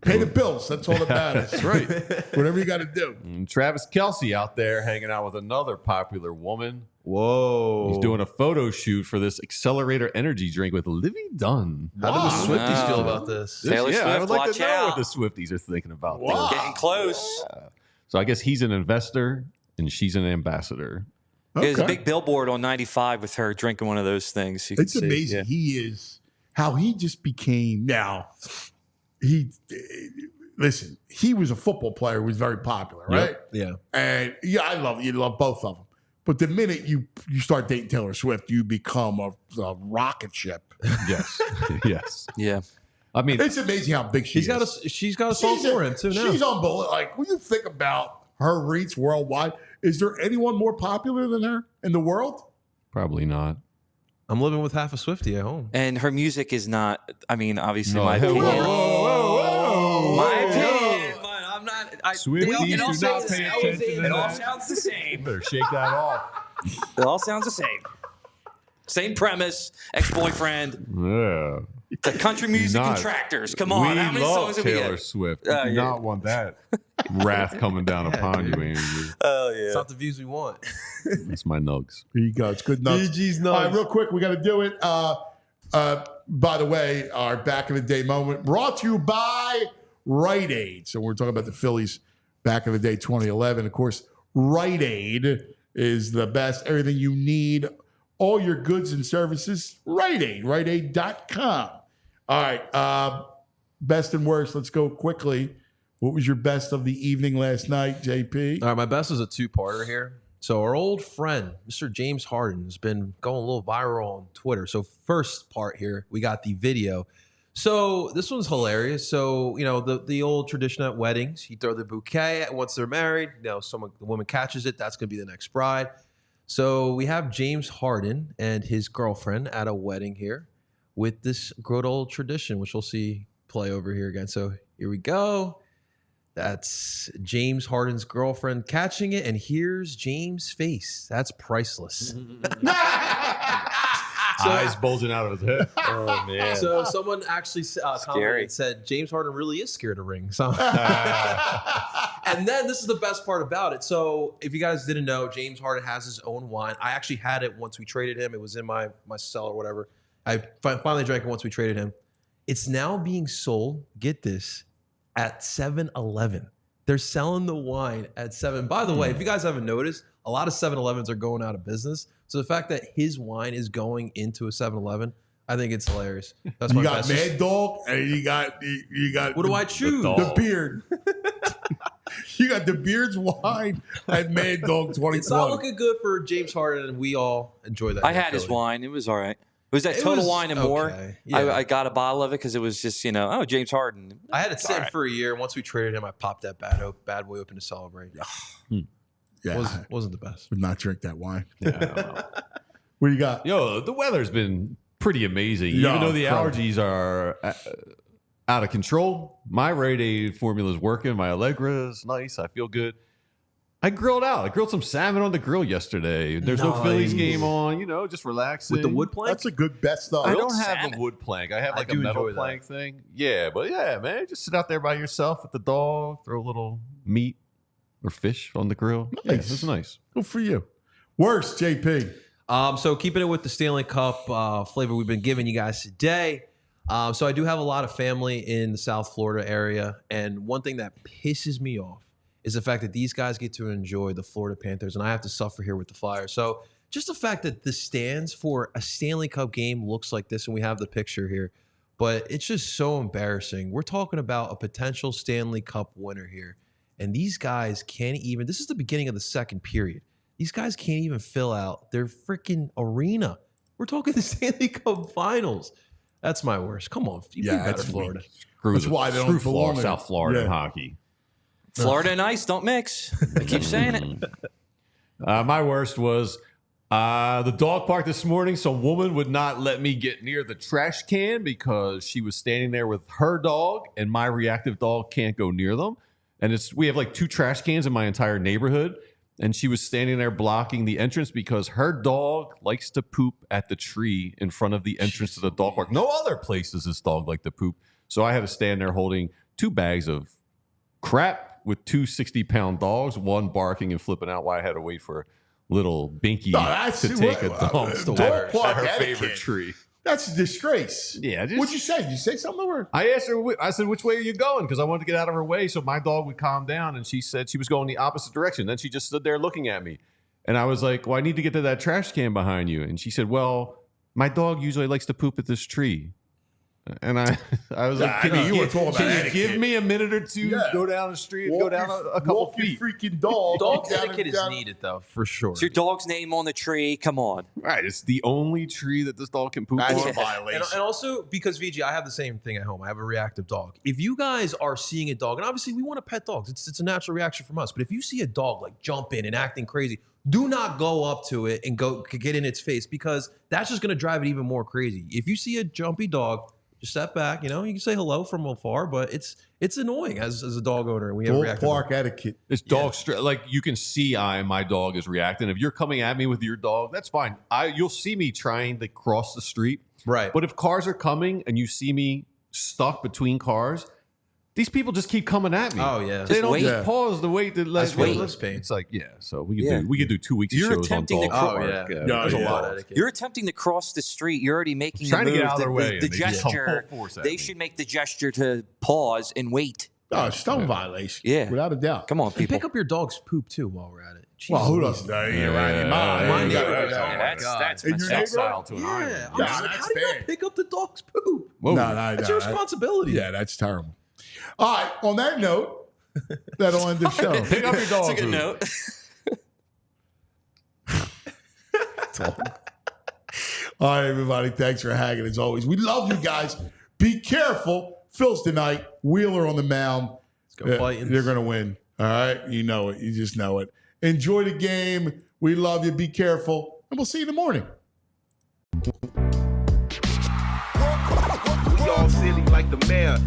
pay the bills. That's all that matters. That's right. Whatever you got to do. And Travis Kelce out there hanging out with another popular woman. Whoa. He's doing a photo shoot for this Accelerator energy drink with Livy Dunn. How do the Swifties feel about this? Taylor I Swift, would like watch to know out. what the Swifties are thinking about this. Wow. Getting close. So I guess he's an investor and she's an ambassador. There's a big billboard on 95 with her drinking one of those things. You can It's see. amazing. Yeah. He is how he just became now. Listen, he was a football player who was very popular, right? Yeah. And yeah, you love both of them. But the minute you start dating Taylor Swift, you become a rocket ship. Yes. Yes. Yeah. I mean, It's amazing how big she is. She's got a song for him too now. She's unbelievable. Like when you think about her reach worldwide, is there anyone more popular than her in the world? probably not. I'm living with half a Swiftie at home. And her music is not, I mean, obviously No, my whoa, opinion. whoa. My opinion. But I'm not. Swifties it all do not sounds- pay attention to It all that. sounds the same. Better shake that off. It all sounds the same. Same premise, ex-boyfriend, Yeah. the country music Not- contractors. Come on, we how many love songs have we Taylor got? Swift. Oh, Do yeah. not want that wrath coming down upon you, Andrew. Oh It's yeah. not the views we want. That's my nugs. There you go. It's good enough. DG's All right, nuts. real quick, we got to do it. By the way, our back in the day moment brought to you by Rite Aid. So we're talking about the Phillies back in the day, 2011. Of course, Rite Aid is the best. Everything you need, all your goods and services, Rite Aid, riteaid.com. All right, best and worst. Let's go quickly. What was your best of the evening last night, JP? All right, my best is a two-parter here. So our old friend, Mr. James Harden, has been going a little viral on Twitter. So first part here, we got the video. So this one's hilarious. So, you know, the old tradition at weddings, you throw the bouquet once they're married. You know, the woman catches it. That's going to be the next bride. So we have James Harden and his girlfriend at a wedding here with this good old tradition, which we'll see play over here again. So here we go. That's James Harden's girlfriend catching it, and here's James' face. That's priceless. Eyes bulging out of his head. Oh man. So someone actually Scary. commented and said James Harden really is scared of rings. So, and then this is the best part about it. So if you guys didn't know, James Harden has his own wine. I actually had it once we traded him. It was in my cellar or whatever. I finally drank it once we traded him. It's now being sold, get this, at 7-Eleven. They're selling the wine at 7. By the way, if you guys haven't noticed, a lot of 7-Elevens are going out of business. So the fact that his wine is going into a 7-Eleven, I think it's hilarious. That's You my got best. Mad Dog, and you got What do I choose? the beard. You got the beard's wine and Mad Dog 2020. It's not looking good for James Harden, and we all enjoy that. I here in had his Philly. wine. It was all right. It was that It Total was Wine and More. okay. Yeah. I got a bottle of it because it was just, James Harden. I had it sitting All right. for a year. Once we traded him, I popped that bad boy open to celebrate. Yeah, Wasn't the best. would not drink that wine. Yeah, I don't know. What do you got? Yo, the weather's been pretty amazing. Yeah, Even though the incredible. allergies are out of control, my Rite Aid formula is working. My Allegra is nice. I feel good. I grilled out. I grilled some salmon on the grill yesterday. There's no Phillies Nice. game on, just relaxing. With the wood plank? That's a good bet stuff. I Grilled don't have salmon. a wood plank. I have I like a do metal enjoy that. plank thing. Yeah, but yeah, man, just sit out there by yourself with the dog, throw a little meat or fish on the grill. Yeah, Nice. it's nice. Good for you. Worst, JP. So keeping it with the Stanley Cup flavor we've been giving you guys today. So I do have a lot of family in the South Florida area, and one thing that pisses me off is the fact that these guys get to enjoy the Florida Panthers, and I have to suffer here with the Flyers. So just the fact that the stands for a Stanley Cup game looks like this, and we have the picture here, but it's just so embarrassing. We're talking about a potential Stanley Cup winner here, and these guys can't even, this is the beginning of the second period. These guys can't even fill out their freaking arena. We're talking the Stanley Cup Finals. That's my worst. Come on, you be better, Florida. That's why they don't belong in South Florida in hockey. Florida and ice don't mix. I keep saying it. My worst was the dog park this morning. Some woman would not let me get near the trash can because she was standing there with her dog, and my reactive dog can't go near them. And we have like 2 trash cans in my entire neighborhood, and she was standing there blocking the entrance because her dog likes to poop at the tree in front of the entrance to the dog park. No other place does this dog like to poop. So I had to stand there holding 2 bags of crap with 2 60-pound dogs, one barking and flipping out while I had to wait for little Binky to take a dump at her favorite tree. That's a disgrace. Yeah. What'd you say? Did you say something to her? I asked her, I said, which way are you going? Because I wanted to get out of her way so my dog would calm down. And she said she was going the opposite direction. Then she just stood there looking at me. And I was like, well, I need to get to that trash can behind you. And she said, well, my dog usually likes to poop at this tree. And I was like, can you give me a minute or two to go down the street and go down a couple feet? Freaking dog. Dog etiquette is needed, though, for sure. It's your dog's name on the tree. Come on. Right. It's the only tree that this dog can poop That's on. a violation. And also, because VG, I have the same thing at home. I have a reactive dog. If you guys are seeing a dog, and obviously we want to pet dogs. It's a natural reaction from us. But if you see a dog like jumping and acting crazy, do not go up to it and go get in its face, because that's just going to drive it even more crazy. If you see a jumpy dog, just step back. You can say hello from afar, but it's annoying as a dog owner. We have reactive park etiquette. It's dog like you can see my dog is reacting. If you're coming at me with your dog, that's fine. You'll see me trying to cross the street. Right. But if cars are coming and you see me stuck between cars, these people just keep coming at me. Oh yeah. They don't just pause to wait to let wait. It's like, so we could do 2 weeks of You're shows on attempting to dog cro- park. There's a lot of etiquette. You're attempting to cross the street. You're already making Trying the to move. get out of their way. The and they just come gesture. full force at They me. should make the gesture to pause and wait. No, it's stone violation. Yeah. Without a doubt. Come on, And people. pick up your dog's poop too while we're at it. Well, who Jesus. doesn't know? Yeah. My neighborhood. Yeah, Oh my God. In your neighborhood? Exile to an island. Yeah. Nah, How that's do you bad. not pick up the dog's poop? Whoa. No, That's your responsibility. Yeah, that's terrible. All right. On that note, that'll end the show. Pick up your dog. That's a good food. note. All right, everybody. Thanks for hanging as always. We love you guys. Be careful. Phil's tonight. Wheeler on the mound. Let's go fighting. They're going to win. All right. You know it. You just know it. Enjoy the game. We love you. Be careful. And we'll see you in the morning. We all silly like the mayor.